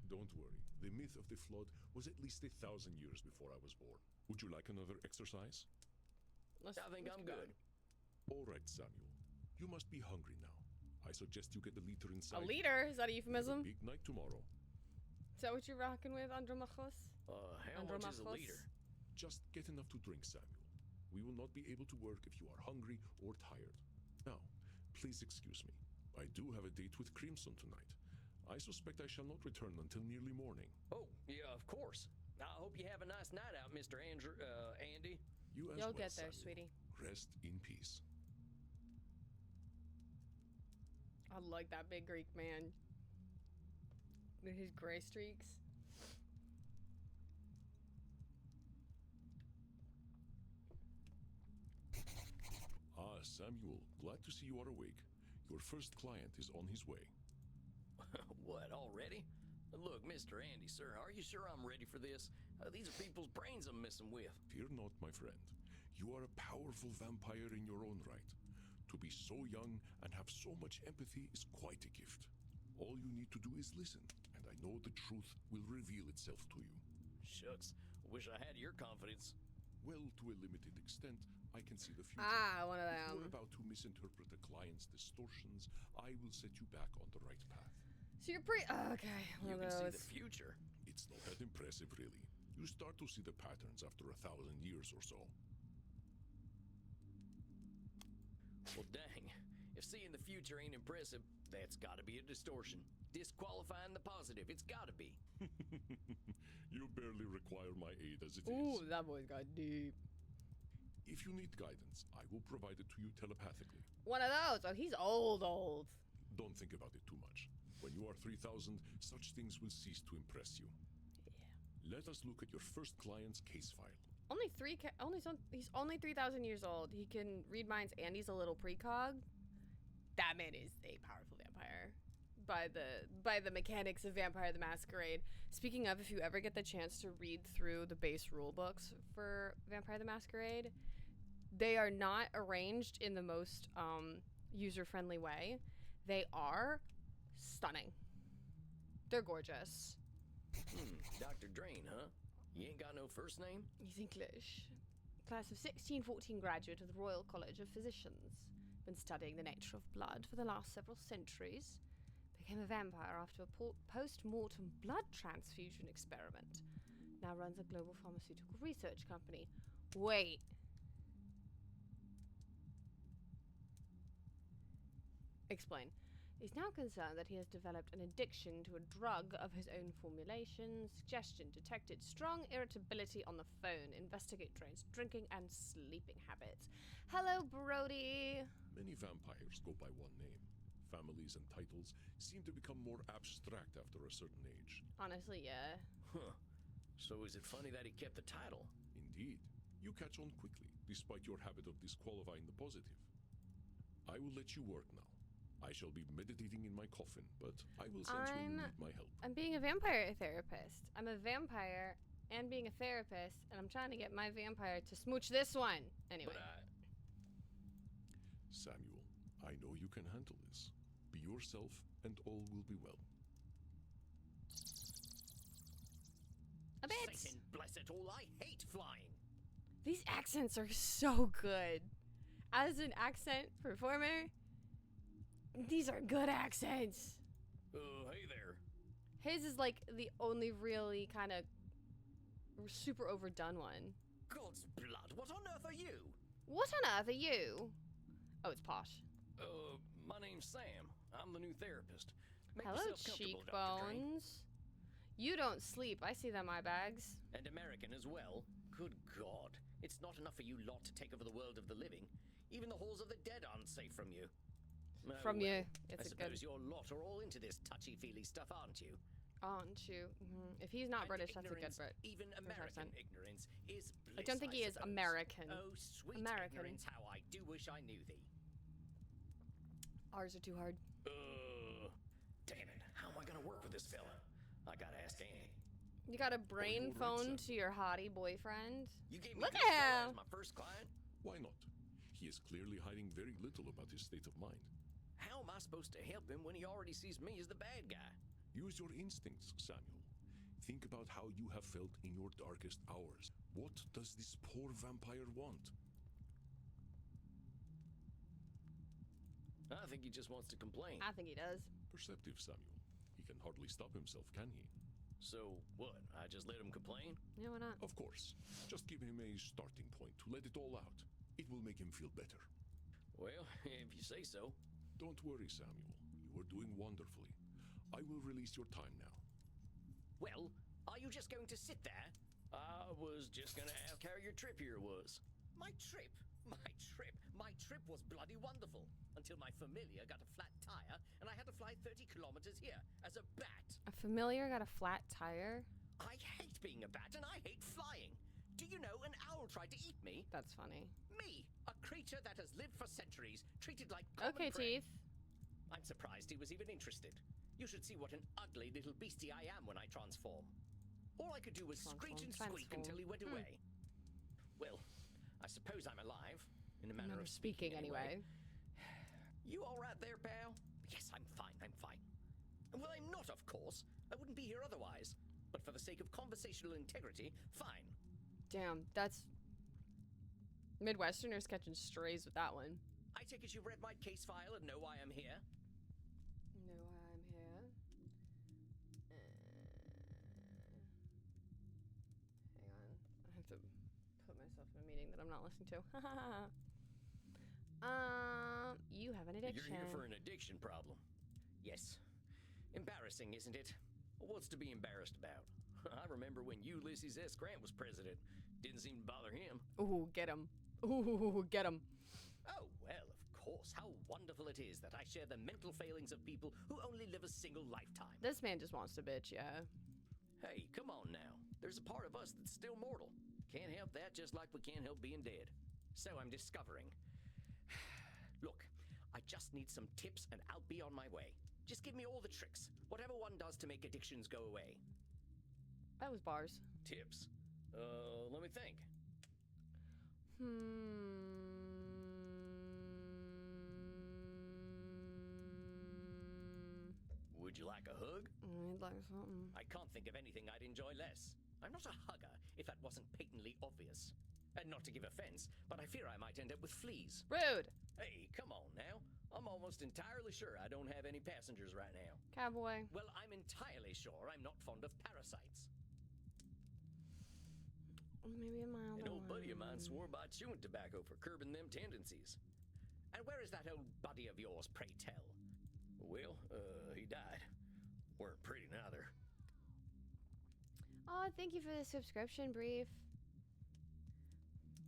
Speaker 5: Don't worry. The myth of the flood was at least 1,000 years before I was born. Would you like another exercise?
Speaker 2: I think I'm
Speaker 1: keep
Speaker 2: good.
Speaker 1: going.
Speaker 5: All right, Samuel. You must be hungry now. I suggest you get a liter inside.
Speaker 1: A leader? Is that a
Speaker 5: We have
Speaker 1: euphemism?
Speaker 5: a big night tomorrow.
Speaker 1: Is that what you're rocking with, Andromachos?
Speaker 2: How much is a
Speaker 1: Andromachos?
Speaker 2: liter?
Speaker 5: Just get enough to drink, Samuel. We will not be able to work if you are hungry or tired. Now, please excuse me. I do have a date with Crimson tonight. I suspect I shall not return until nearly morning.
Speaker 2: Oh, yeah, of course. I hope you have a nice night out, Mr. Andy.
Speaker 5: You as
Speaker 1: You'll
Speaker 5: well,
Speaker 1: get there,
Speaker 5: Samuel.
Speaker 1: sweetie.
Speaker 5: Rest in peace.
Speaker 1: I like that big Greek man. With his gray streaks.
Speaker 5: Ah, Samuel, glad to see you are awake. Your first client is on his way.
Speaker 2: What, already? Look, Mr. Andy, sir, are you sure I'm ready for this? These are people's brains I'm messing with.
Speaker 5: Fear not, my friend. You are a powerful vampire in your own right. To be so young and have so much empathy is quite a gift. All you need to do is listen, and I know the truth will reveal itself to you.
Speaker 2: Shucks, wish I had your confidence.
Speaker 5: Well, to a limited extent, I can see the future.
Speaker 1: Ah, one of
Speaker 5: If you
Speaker 1: them.
Speaker 5: are about to misinterpret a client's distortions, I will set you back on the right path.
Speaker 1: So you're pretty. Okay,
Speaker 2: You
Speaker 1: one
Speaker 2: can
Speaker 1: of
Speaker 2: see
Speaker 1: those.
Speaker 2: the future.
Speaker 5: It's not that impressive, really. You start to see the patterns after 1,000 years or so.
Speaker 2: Well, dang. If seeing the future ain't impressive, that's gotta be a distortion. Disqualifying the positive, it's gotta be.
Speaker 5: You barely require my aid as it
Speaker 1: Ooh,
Speaker 5: is.
Speaker 1: that voice got deep.
Speaker 5: If you need guidance, I will provide it to you telepathically.
Speaker 1: One of those. Oh, he's old.
Speaker 5: Don't think about it too much. When you are 3,000, such things will cease to impress you.
Speaker 1: Yeah.
Speaker 5: Let us look at your first client's case file.
Speaker 1: He's only 3,000 years old. He can read minds and he's a little precog. That man is a powerful vampire. By the mechanics of Vampire the Masquerade. Speaking of, if you ever get the chance to read through the base rule books for Vampire the Masquerade, they are not arranged in the most user-friendly way. They are stunning. They're gorgeous.
Speaker 2: Dr. Drain, huh? You ain't got no first name?
Speaker 1: He's English. Class of 1614 graduate of the Royal College of Physicians. Been studying the nature of blood for the last several centuries. Became a vampire after a post-mortem blood transfusion experiment. Now runs a global pharmaceutical research company. Wait. Explain. He's now concerned that he has developed an addiction to a drug of his own formulation. Suggestion detected strong irritability on the phone. Investigate Drain's drinking and sleeping habits. Hello, Brody.
Speaker 5: Many vampires go by one name. Families and titles seem to become more abstract after a certain age.
Speaker 1: Honestly, yeah.
Speaker 2: Huh. So is it funny that he kept the title?
Speaker 5: Indeed, you catch on quickly, despite your habit of disqualifying the positive. I will let you work now. I shall be meditating in my coffin, but I will sense when you need my help.
Speaker 1: I'm being a vampire therapist. I'm a vampire and being a therapist, and I'm trying to get my vampire to smooch this one. Anyway.
Speaker 2: But
Speaker 5: Samuel, I know you can handle this. Be yourself, and all will be well.
Speaker 1: A bit.
Speaker 2: Satan bless it all, I hate flying.
Speaker 1: These accents are so good. As an accent performer, these are good accents.
Speaker 2: Hey there.
Speaker 1: His is like the only really kind of super overdone one.
Speaker 2: God's blood, what on earth are you?
Speaker 1: What on earth are you? Oh, it's posh.
Speaker 2: My name's Sam. I'm the new therapist. Make
Speaker 1: Hello,
Speaker 2: yourself comfortable, Dr. Drain.
Speaker 1: cheekbones. You don't sleep. I see them eye bags.
Speaker 2: And American as well. Good God. It's not enough for you lot to take over the world of the living. Even the halls of the dead aren't safe from you. Oh,
Speaker 1: From you.
Speaker 2: I
Speaker 1: It's a
Speaker 2: suppose
Speaker 1: good.
Speaker 2: your lot are all into this touchy-feely stuff, aren't you?
Speaker 1: Aren't you? If he's not
Speaker 2: And
Speaker 1: British, that's a good
Speaker 2: ignorance,
Speaker 1: Brit.
Speaker 2: Even American ignorance is bliss,
Speaker 1: I don't think he is
Speaker 2: suppose.
Speaker 1: American.
Speaker 2: Oh, sweet
Speaker 1: American.
Speaker 2: ignorance, how I do wish I knew thee.
Speaker 1: Ours are too hard.
Speaker 2: Damn it. How am I gonna work with this fella? I gotta ask Annie.
Speaker 1: You got a brain
Speaker 5: already
Speaker 1: phone
Speaker 5: said.
Speaker 1: to your hottie boyfriend?
Speaker 2: You gave me
Speaker 1: Look
Speaker 2: this
Speaker 1: at
Speaker 2: fella
Speaker 1: him.
Speaker 2: as my first client?
Speaker 5: Why not? He is clearly hiding very little about his state of mind.
Speaker 2: How am I supposed to help him when he already sees me as the bad guy?
Speaker 5: Use your instincts, Samuel. Think about how you have felt in your darkest hours. What does this poor vampire want?
Speaker 2: I think he just wants to complain.
Speaker 1: I think he does.
Speaker 5: Perceptive, Samuel. He can hardly stop himself, can he?
Speaker 2: So, what? I just let him complain?
Speaker 1: Yeah, why not?
Speaker 5: Of course. Just give him a starting point to let it all out. It will make him feel better.
Speaker 2: Well, if you say so.
Speaker 5: Don't worry, Samuel. You are doing wonderfully. I will release your time now.
Speaker 2: Well, are you just going to sit there? I was just gonna ask how your trip here was. My trip? My trip was bloody wonderful. Until my familiar got a flat tire and I had to fly 30 kilometers here as a bat.
Speaker 1: A familiar got a flat tire?
Speaker 2: I hate being a bat and I hate flying. Do you know an owl tried to eat me?
Speaker 1: That's funny.
Speaker 2: Me, a creature that has lived for centuries, treated like common
Speaker 1: Okay,
Speaker 2: prey.
Speaker 1: Teeth.
Speaker 2: I'm surprised he was even interested. You should see what an ugly little beastie I am when I transform. All I could do was screech and squeak until he went away. Well, I suppose I'm alive, in a manner of speaking anyway. You all right there, pal? Yes, I'm fine, I'm fine. Well, I'm not, of course. I wouldn't be here otherwise. But for the sake of conversational integrity, fine.
Speaker 1: Damn, that's... Midwesterners catching strays with that one.
Speaker 2: I take it you read my case file and know why I'm here?
Speaker 1: No, I'm here. Hang on. I have to put myself in a meeting that I'm not listening to. account. You have an addiction.
Speaker 2: You're here for an addiction problem. Yes. Embarrassing, isn't it? What's to be embarrassed about? I remember when Ulysses S. Grant was president. Didn't seem to bother him.
Speaker 1: Ooh, get him. Ooh, get him.
Speaker 2: Oh, well, of course. How wonderful it is that I share the mental failings of people who only live a single lifetime.
Speaker 1: This man just wants to bitch, yeah.
Speaker 2: Hey, come on now. There's a part of us that's still mortal. Can't help that, just like we can't help being dead. So I'm discovering. Look, I just need some tips and I'll be on my way. Just give me all the tricks. Whatever one does to make addictions go away.
Speaker 1: That was bars.
Speaker 2: Tips? Let me think. Would you like a hug?
Speaker 1: I'd like something.
Speaker 2: I can't think of anything I'd enjoy less. I'm not a hugger, if that wasn't patently obvious. And not to give offense, but I fear I might end up with fleas.
Speaker 1: Rude.
Speaker 2: Hey, come on now. I'm almost entirely sure I don't have any passengers right now.
Speaker 1: Cowboy.
Speaker 2: Well, I'm entirely sure I'm not fond of parasites.
Speaker 1: Maybe a mild
Speaker 2: An old
Speaker 1: one.
Speaker 2: buddy of mine swore by chewing tobacco for curbing them tendencies. And where is that old buddy of yours, pray tell? Well, he died. Weren't pretty neither.
Speaker 1: Oh, thank you for the subscription brief.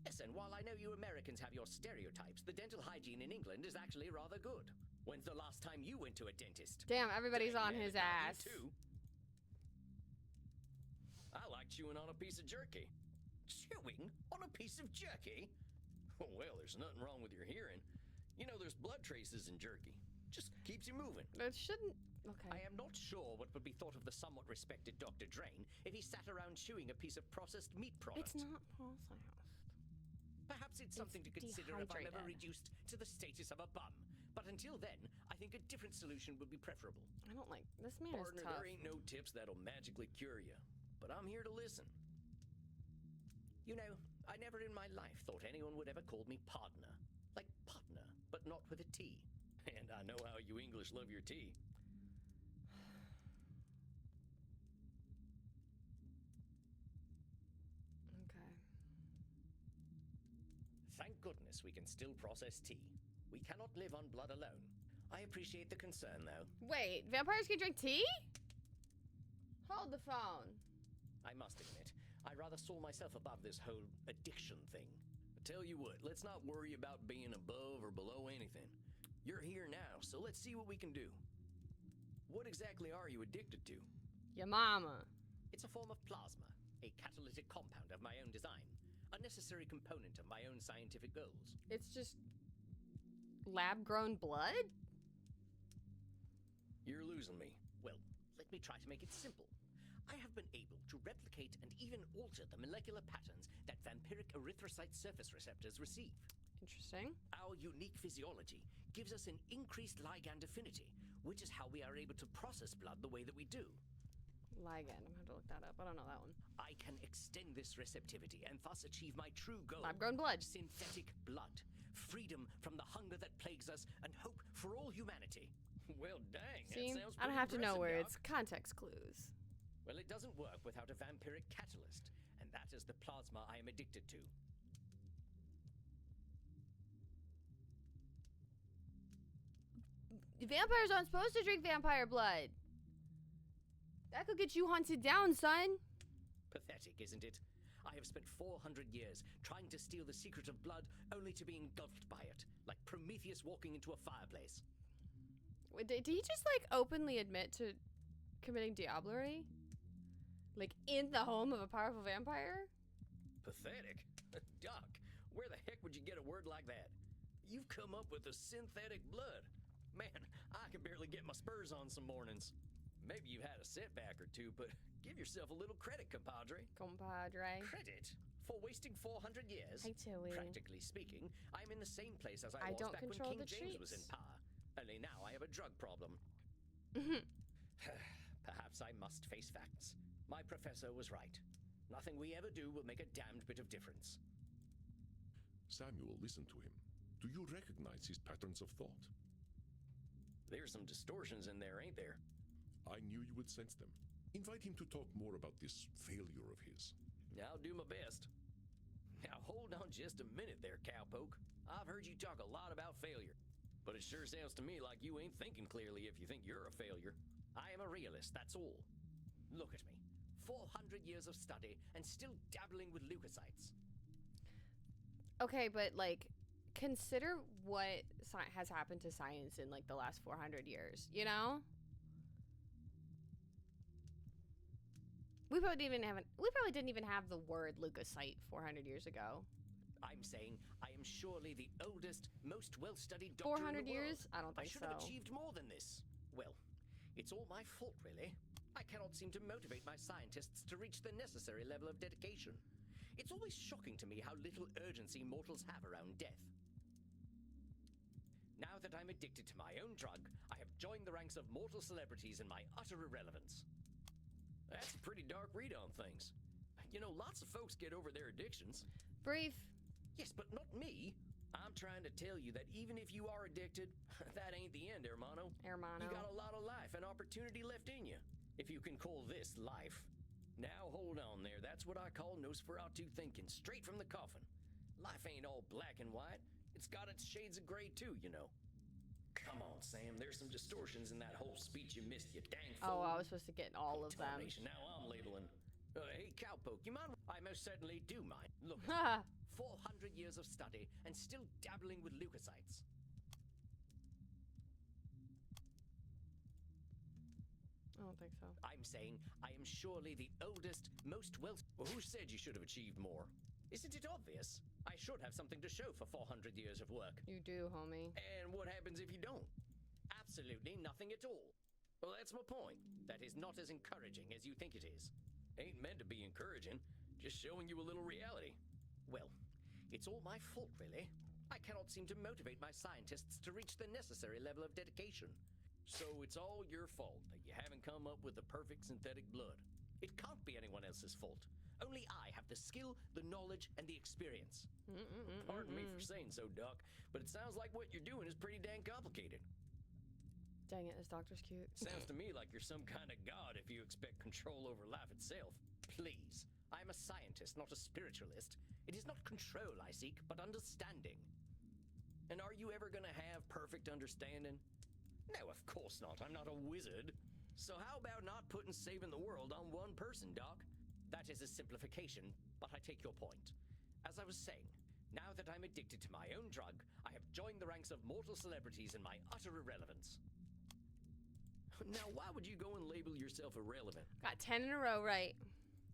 Speaker 2: Yes, and while I know you Americans have your stereotypes, the dental hygiene in England is actually rather good. When's the last time you went to a dentist?
Speaker 1: Damn, everybody's
Speaker 2: Dang,
Speaker 1: on
Speaker 2: man,
Speaker 1: his
Speaker 2: it's not you
Speaker 1: ass.
Speaker 2: too. I like chewing on a piece of jerky. Chewing on a piece of jerky? Well, there's nothing wrong with your hearing. You know, there's blood traces in jerky. Just keeps you moving.
Speaker 1: That shouldn't. Okay.
Speaker 2: I am not sure what would be thought of the somewhat respected Dr. Drain if he sat around chewing a piece of processed meat product.
Speaker 1: It's not processed.
Speaker 2: Perhaps it's something to consider if I'm ever
Speaker 1: dehydrated.
Speaker 2: reduced to the status of a bum. But until then, I think a different solution would be preferable.
Speaker 1: I don't like this man.
Speaker 2: Partner,
Speaker 1: is tough.
Speaker 2: there ain't no tips that'll magically cure you. But I'm here to listen. You know, I never in my life thought anyone would ever call me partner. Like partner, but not with a T. And I know how you English love your tea.
Speaker 1: Okay.
Speaker 2: Thank goodness we can still process tea. We cannot live on blood alone. I appreciate the concern, though.
Speaker 1: Wait, vampires can drink tea? Hold the phone.
Speaker 2: I must admit, I rather saw myself above this whole addiction thing. Tell you what, let's not worry about being above or below anything. You're here now, so let's see what we can do. What exactly are you addicted to?
Speaker 1: Your mama.
Speaker 2: It's a form of plasma, a catalytic compound of my own design, a necessary component of my own scientific goals.
Speaker 1: It's just lab-grown blood?
Speaker 2: You're losing me. Well, let me try to make it simple. I have been able to replicate and even alter the molecular patterns that vampiric erythrocyte surface receptors receive.
Speaker 1: Interesting.
Speaker 2: Our unique physiology gives us an increased ligand affinity, which is how we are able to process blood the way that we do.
Speaker 1: Ligand. I'm gonna have to look that up. I don't know that one.
Speaker 2: I can extend this receptivity and thus achieve my true goal.
Speaker 1: Lab-grown blood.
Speaker 2: Synthetic blood. Freedom from the hunger that plagues us and hope for all humanity. Well, dang,
Speaker 1: See,
Speaker 2: that sounds
Speaker 1: I don't
Speaker 2: pretty
Speaker 1: have to know
Speaker 2: impressive,
Speaker 1: where
Speaker 2: Doc.
Speaker 1: it's context clues.
Speaker 2: Well, it doesn't work without a vampiric catalyst, and that is the plasma I am addicted to.
Speaker 1: Vampires aren't supposed to drink vampire blood. That could get you hunted down, son.
Speaker 2: Pathetic, isn't it? I have spent 400 years trying to steal the secret of blood, only to be engulfed by it, like Prometheus walking into a fireplace.
Speaker 1: Wait, did he just like openly admit to committing diablerie? Like in the home of a powerful vampire?
Speaker 2: Pathetic? Doc, where the heck would you get a word like that? You've come up with a synthetic blood. Man, I can barely get my spurs on some mornings. Maybe you've had a setback or two, but give yourself a little credit, compadre.
Speaker 1: Compadre.
Speaker 2: Credit for wasting 400 years.
Speaker 1: Hey, Tilly.
Speaker 2: Practically speaking, I'm in the same place as I was
Speaker 1: don't
Speaker 2: back when
Speaker 1: control
Speaker 2: King
Speaker 1: the
Speaker 2: James was in
Speaker 1: treats.
Speaker 2: power. Only now I have a drug problem. Perhaps I must face facts. My professor was right. Nothing we ever do will make a damned bit of difference.
Speaker 5: Samuel, listen to him. Do you recognize his patterns of thought?
Speaker 2: There's some distortions in there, ain't there?
Speaker 5: I knew you would sense them. Invite him to talk more about this failure of his.
Speaker 2: I'll do my best. Now hold on just a minute there, cowpoke. I've heard you talk a lot about failure. But it sure sounds to me like you ain't thinking clearly if you think you're a failure. I am a realist, that's all. Look at me. 400 years of study and still dabbling with leukocytes.
Speaker 1: Okay, but like, consider what has happened to science in like the last 400 years, you know? We probably didn't even have the word leukocyte 400 years ago.
Speaker 2: I'm saying I am surely the oldest, most well-studied doctor
Speaker 1: 400
Speaker 2: in the
Speaker 1: years?
Speaker 2: world.
Speaker 1: I don't think
Speaker 2: should
Speaker 1: so.
Speaker 2: have achieved more than this. Well, it's all my fault, really. I cannot seem to motivate my scientists to reach the necessary level of dedication. It's always shocking to me how little urgency mortals have around death. Now that I'm addicted to my own drug, I have joined the ranks of mortal celebrities in my utter irrelevance. That's a pretty dark read on things. You know, lots of folks get over their addictions.
Speaker 1: Brief.
Speaker 2: Yes, but not me. I'm trying to tell you that even if you are addicted, that ain't the end, hermano.
Speaker 1: Hermano.
Speaker 2: You got a lot of life and opportunity left in you, if you can call this life. Now hold on there, that's what I call Nosferatu thinking, straight from the coffin. Life ain't all black and white. It's got its shades of gray too, you know. Come on, Sam, there's some distortions in that whole speech you missed, you dang fool.
Speaker 1: Oh, I was supposed to get all of them.
Speaker 2: Tarnation, now I'm labeling. Hey, Cowpoke, you mind? I most certainly do mind. Look, 400 years of study and still dabbling with leukocytes.
Speaker 1: I don't think so.
Speaker 2: I'm saying I am surely the oldest, most well... Well, who said you should have achieved more? Isn't it obvious? I should have something to show for 400 years of work.
Speaker 1: You do, homie.
Speaker 2: And what happens if you don't? Absolutely nothing at all. Well, that's my point. That is not as encouraging as you think it is. Ain't meant to be encouraging, just showing you a little reality. Well, it's all my fault, really. I cannot seem to motivate my scientists to reach the necessary level of dedication. So it's all your fault that you haven't come up with the perfect synthetic blood. It can't be anyone else's fault. Only I have the skill, the knowledge, and the experience. Pardon me for saying so, Doc, but it sounds like what you're doing is pretty dang complicated.
Speaker 1: Dang it, this doctor's cute.
Speaker 2: Sounds to me like you're some kind of god if you expect control over life itself. Please, I'm a scientist, not a spiritualist. It is not control I seek, but understanding. And are you ever gonna have perfect understanding? No, of course not. I'm not a wizard. So how about not putting saving the world on one person, Doc? That is a simplification, but I take your point. As I was saying, now that I'm addicted to my own drug, I have joined the ranks of mortal celebrities in my utter irrelevance. Now, why would you go and label yourself irrelevant?
Speaker 1: Got 10 in a row right.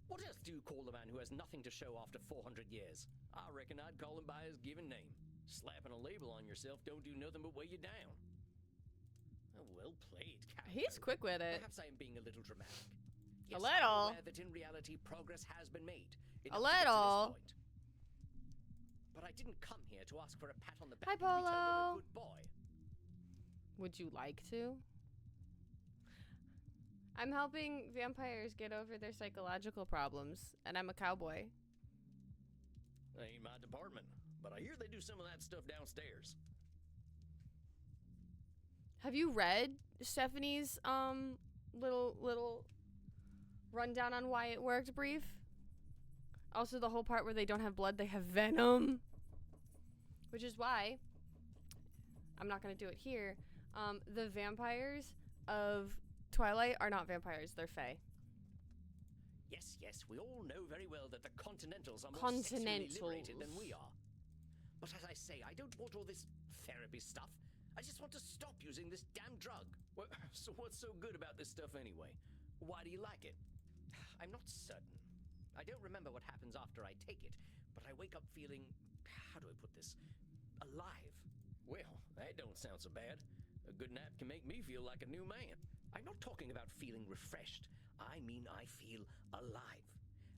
Speaker 2: What else do you call a man who has nothing to show after 400 years? I reckon I'd call him by his given name. Slapping a label on yourself don't do nothing but weigh you down. Oh, well played, Cowboy.
Speaker 1: He's quick with it.
Speaker 2: Perhaps I am being a little dramatic.
Speaker 1: A
Speaker 2: Yes,
Speaker 1: little.
Speaker 2: I'm aware that in reality, progress has been made.
Speaker 1: A
Speaker 2: Enough to get to this
Speaker 1: little.
Speaker 2: point. But I didn't come here to ask for a pat on the
Speaker 1: Hi,
Speaker 2: back and return
Speaker 1: Polo.
Speaker 2: them a good boy.
Speaker 1: Would you like to? I'm helping vampires get over their psychological problems, and I'm a cowboy.
Speaker 2: Ain't my department, but I hear they do some of that stuff downstairs.
Speaker 1: Have you read Stephanie's little rundown on why it worked brief? Also the whole part where they don't have blood, they have venom. Which is why I'm not going to do it here. The vampires of Twilight are not vampires, they're fae.
Speaker 2: Yes, yes, we all know very well that the Continentals are more sexually liberated than we are. But as I say, I don't want all this therapy stuff. I just want to stop using this damn drug. Well, so what's so good about this stuff anyway? Why do you like it? I'm not certain. I don't remember what happens after I take it, but I wake up feeling, how do I put this, alive. Well, that don't sound so bad. A good nap can make me feel like a new man. I'm not talking about feeling refreshed. I mean I feel alive.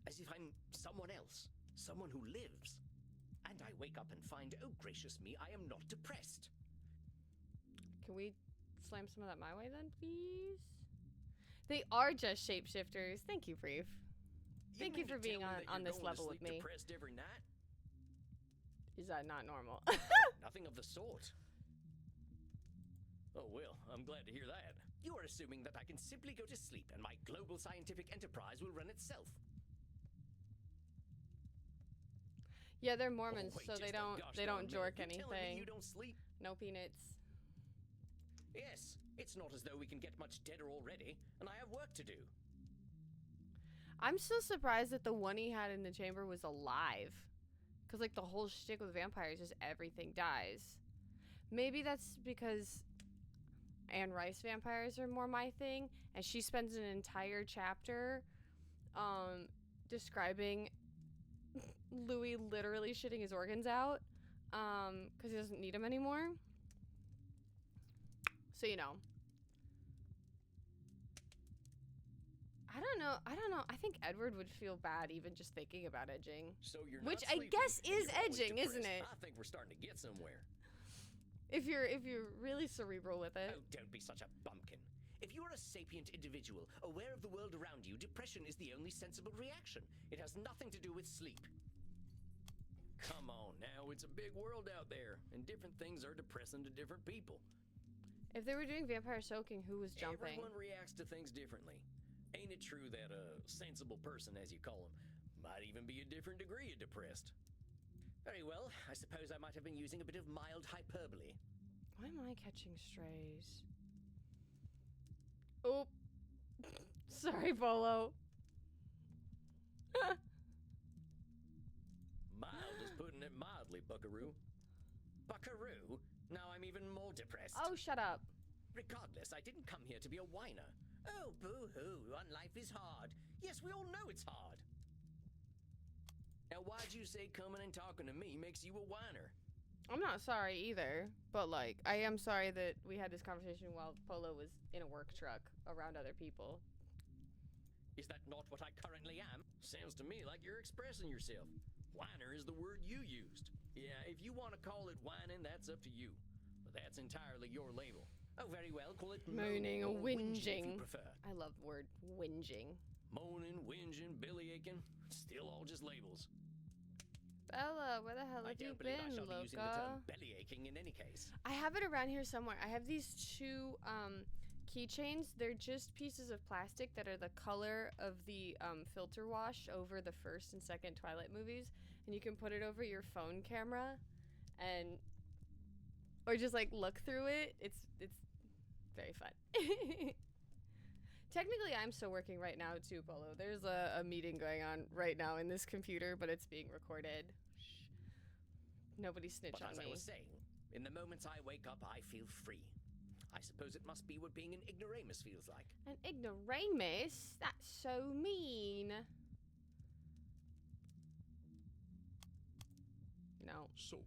Speaker 2: As if I'm someone else. Someone who lives. And I wake up and find, oh gracious me, I am not depressed.
Speaker 1: Can we slam some of that my way then, please? They are just shapeshifters. Thank you, Brief. Thank you
Speaker 2: mean
Speaker 1: for
Speaker 2: to
Speaker 1: being
Speaker 2: tell me that
Speaker 1: on
Speaker 2: you're
Speaker 1: this
Speaker 2: going to
Speaker 1: level with
Speaker 2: sleep
Speaker 1: me.
Speaker 2: depressed every night?
Speaker 1: Is that not normal?
Speaker 2: Nothing of the sort. Oh well, I'm glad to hear that. You are assuming that I can simply go to sleep and my global scientific enterprise will run itself.
Speaker 1: Yeah, they're Mormons,
Speaker 2: Oh, wait
Speaker 1: so
Speaker 2: just
Speaker 1: they
Speaker 2: a
Speaker 1: don't
Speaker 2: gosh
Speaker 1: they
Speaker 2: darn
Speaker 1: don't
Speaker 2: minute.
Speaker 1: jork
Speaker 2: You telling me
Speaker 1: anything.
Speaker 2: you don't sleep?
Speaker 1: No peanuts.
Speaker 2: Yes, it's not as though we can get much deader already, and I have work to do.
Speaker 1: I'm still surprised that the one he had in the chamber was alive. Because, like, the whole shtick with vampires is everything dies. Maybe that's because Anne Rice vampires are more my thing, and she spends an entire chapter describing Louis literally shitting his organs out because he doesn't need them anymore. So, you know. I don't know. I think Edward would feel bad even just thinking about edging.
Speaker 2: So you're
Speaker 1: Which
Speaker 2: not
Speaker 1: I
Speaker 2: sleeping,
Speaker 1: guess
Speaker 2: and
Speaker 1: is
Speaker 2: you're always
Speaker 1: edging, isn't
Speaker 2: depressed.
Speaker 1: it?
Speaker 2: I think we're starting to get somewhere.
Speaker 1: If you're really cerebral with it.
Speaker 2: Oh, don't be such a bumpkin. If you are a sapient individual, aware of the world around you, depression is the only sensible reaction. It has nothing to do with sleep. Come on now, it's a big world out there, and different things are depressing to different people.
Speaker 1: If they were doing vampire soaking, who was jumping?
Speaker 2: Everyone reacts to things differently. Ain't it true that a sensible person, as you call him, might even be a different degree of depressed? Very well, I suppose I might have been using a bit of mild hyperbole.
Speaker 1: Why am I catching strays? Oh. Sorry, Polo.
Speaker 2: Mild is putting it mildly, Buckaroo. Buckaroo? Now I'm even more depressed.
Speaker 1: Oh, shut up.
Speaker 2: Regardless, I didn't come here to be a whiner. Oh, boo-hoo, life is hard. Yes, we all know it's hard. Now, why'd you say coming and talking to me makes you a whiner?
Speaker 1: I'm not sorry either, but like, I am sorry that we had this conversation while Polo was in a work truck around other people.
Speaker 2: Is that not what I currently am? Sounds to me like you're expressing yourself. Whiner is the word you used. Yeah, if you want to call it whining, that's up to you. But that's entirely your label. Oh, very well, call it
Speaker 1: Moaning or
Speaker 2: whinging if
Speaker 1: whinging.
Speaker 2: you prefer.
Speaker 1: I love the word whinging.
Speaker 2: Moaning, whinging, belly aching, still all just labels.
Speaker 1: Bella, where the hell
Speaker 2: I
Speaker 1: have you
Speaker 2: don't believe I
Speaker 1: been,
Speaker 2: shall be using the term
Speaker 1: Loca?
Speaker 2: belly aching in any case.
Speaker 1: I have it around here somewhere. I have these two keychains. They're just pieces of plastic that are the color of the filter wash over the first and second Twilight movies, and you can put it over your phone camera, and or just like look through it. It's very fun. Technically, I'm still working right now too, Polo. There's a meeting going on right now in this computer, but it's being recorded. Shh. Nobody snitch
Speaker 2: But
Speaker 1: on
Speaker 2: as
Speaker 1: me.
Speaker 2: I was saying, in the moments I wake up, I feel free. I suppose it must be what being an ignoramus feels like.
Speaker 1: An ignoramus? That's so mean. No.
Speaker 5: So,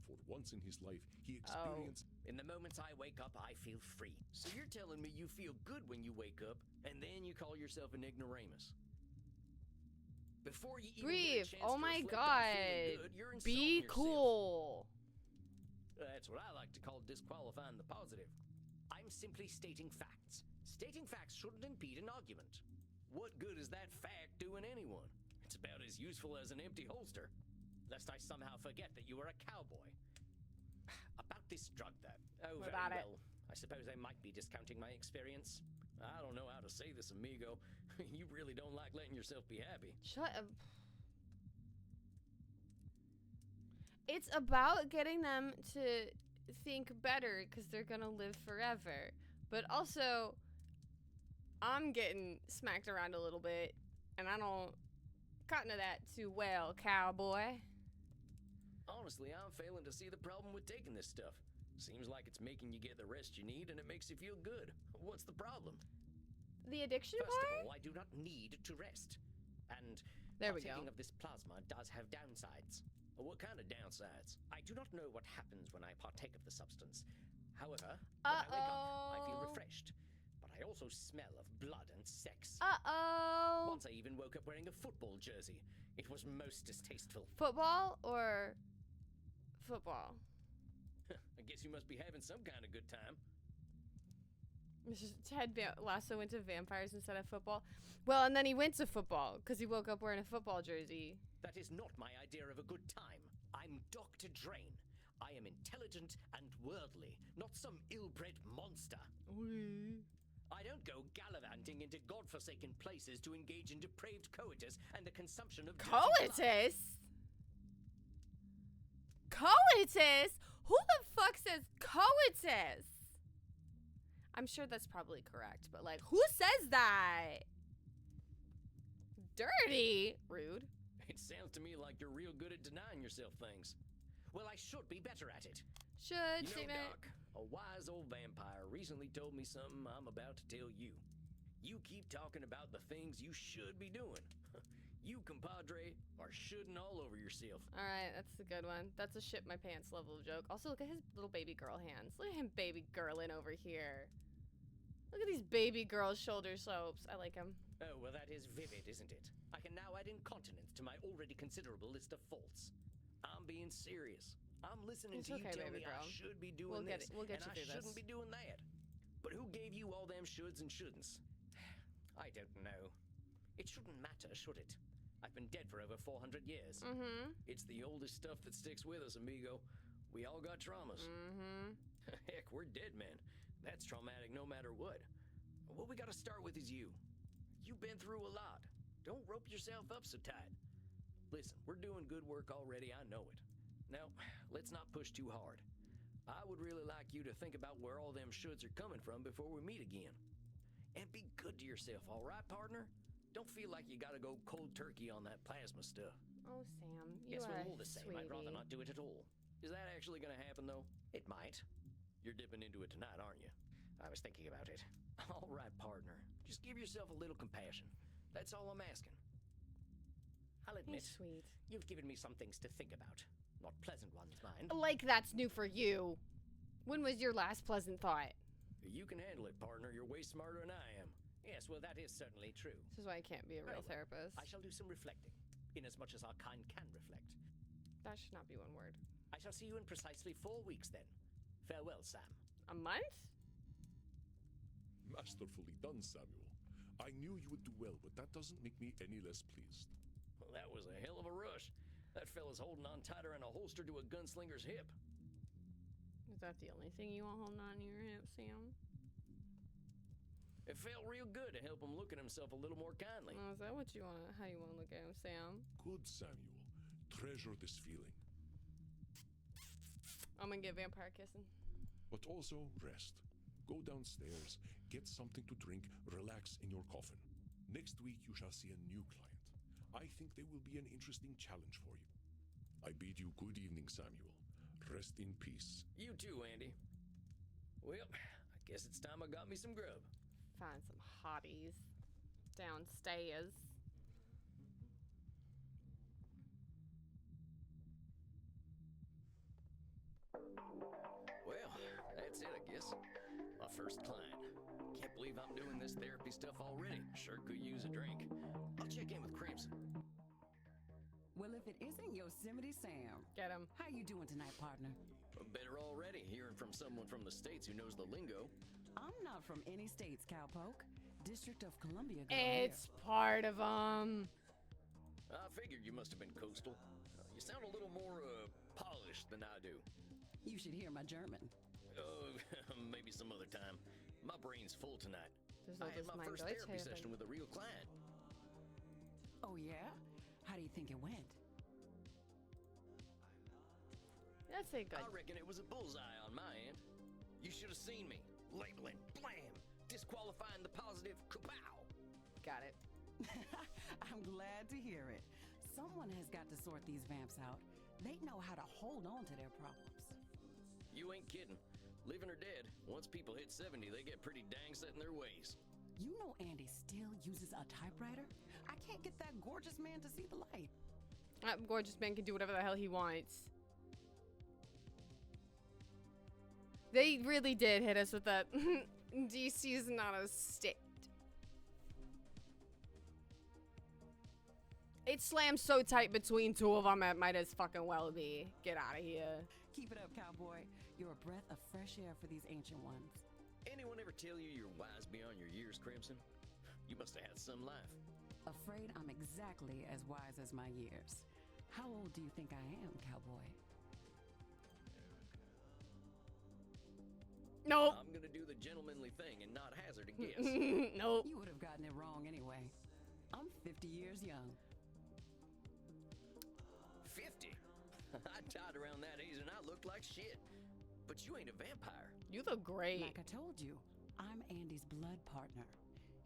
Speaker 5: for once in his life, he
Speaker 1: Oh.
Speaker 5: experienced
Speaker 2: In the moments I wake up, I feel free. So you're telling me you feel good when you wake up, and then you call yourself an ignoramus? Before you even
Speaker 1: Breathe.
Speaker 2: get a chance
Speaker 1: Oh
Speaker 2: to
Speaker 1: my
Speaker 2: reflect on feeling
Speaker 1: god.
Speaker 2: good, you're insulting
Speaker 1: Be
Speaker 2: yourself.
Speaker 1: cool.
Speaker 2: That's what I like to call disqualifying the positive. I'm simply stating facts. Stating facts shouldn't impede an argument. What good is that fact doing anyone? It's about as useful as an empty holster. Lest I somehow forget that you are a cowboy. About this drug, though. Oh,
Speaker 1: What
Speaker 2: very
Speaker 1: about it?
Speaker 2: well. I suppose I might be discounting my experience. I don't know how to say this, amigo. You really don't like letting yourself be happy.
Speaker 1: Shut up. It's about getting them to think better because they're gonna live forever. But also, I'm getting smacked around a little bit, and I don't cotton to that too well, cowboy.
Speaker 2: Honestly, I'm failing to see the problem with taking this stuff. Seems like it's making you get the rest you need, and it makes you feel good. What's the problem?
Speaker 1: The addiction
Speaker 2: First
Speaker 1: part?
Speaker 2: of all, I do not need to rest. And
Speaker 1: There we
Speaker 2: partaking
Speaker 1: go.
Speaker 2: of this plasma does have downsides. What kind of downsides? I do not know what happens when I partake of the substance. However, when I wake up, I feel
Speaker 1: Uh-oh.
Speaker 2: refreshed. But I also smell of blood and sex.
Speaker 1: Uh-oh.
Speaker 2: Once I even woke up wearing a football jersey. It was most distasteful.
Speaker 1: Football or football?
Speaker 2: I guess you must be having some kind of good time.
Speaker 1: Mr. Ted Lasso went to vampires instead of football. Well, and then he went to football because he woke up wearing a football jersey.
Speaker 2: That is not my idea of a good time. I'm Dr. Drain. I am intelligent and worldly, not some ill-bred monster. I don't go gallivanting into godforsaken places to engage in depraved coitus and the consumption of dirty blood.
Speaker 1: Coitus? Coitus? Who the fuck says coitus? I'm sure that's probably correct, but like, who says that? Dirty. Rude.
Speaker 2: It sounds to me like you're real good at denying yourself things. Well, I should be better at it.
Speaker 1: Should
Speaker 2: You know,
Speaker 1: statement.
Speaker 2: Doc, a wise old vampire recently told me something I'm about to tell you. You keep talking about the things you should be doing. You, compadre, are shoulding all over yourself.
Speaker 1: All right, that's a good one. That's a shit my pants level of joke. Also, look at his little baby girl hands. Look at him baby girling over here. Look at these baby girl shoulder slopes. I like him.
Speaker 2: Oh, well, that is vivid, isn't it? I can now add incontinence to my already considerable list of faults. I'm being serious. I'm listening
Speaker 1: It's
Speaker 2: to you
Speaker 1: okay,
Speaker 2: tell
Speaker 1: baby
Speaker 2: me I
Speaker 1: girl.
Speaker 2: should be doing this,
Speaker 1: We'll get
Speaker 2: and
Speaker 1: you
Speaker 2: I
Speaker 1: through
Speaker 2: shouldn't
Speaker 1: this.
Speaker 2: be doing that. But who gave you all them shoulds and shouldn'ts? I don't know. It shouldn't matter, should it? I've been dead for over 400 years.
Speaker 1: Mm-hmm.
Speaker 2: It's the oldest stuff that sticks with us, amigo. We all got traumas.
Speaker 1: Mm-hmm.
Speaker 2: Heck, we're dead men. That's traumatic no matter what. What we gotta start with is you. You've been through a lot. Don't rope yourself up so tight. Listen, we're doing good work already, I know it. Now, let's not push too hard. I would really like you to think about where all them shoulds are coming from before we meet again. And be good to yourself, all right, partner? Don't feel like you gotta go cold turkey on that plasma stuff.
Speaker 1: Oh, Sam, you
Speaker 2: Guess
Speaker 1: are
Speaker 2: we're all the same. I'd rather
Speaker 1: sweetie.
Speaker 2: not do it at all. Is that actually gonna happen, though? It might. You're dipping into it tonight, aren't you? I was thinking about it. All right, partner. Just give yourself a little compassion. That's all I'm asking. I'll admit,
Speaker 1: He's sweet.
Speaker 2: you've given me some things to think about. Not pleasant ones, mind.
Speaker 1: Like that's new for you. When was your last pleasant thought?
Speaker 2: You can handle it, partner. You're way smarter than I am. Yes, well, that is certainly true.
Speaker 1: This is why I can't be a real
Speaker 2: Well,
Speaker 1: therapist.
Speaker 2: I shall do some reflecting, inasmuch as our kind can reflect.
Speaker 1: That should not be one word.
Speaker 2: I shall see you in precisely 4 weeks, then. Farewell, Sam.
Speaker 1: A month?
Speaker 5: Masterfully done, Samuel. I knew you would do well, but that doesn't make me any less pleased.
Speaker 2: Well, that was a hell of a rush. That fella's holding on tighter than a holster to a gunslinger's hip.
Speaker 1: Is that the only thing you want holding on to your hip, Sam?
Speaker 2: It felt real good to help him look at himself a little more kindly.
Speaker 1: Oh, is that what you want? How you want to look at him, Sam?
Speaker 5: Good, Samuel. Treasure this feeling.
Speaker 1: I'm gonna get vampire kissing.
Speaker 5: But also rest. Go downstairs, get something to drink, relax in your coffin. Next week you shall see a new client. I think they will be an interesting challenge for you. I bid you good evening, Samuel. Rest in peace.
Speaker 2: You too, Andy. Well, I guess it's time I got me some grub.
Speaker 1: Find some hotties downstairs.
Speaker 2: Well, that's it, I guess. My first client. Can't believe I'm doing this therapy stuff already. Sure could use a drink. I'll check in with Crimson.
Speaker 6: Well, if it isn't Yosemite Sam.
Speaker 1: Get him.
Speaker 6: How you doing tonight, partner?
Speaker 2: Better already, hearing from someone from the States who knows the lingo.
Speaker 6: I'm not from any states, Cowpoke. District of Columbia girl here.
Speaker 1: It's part of
Speaker 2: I figured you must have been coastal. You sound a little more, polished than I do.
Speaker 6: You should hear my German.
Speaker 2: Maybe some other time. My brain's full tonight.
Speaker 1: There's
Speaker 2: I
Speaker 1: no
Speaker 2: had
Speaker 1: this
Speaker 2: my
Speaker 1: mein
Speaker 2: first
Speaker 1: Deutsch
Speaker 2: therapy
Speaker 1: helfen.
Speaker 2: session with a real client.
Speaker 6: Oh, yeah? How do you think it went?
Speaker 1: That's a good.
Speaker 2: I reckon it was a bullseye on my end. You should have seen me. Labeling, blam, disqualifying the positive, kapow.
Speaker 1: Got it.
Speaker 6: I'm glad to hear it. Someone has got to sort these vamps out. They know how to hold on to their problems.
Speaker 2: You ain't kidding. Living or dead, once people hit 70, they get pretty dang set in their ways.
Speaker 6: You know Andy still uses a typewriter? I can't get that gorgeous man to see the light.
Speaker 1: That gorgeous man can do whatever the hell he wants. They really did hit us with that. DC is not a state. It slams so tight between two of them, it might as fucking well be. Get out of here.
Speaker 6: Keep it up, cowboy. You're a breath of fresh air for these ancient ones.
Speaker 2: Anyone ever tell you you're wise beyond your years, Crimson? You must have had some life.
Speaker 6: Afraid I'm exactly as wise as my years. How old do you think I am, cowboy?
Speaker 1: Nope.
Speaker 2: I'm gonna do the gentlemanly thing and not hazard a guess.
Speaker 1: Nope.
Speaker 6: You would have gotten it wrong anyway. I'm 50 years young.
Speaker 2: 50? I died around that age and I looked like shit. But you ain't a vampire.
Speaker 1: You look great.
Speaker 6: Like I told you, I'm Andy's blood partner.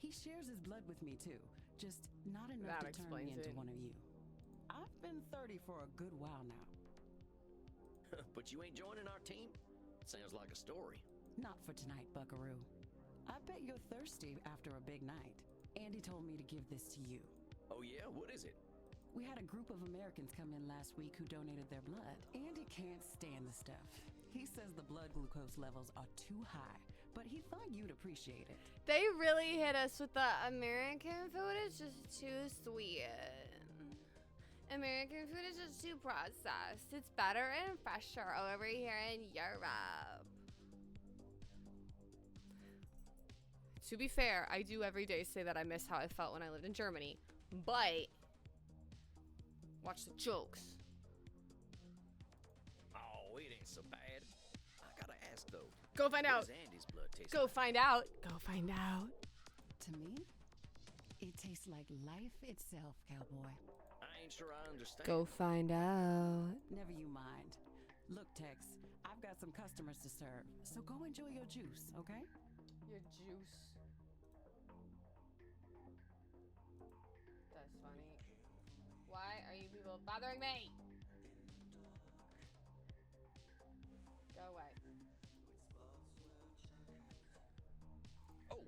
Speaker 6: He shares his blood with me too, just not enough
Speaker 1: That
Speaker 6: to turn me
Speaker 1: explains
Speaker 6: into
Speaker 1: it.
Speaker 6: one of you. I've been 30 for a good while now.
Speaker 2: But you ain't joining our team? Sounds like a story.
Speaker 6: Not for tonight, Buckaroo. I bet you're thirsty after a big night. Andy told me to give this to you.
Speaker 2: Oh yeah, what is it?
Speaker 6: We had a group of Americans come in last week who donated their blood. Andy can't stand the stuff. He says the blood glucose levels are too high, but he thought you'd appreciate it.
Speaker 1: They really hit us with the American food is just too sweet. American food is just too processed. It's better and fresher over here in Europe. To be fair, I do every day say that I miss how I felt when I lived in Germany. But watch the jokes.
Speaker 2: Oh, it ain't so bad. I gotta ask though.
Speaker 1: Go find
Speaker 2: What
Speaker 1: out.
Speaker 2: does Andy's blood taste
Speaker 1: Go
Speaker 2: like?
Speaker 1: find out. Go find out.
Speaker 6: To me, it tastes like life itself, cowboy.
Speaker 2: I ain't sure I understand.
Speaker 1: Go find out.
Speaker 6: Never you mind. Look, Tex, I've got some customers to serve, so go enjoy your juice, okay?
Speaker 1: Your juice. That's funny. Why are you people bothering me? Go away.
Speaker 2: Oh,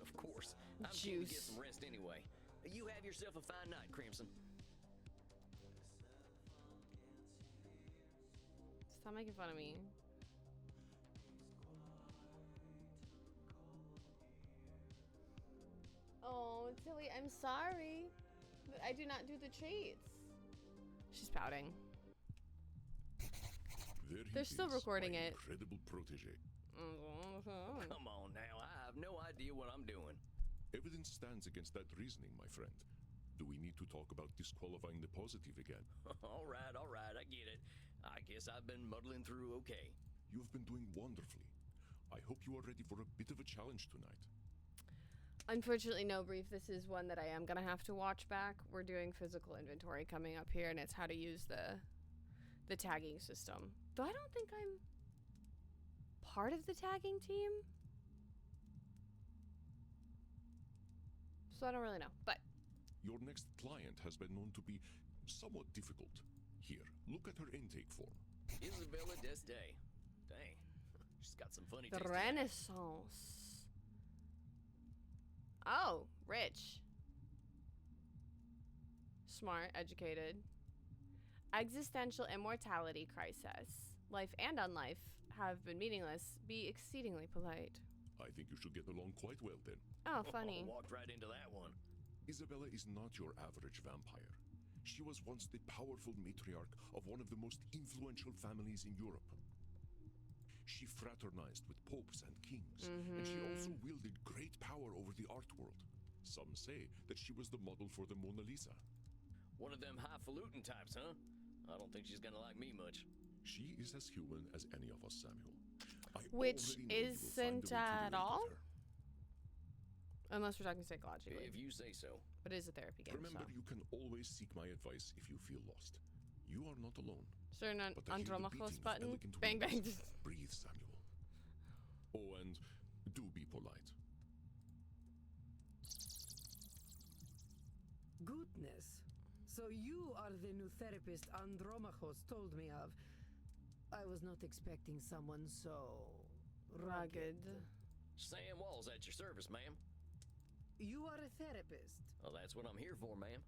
Speaker 2: of course. I'm keen to get
Speaker 1: Juice.
Speaker 2: some rest anyway. You have yourself a fine night, Crimson.
Speaker 1: Stop making fun of me. Oh, Tilly, I'm sorry. But I do not do the treats. She's pouting.
Speaker 5: There he
Speaker 1: They're still
Speaker 5: is,
Speaker 1: recording
Speaker 5: my
Speaker 1: it.
Speaker 5: incredible protege.
Speaker 2: Come on now, I have no idea what I'm doing.
Speaker 5: Evidence stands against that reasoning, my friend. Do we need to talk about disqualifying the positive again?
Speaker 2: all right, I get it. I guess I've been muddling through okay.
Speaker 5: You've been doing wonderfully. I hope you are ready for a bit of a challenge tonight.
Speaker 1: Unfortunately, no, Brief. This is one that I am going to have to watch back. We're doing physical inventory coming up here, and it's how to use the tagging system. Though I don't think I'm part of the tagging team. So I don't really know. But
Speaker 5: Your next client has been known to be somewhat difficult. Here, look at her intake form.
Speaker 2: Isabella Deste. Dang, she's got some funny
Speaker 1: the
Speaker 2: tasty
Speaker 1: Renaissance. Oh, rich. Smart, educated. Existential immortality crisis. Life and unlife have been meaningless. Be exceedingly polite.
Speaker 5: I think you should get along quite well then.
Speaker 1: Oh, funny.
Speaker 2: Walked right into that one.
Speaker 5: Isabella is not your average vampire. She was once the powerful matriarch of one of the most influential families in Europe. She fraternized with popes and kings, and she also wielded great power over the art world. Some say that she was the model for the Mona Lisa.
Speaker 2: One of them highfalutin types, huh? I don't think she's gonna like me much.
Speaker 5: She is as human as any of us, Samuel. I
Speaker 1: Which
Speaker 5: already know you will find
Speaker 1: isn't
Speaker 5: a way to
Speaker 1: at
Speaker 5: relate
Speaker 1: all?
Speaker 5: with her.
Speaker 1: Unless we're talking psychologically.
Speaker 2: If you say so.
Speaker 1: But it is a therapy game,
Speaker 5: Remember,
Speaker 1: so.
Speaker 5: you can always seek my advice if you feel lost. You are not alone.
Speaker 1: Is there an
Speaker 5: But I hear the
Speaker 1: Andromachos
Speaker 5: beating of
Speaker 1: button?
Speaker 5: elegant
Speaker 1: Bang, bang.
Speaker 5: wings. Breathe, Samuel. Oh, and do be polite.
Speaker 7: Goodness. So you are the new therapist Andromachos told me of. I was not expecting someone so
Speaker 1: Rugged.
Speaker 2: Sam Walls at your service, ma'am.
Speaker 7: You are a therapist.
Speaker 2: Well, that's what I'm here for, ma'am.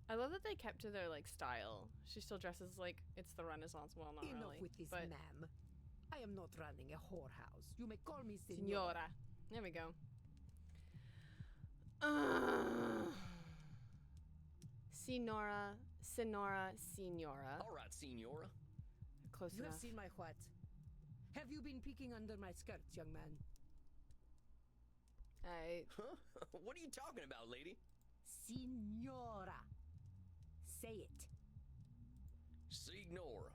Speaker 1: I love that they kept to their, like, style. She still dresses like it's the Renaissance. Well, not
Speaker 7: Enough
Speaker 1: really.
Speaker 7: with this,
Speaker 1: but
Speaker 7: ma'am. I am not running a whorehouse. You may call me senora.
Speaker 1: Signora. There we go. Signora, Signora.
Speaker 2: All right, senora.
Speaker 1: Close
Speaker 7: You have
Speaker 1: enough.
Speaker 7: seen my what? Have you been peeking under my skirts, young man?
Speaker 2: Huh? What are you talking about, lady?
Speaker 7: Signora. Say it.
Speaker 2: Signora.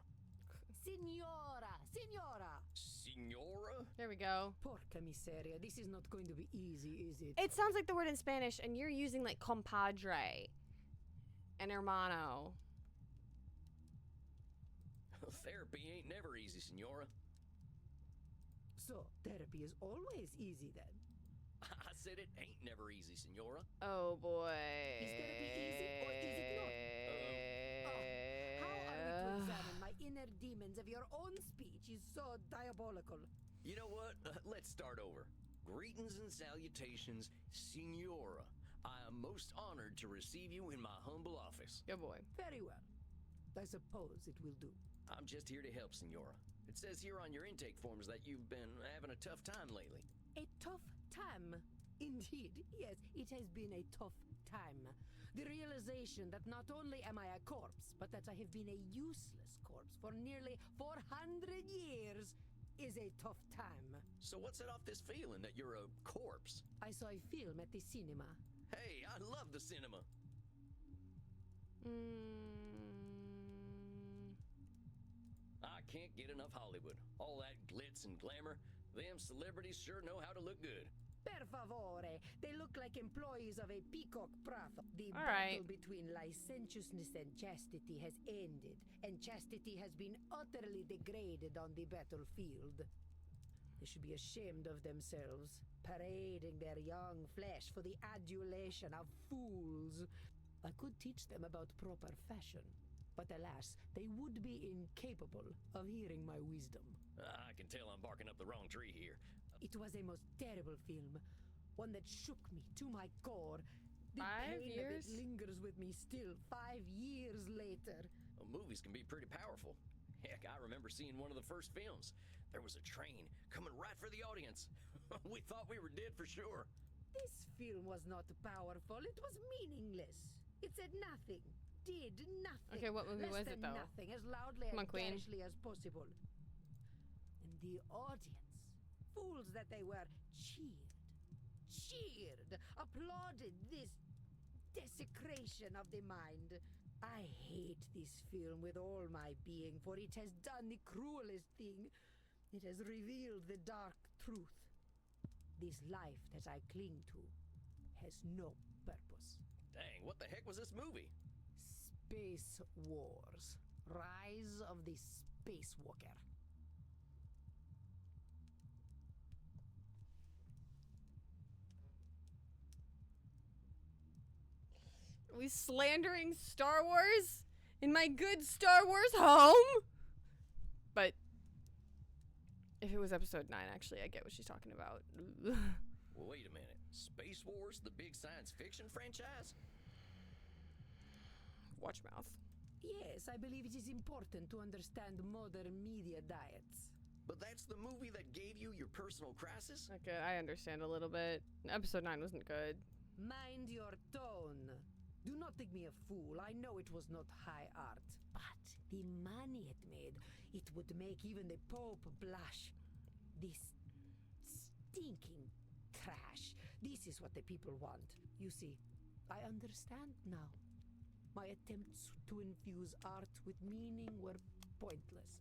Speaker 7: Signora. Signora.
Speaker 2: Signora?
Speaker 1: There we go.
Speaker 7: Porca miseria. This is not going to be easy, is it?
Speaker 1: It sounds like the word in Spanish, and you're using like compadre and hermano.
Speaker 2: Therapy ain't never easy, senora.
Speaker 7: So, therapy is always easy then.
Speaker 2: said it ain't never easy, Senora.
Speaker 1: Oh boy.
Speaker 7: Is it gonna be easy or is it not? How are we to examine my inner demons if your own speech is so diabolical?
Speaker 2: You know what? Let's start over. Greetings and salutations, Senora. I am most honored to receive you in my humble office.
Speaker 1: Good boy.
Speaker 7: Very well. I suppose it will do.
Speaker 2: I'm just here to help, Senora. It says here on your intake forms that you've been having a tough time lately.
Speaker 7: A tough time. Indeed, yes, it has been a tough time. The realization that not only am I a corpse, but that I have been a useless corpse for nearly 400 years is a tough time.
Speaker 2: So what set off this feeling that you're a corpse?
Speaker 7: I saw a film at the cinema.
Speaker 2: Hey, I love the cinema. I can't get enough Hollywood. All that glitz and glamour. Them celebrities sure know how to look good.
Speaker 7: Per favore, they look like employees of a peacock brothel. The
Speaker 1: All right.
Speaker 7: battle between licentiousness and chastity has ended, and chastity has been utterly degraded on the battlefield. They should be ashamed of themselves, parading their young flesh for the adulation of fools. I could teach them about proper fashion, but alas, they would be incapable of hearing my wisdom.
Speaker 2: I can tell I'm barking up the wrong tree here.
Speaker 7: It was a most terrible film, one that shook me to my core. The
Speaker 1: 5
Speaker 7: pain
Speaker 1: years?
Speaker 7: of it lingers with me still, 5 years later.
Speaker 2: Well, movies can be pretty powerful. Heck, I remember seeing one of the first films. There was a train coming right for the audience. We thought we were dead for sure.
Speaker 7: This film was not powerful, it was meaningless. It said nothing, did nothing.
Speaker 1: Okay, what movie
Speaker 7: less
Speaker 1: was it,
Speaker 7: than
Speaker 1: though?
Speaker 7: Nothing, as loudly
Speaker 1: Come
Speaker 7: and
Speaker 1: on, Queen.
Speaker 7: garishly as possible. And the audience, fools that they were, cheered, applauded this desecration of the mind. I hate this film with all my being, for it has done the cruelest thing. It has revealed the dark truth. This life that I cling to has no purpose.
Speaker 2: Dang, what the heck was this movie?
Speaker 7: Space Wars. Rise of the Spacewalker.
Speaker 1: Are we slandering Star Wars in my good Star Wars home? But if it was episode 9, actually, I get what she's talking about.
Speaker 2: Well, wait a minute. Space Wars, the big science fiction franchise?
Speaker 1: Watch mouth.
Speaker 7: Yes, I believe it is important to understand modern media diets.
Speaker 2: But that's the movie that gave you your personal crisis?
Speaker 1: Okay, I understand a little bit. Episode 9 wasn't good.
Speaker 7: Mind your tone. Do not think me a fool. I know it was not high art. But the money it made, it would make even the Pope blush. This stinking trash. This is what the people want. You see, I understand now. My attempts to infuse art with meaning were pointless.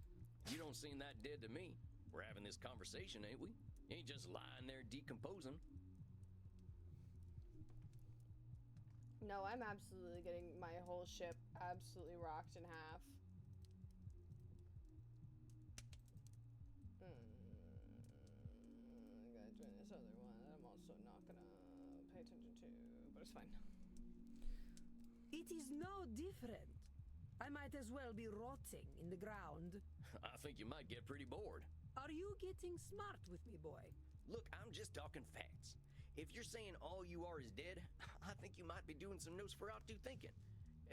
Speaker 2: You don't seem that dead to me. We're having this conversation, ain't we? You ain't just lying there decomposing.
Speaker 1: No, I'm absolutely getting my whole ship absolutely rocked in half. I gotta join this other one that I'm also not gonna pay attention to, but it's fine.
Speaker 7: It is no different. I might as well be rotting in the ground.
Speaker 2: I think you might get pretty bored.
Speaker 7: Are you getting smart with me, boy?
Speaker 2: Look, I'm just talking facts. If you're saying all you are is dead, I think you might be doing some Nosferatu thinking.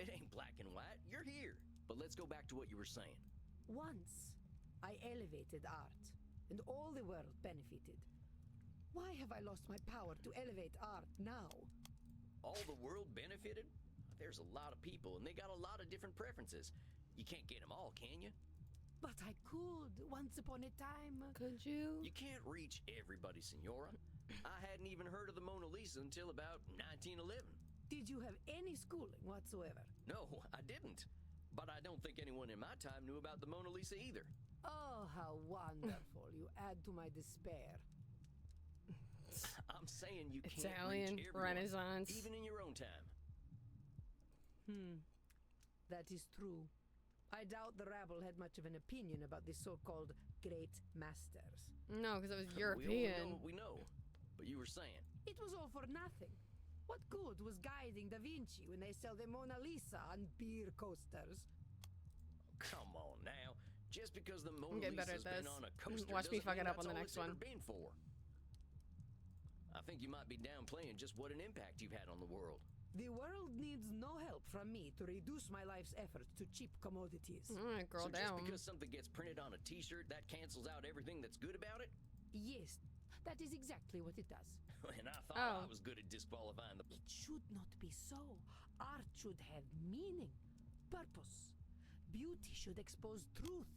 Speaker 2: It ain't black and white. You're here. But let's go back to what you were saying.
Speaker 7: Once, I elevated art, and all the world benefited. Why have I lost my power to elevate art now?
Speaker 2: All the world benefited? There's a lot of people, and they got a lot of different preferences. You can't get them all, can you?
Speaker 7: But I could, once upon a time.
Speaker 1: Could you?
Speaker 2: You can't reach everybody, Senora. I hadn't even heard of the Mona Lisa until about 1911.
Speaker 7: Did you have any schooling whatsoever?
Speaker 2: No, I didn't. But I don't think anyone in my time knew about the Mona Lisa either.
Speaker 7: Oh, how wonderful. You add to my despair.
Speaker 2: I'm saying you can't
Speaker 1: Italian,
Speaker 2: reach everyone,
Speaker 1: Renaissance.
Speaker 2: even in your own time.
Speaker 7: That is true. I doubt the rabble had much of an opinion about the so-called great masters.
Speaker 1: No, because it was
Speaker 2: We only know
Speaker 1: European.
Speaker 2: what we know. But you were saying,
Speaker 7: It was all for nothing. What good was guiding Da Vinci when they sell the Mona Lisa on beer coasters?
Speaker 2: Come on now. Just because the Mona
Speaker 1: getting better
Speaker 2: Lisa's
Speaker 1: at
Speaker 2: been
Speaker 1: this.
Speaker 2: on a coaster
Speaker 1: Watch me
Speaker 2: doesn't
Speaker 1: fuck it
Speaker 2: mean
Speaker 1: up on
Speaker 2: that's
Speaker 1: the
Speaker 2: all
Speaker 1: next
Speaker 2: it's ever
Speaker 1: one.
Speaker 2: been for. I think you might be downplaying just what an impact you've had on the world.
Speaker 7: The world needs no help from me to reduce my life's efforts to cheap commodities.
Speaker 1: All right, girl
Speaker 2: So just
Speaker 1: down.
Speaker 2: because something gets printed on a t-shirt, that cancels out everything that's good about it?
Speaker 7: Yes, that is exactly what it does.
Speaker 2: And I thought
Speaker 1: Oh.
Speaker 2: I was good at disqualifying the...
Speaker 7: It should not be so. Art should have meaning, purpose. Beauty should expose truth.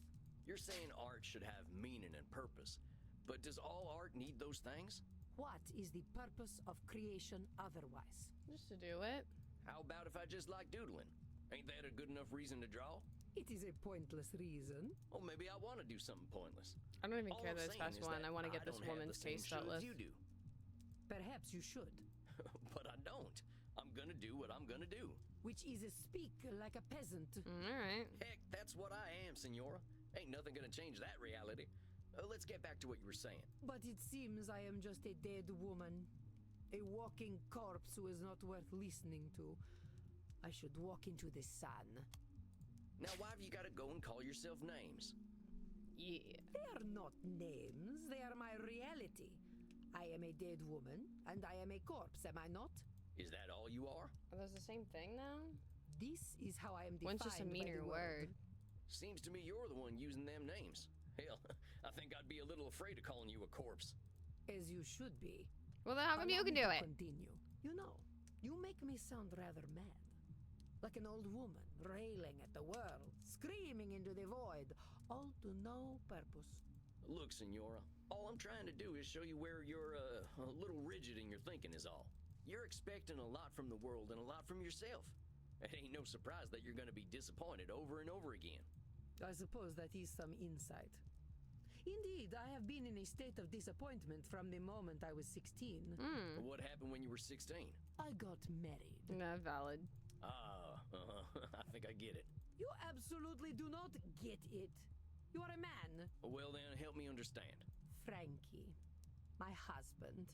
Speaker 2: You're saying art should have meaning and purpose. But does all art need those things?
Speaker 7: What is the purpose of creation otherwise?
Speaker 1: Just to do it.
Speaker 2: How about if I just like doodling? Ain't that a good enough reason to draw?
Speaker 7: It is a pointless reason.
Speaker 2: Or maybe I want to do something pointless.
Speaker 1: I don't even
Speaker 2: All
Speaker 1: care
Speaker 2: I'm
Speaker 1: that it's
Speaker 2: saying
Speaker 1: past
Speaker 2: is
Speaker 1: one.
Speaker 2: that
Speaker 1: I want to get
Speaker 2: I
Speaker 1: this
Speaker 2: don't have
Speaker 1: woman's
Speaker 2: the same
Speaker 1: face
Speaker 2: shoes
Speaker 1: shirtless.
Speaker 2: you do.
Speaker 7: Perhaps you should,
Speaker 2: But I don't. I'm gonna do what I'm gonna do.
Speaker 7: which is speak like a peasant.
Speaker 1: All right.
Speaker 2: Heck, that's what I am, Senora. Ain't nothing gonna change that reality. Let's get back to what you were saying.
Speaker 7: But it seems I am just a dead woman. A walking corpse who is not worth listening to. I should walk into the sun.
Speaker 2: Now, why have you gotta go and call yourself names?
Speaker 1: Yeah.
Speaker 7: They are not names, they are my reality. I am a dead woman, and I am a corpse, am I not?
Speaker 2: Is that all you are?
Speaker 1: Are those the same thing now?
Speaker 7: This is how I am defined.
Speaker 1: One's just a
Speaker 7: by
Speaker 1: meaner
Speaker 7: the world.
Speaker 1: word.
Speaker 2: Seems to me you're the one using them names. Hell, I think I'd be a little afraid of calling you a corpse.
Speaker 7: As you should be.
Speaker 1: Well, then how come
Speaker 7: Allow
Speaker 1: you can
Speaker 7: me
Speaker 1: do
Speaker 7: to
Speaker 1: it?
Speaker 7: Continue. You know, you make me sound rather mad. Like an old woman, railing at the world, screaming into the void, all to no purpose.
Speaker 2: Look, Senora, all I'm trying to do is show you where you're a little rigid in your thinking is all. You're expecting a lot from the world and a lot from yourself. It ain't no surprise that you're gonna be disappointed over and over again.
Speaker 7: I suppose that is some insight. Indeed, I have been in a state of disappointment from the moment I was 16.
Speaker 1: Hmm.
Speaker 2: What happened when you were 16?
Speaker 7: I got married.
Speaker 1: Not valid.
Speaker 2: I think I get it.
Speaker 7: You absolutely do not get it. You are a man.
Speaker 2: Well then, help me understand.
Speaker 7: Frankie, my husband.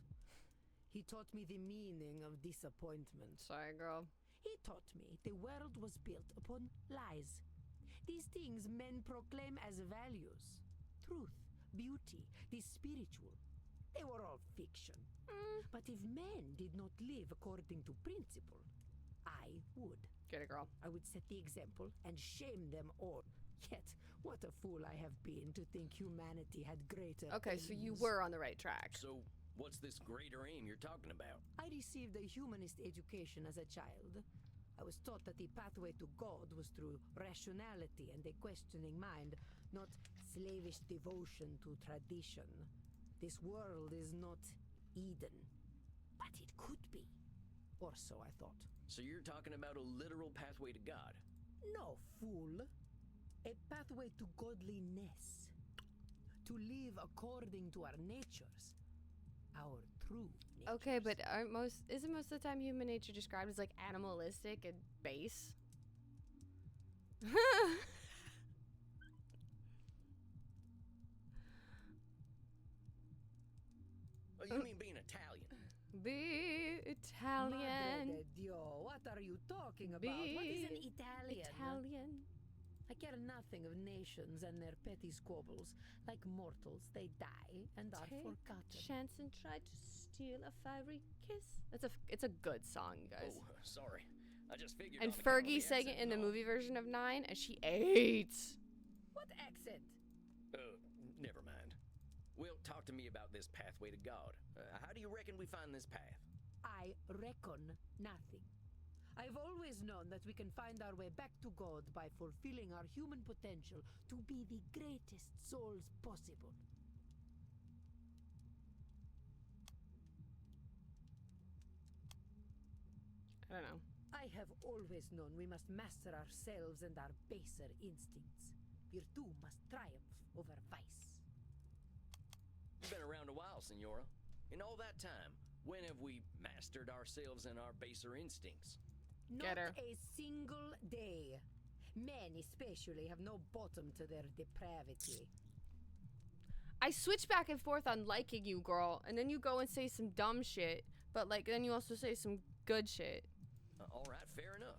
Speaker 7: He taught me the meaning of disappointment.
Speaker 1: Sorry, girl.
Speaker 7: He taught me the world was built upon lies. These things men proclaim as values. Truth, beauty, the spiritual. They were all fiction. But if men did not live according to principle, I would.
Speaker 1: Get it, girl.
Speaker 7: I would set the example and shame them all. Yet, what a fool I have been to think humanity had greater
Speaker 1: Okay, so you
Speaker 7: aims.
Speaker 1: were on the right track.
Speaker 2: So, what's this greater aim you're talking about?
Speaker 7: I received a humanist education as a child. I was taught that the pathway to God was through rationality and a questioning mind, not slavish devotion to tradition. This world is not Eden, but it could be. Or so I thought.
Speaker 2: So you're talking about a literal pathway to God?
Speaker 7: No, fool. A pathway to godliness. To live according to our natures. Our true natures.
Speaker 1: Okay, but isn't most of the time human nature described as like animalistic and base?
Speaker 2: Oh, you mean being Italian?
Speaker 1: Be
Speaker 7: Madre
Speaker 1: Italian.
Speaker 7: de Dio, what are you talking about? What is an
Speaker 1: Be
Speaker 7: Italian?
Speaker 1: Italian.
Speaker 7: I care nothing of nations and their petty squabbles. Like mortals, they die and are
Speaker 1: Take
Speaker 7: forgotten.
Speaker 1: chance and try to steal a fiery kiss. It's a good song, you guys.
Speaker 2: Oh, sorry. I just figured.
Speaker 1: And
Speaker 2: on account of the
Speaker 1: Fergie sang it
Speaker 2: accent
Speaker 1: in the
Speaker 2: and all.
Speaker 1: movie version of 9, and she ate.
Speaker 7: What accent?
Speaker 2: Never mind. Well, talk to me about this pathway to God. How do you reckon we find this path?
Speaker 7: I reckon nothing. I've always known that we can find our way back to God by fulfilling our human potential to be the greatest souls possible.
Speaker 1: I don't know.
Speaker 7: I have always known we must master ourselves and our baser instincts. Virtue must triumph over vice.
Speaker 2: You've been around a while, Senora. In all that time, when have we mastered ourselves and our baser instincts?
Speaker 7: Not
Speaker 1: her.
Speaker 7: a single day. Men especially have no bottom to their depravity.
Speaker 1: I switch back and forth on liking you, girl, and then you go and say some dumb shit But like, then you also say some good shit.
Speaker 2: All right, fair enough.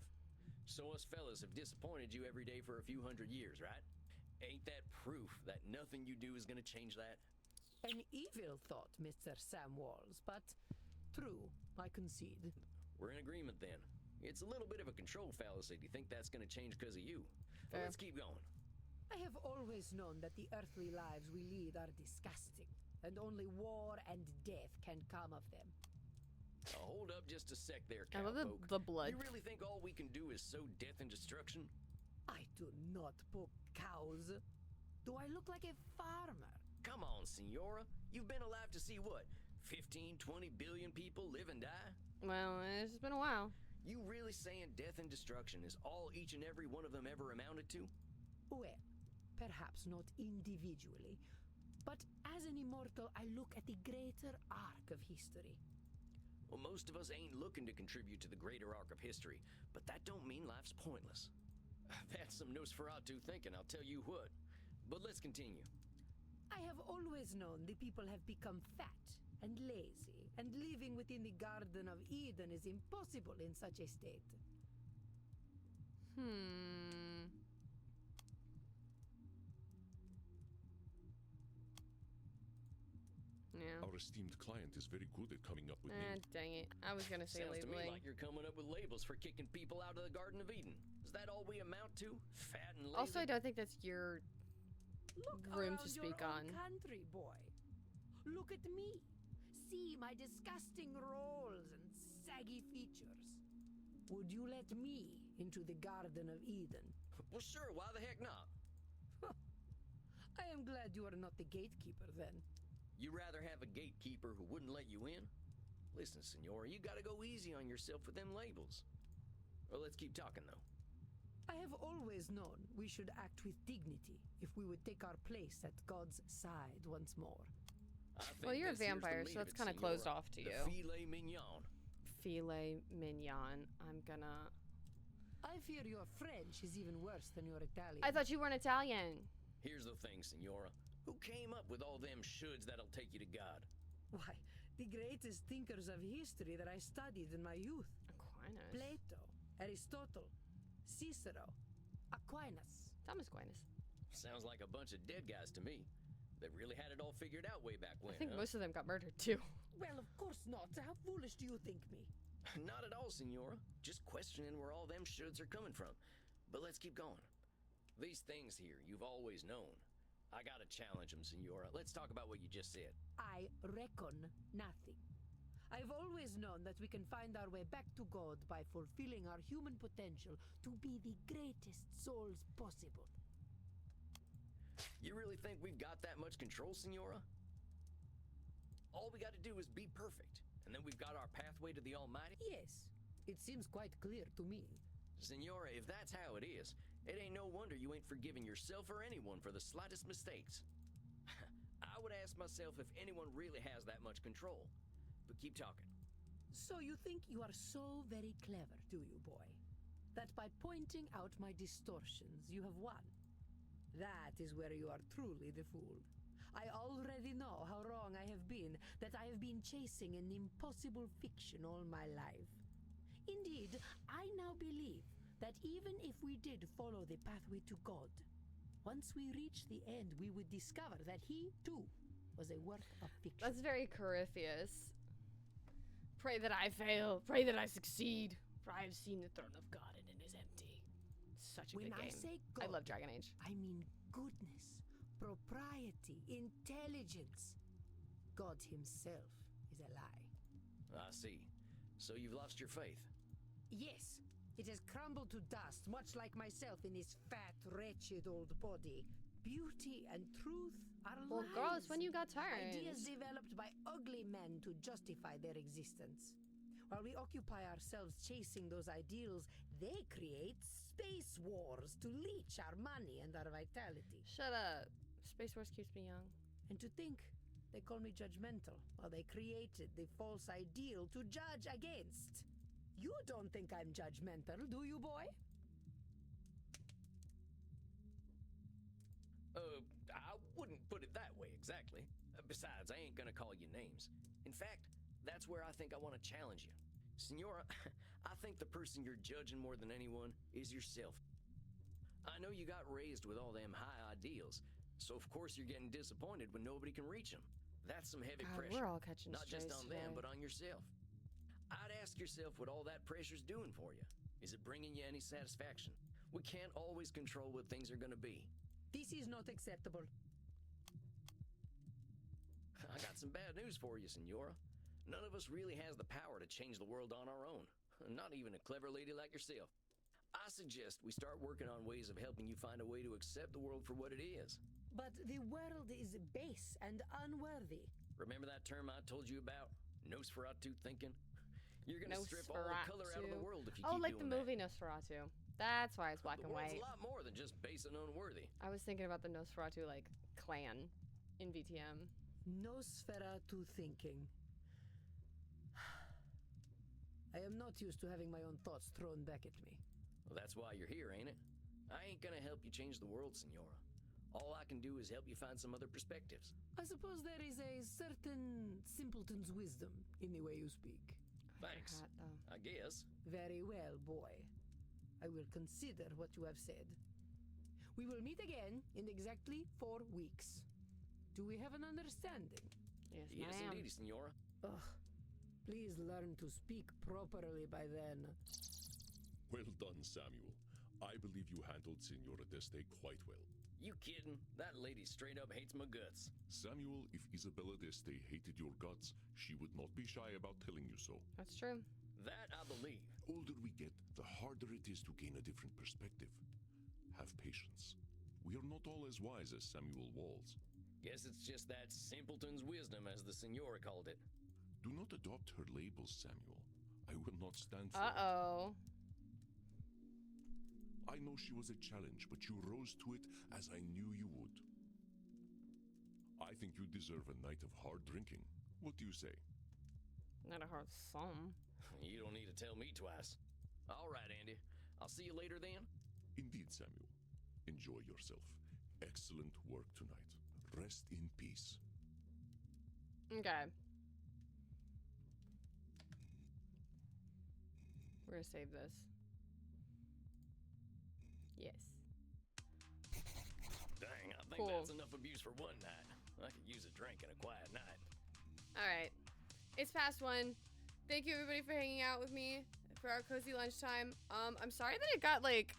Speaker 2: So us fellas have disappointed you every day for a few hundred years, right? Ain't that proof that nothing you do is gonna change that?
Speaker 7: An evil thought, Mr. Sam Walls, but true, I concede.
Speaker 2: We're in agreement then. It's a little bit of a control fallacy to think that's gonna change because of you. But
Speaker 1: Fair.
Speaker 2: let's keep going.
Speaker 7: I have always known that the earthly lives we lead are disgusting, and only war and death can come of them.
Speaker 2: Hold up just a sec there,
Speaker 1: I love
Speaker 2: cowpoke.
Speaker 1: the blood.
Speaker 2: You really think all we can do is sow death and destruction?
Speaker 7: I do not poke cows. Do I look like a farmer?
Speaker 2: Come on, Senora. You've been alive to see what? 15, 20 billion people live and die?
Speaker 1: Well, it's been a while.
Speaker 2: You really saying death and destruction is all each and every one of them ever amounted to?
Speaker 7: Well, perhaps not individually, but as an immortal, I look at the greater arc of history.
Speaker 2: Well, most of us ain't looking to contribute to the greater arc of history, but that don't mean life's pointless. That's some Nosferatu thinking, I'll tell you what. But let's continue.
Speaker 7: I have always known the people have become fat and lazy, and living within the Garden of Eden is impossible in such a state.
Speaker 1: Yeah.
Speaker 5: Our esteemed client is very good at coming up with names.
Speaker 1: Dang it. I was gonna say
Speaker 2: Sounds to me
Speaker 1: labeling.
Speaker 2: like you're coming up with labels for kicking people out of the Garden of Eden. Is that all we amount to? Fat and lazy?
Speaker 1: Also, I don't think that's your
Speaker 7: Look
Speaker 1: room
Speaker 7: around
Speaker 1: to speak
Speaker 7: your own
Speaker 1: on.
Speaker 7: country, boy. Look at me. See my disgusting rolls and saggy features. Would you let me into the Garden of Eden?
Speaker 2: Well, sure, why the heck not?
Speaker 7: I am glad you are not the gatekeeper then.
Speaker 2: You rather have a gatekeeper who wouldn't let you in? Listen, Senora, you gotta go easy on yourself with them labels. Well, let's keep talking, though.
Speaker 7: I have always known we should act with dignity if we would take our place at God's side once more.
Speaker 2: I think
Speaker 1: Well, you're a
Speaker 2: this here's the
Speaker 1: vampire,
Speaker 2: meat
Speaker 1: so
Speaker 2: of
Speaker 1: it's
Speaker 2: it,
Speaker 1: kind of closed
Speaker 2: Senora.
Speaker 1: off to
Speaker 2: The
Speaker 1: you.
Speaker 2: filet mignon.
Speaker 1: Filet mignon. I'm gonna.
Speaker 7: I fear your French is even worse than your Italian.
Speaker 1: I thought you weren't Italian.
Speaker 2: Here's the thing, Senora. Who came up with all them shoulds that'll take you to God?
Speaker 7: Why, the greatest thinkers of history that I studied in my youth.
Speaker 1: Aquinas.
Speaker 7: Plato, Aristotle, Cicero, Aquinas.
Speaker 1: Thomas Aquinas.
Speaker 2: Sounds like a bunch of dead guys to me. They really had it all figured out way back when,
Speaker 1: I think
Speaker 2: huh?
Speaker 1: most of them got murdered too.
Speaker 7: Well, of course not. How foolish do you think me?
Speaker 2: Not at all, Senora. Just questioning where all them shoulds are coming from. But let's keep going. These things here, you've always known. I gotta challenge them, Senora. Let's talk about what you just said.
Speaker 7: I reckon nothing. I've always known that we can find our way back to God by fulfilling our human potential to be the greatest souls possible.
Speaker 2: You really think we've got that much control, Senora? All we gotta do is be perfect, and then we've got our pathway to the Almighty?
Speaker 7: Yes, it seems quite clear to me.
Speaker 2: Senora, if that's how it is, it ain't no wonder you ain't forgiving yourself or anyone for the slightest mistakes. I would ask myself if anyone really has that much control. But keep talking.
Speaker 7: So you think you are so very clever, do you, boy? That by pointing out my distortions, you have won. That is where you are truly the fool. I already know how wrong I have been, that I have been chasing an impossible fiction all my life. Indeed, I now believe that even if we did follow the pathway to God, once we reach the end, we would discover that he, too, was a work of fiction.
Speaker 1: That's very Corypheus. Pray that I fail. Pray that I succeed. For I have seen the throne of God and it is empty. Such a
Speaker 7: When
Speaker 1: good
Speaker 7: I
Speaker 1: game.
Speaker 7: say
Speaker 1: I
Speaker 7: God,
Speaker 1: love Dragon Age.
Speaker 7: I mean goodness, propriety, intelligence. God himself is a lie.
Speaker 2: I see. So you've lost your faith.
Speaker 7: Yes, it has crumbled to dust, much like myself in this fat, wretched old body. Beauty and truth are
Speaker 1: Well,
Speaker 7: lies.
Speaker 1: girl, it's when you got turned.
Speaker 7: Ideas developed by ugly men to justify their existence. While we occupy ourselves chasing those ideals, they create space wars to leech our money and our vitality.
Speaker 1: Shut up. Space Force keeps me young.
Speaker 7: And to think, they call me judgmental, while they created the false ideal to judge against. You don't think I'm judgmental, do you, boy?
Speaker 2: I wouldn't put it that way exactly. Besides, I ain't gonna call you names. In fact, That's where I think I want to challenge you. Senora, I think the person you're judging more than anyone is yourself. I know you got raised with all them high ideals, so of course you're getting disappointed when nobody can reach them. That's some heavy
Speaker 1: God,
Speaker 2: pressure.
Speaker 1: we're all catching
Speaker 2: Not just
Speaker 1: strays
Speaker 2: on them,
Speaker 1: today.
Speaker 2: but on yourself. I'd ask yourself what all that pressure's doing for you. Is it bringing you any satisfaction? We can't always control what things are going to be.
Speaker 7: This is not acceptable.
Speaker 2: I got some bad news for you, Senora. None of us really has the power to change the world on our own. Not even a clever lady like yourself. I suggest we start working on ways of helping you find a way to accept the world for what it is.
Speaker 7: But the world is base and unworthy.
Speaker 2: Remember that term I told you about? Nosferatu thinking? You're gonna strip all the color out of the world if you
Speaker 1: Oh,
Speaker 2: keep
Speaker 1: like the
Speaker 2: doing
Speaker 1: movie Nosferatu. That's why it's black
Speaker 2: that.
Speaker 1: and
Speaker 2: The world's
Speaker 1: white.
Speaker 2: a lot more than just base and unworthy.
Speaker 1: I was thinking about the Nosferatu like clan in VTM.
Speaker 7: Nosferatu thinking. I am not used to having my own thoughts thrown back at me.
Speaker 2: Well, that's why you're here, ain't it? I ain't gonna help you change the world, Senora. All I can do is help you find some other perspectives.
Speaker 7: I suppose there is a certain simpleton's wisdom in the way you speak.
Speaker 2: Thanks.
Speaker 1: Forgot, though.
Speaker 2: I guess.
Speaker 7: Very well, boy. I will consider what you have said. We will meet again in exactly 4 weeks. Do we have an understanding?
Speaker 1: Yes,
Speaker 2: Yes,
Speaker 1: ma'am.
Speaker 2: indeed, Senora.
Speaker 7: Ugh. Please learn to speak properly by then.
Speaker 5: Well done, Samuel. I believe you handled Senora Deste quite well.
Speaker 2: You kidding? That lady straight up hates my guts.
Speaker 5: Samuel, if Isabella Deste hated your guts, she would not be shy about telling you so.
Speaker 1: That's true.
Speaker 2: That I believe.
Speaker 5: Older we get, the harder it is to gain a different perspective. Have patience. We are not all as wise as Samuel Walls.
Speaker 2: Guess it's just that simpleton's wisdom, as the Senora called it.
Speaker 5: Do not adopt her labels, Samuel. I will not stand for it.
Speaker 1: Uh-oh.
Speaker 5: I know she was a challenge, but you rose to it as I knew you would. I think you deserve a night of hard drinking. What do you say?
Speaker 1: Not a hard sum.
Speaker 2: You don't need to tell me twice. All right, Andy. I'll see you later then.
Speaker 5: Indeed, Samuel. Enjoy yourself. Excellent work tonight. Rest in peace.
Speaker 1: Okay. We're gonna save this. Yes.
Speaker 2: Dang, I think
Speaker 1: Cool.
Speaker 2: that's enough abuse for one night. I could use a drink and a quiet night.
Speaker 1: All right. It's past 1. Thank you everybody for hanging out with me for our cozy lunchtime. I'm sorry that it got like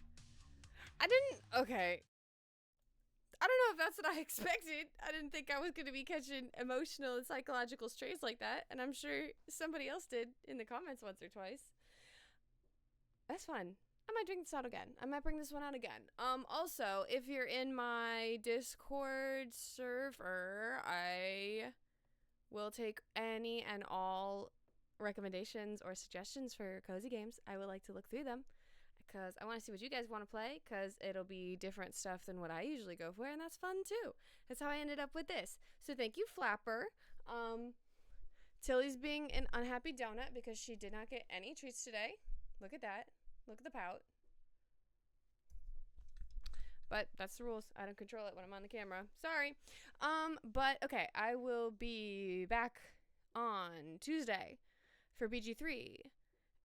Speaker 1: okay. I don't know if that's what I expected. I didn't think I was going to be catching emotional and psychological strays like that, and I'm sure somebody else did in the comments once or twice. That's fun. I might drink this out again. I might bring this one out again. Also, if you're in my Discord server, I will take any and all recommendations or suggestions for cozy games. I would like to look through them because I want to see what you guys want to play, because it'll be different stuff than what I usually go for, and that's fun too. That's how I ended up with this. So thank you, Flapper. Tilly's being an unhappy donut because she did not get any treats today. Look at that. Look at the pout. But that's the rules. I don't control it when I'm on the camera. Sorry. But okay, I will be back on Tuesday for BG3.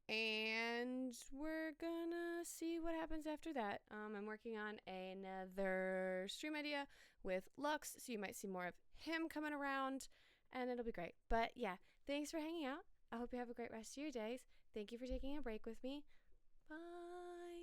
Speaker 1: And we're gonna see what happens after that. I'm working on another stream idea with Lux, so you might see more of him coming around, and it'll be great. But yeah, thanks for hanging out. I hope you have a great rest of your days. Thank you for taking a break with me. Bye.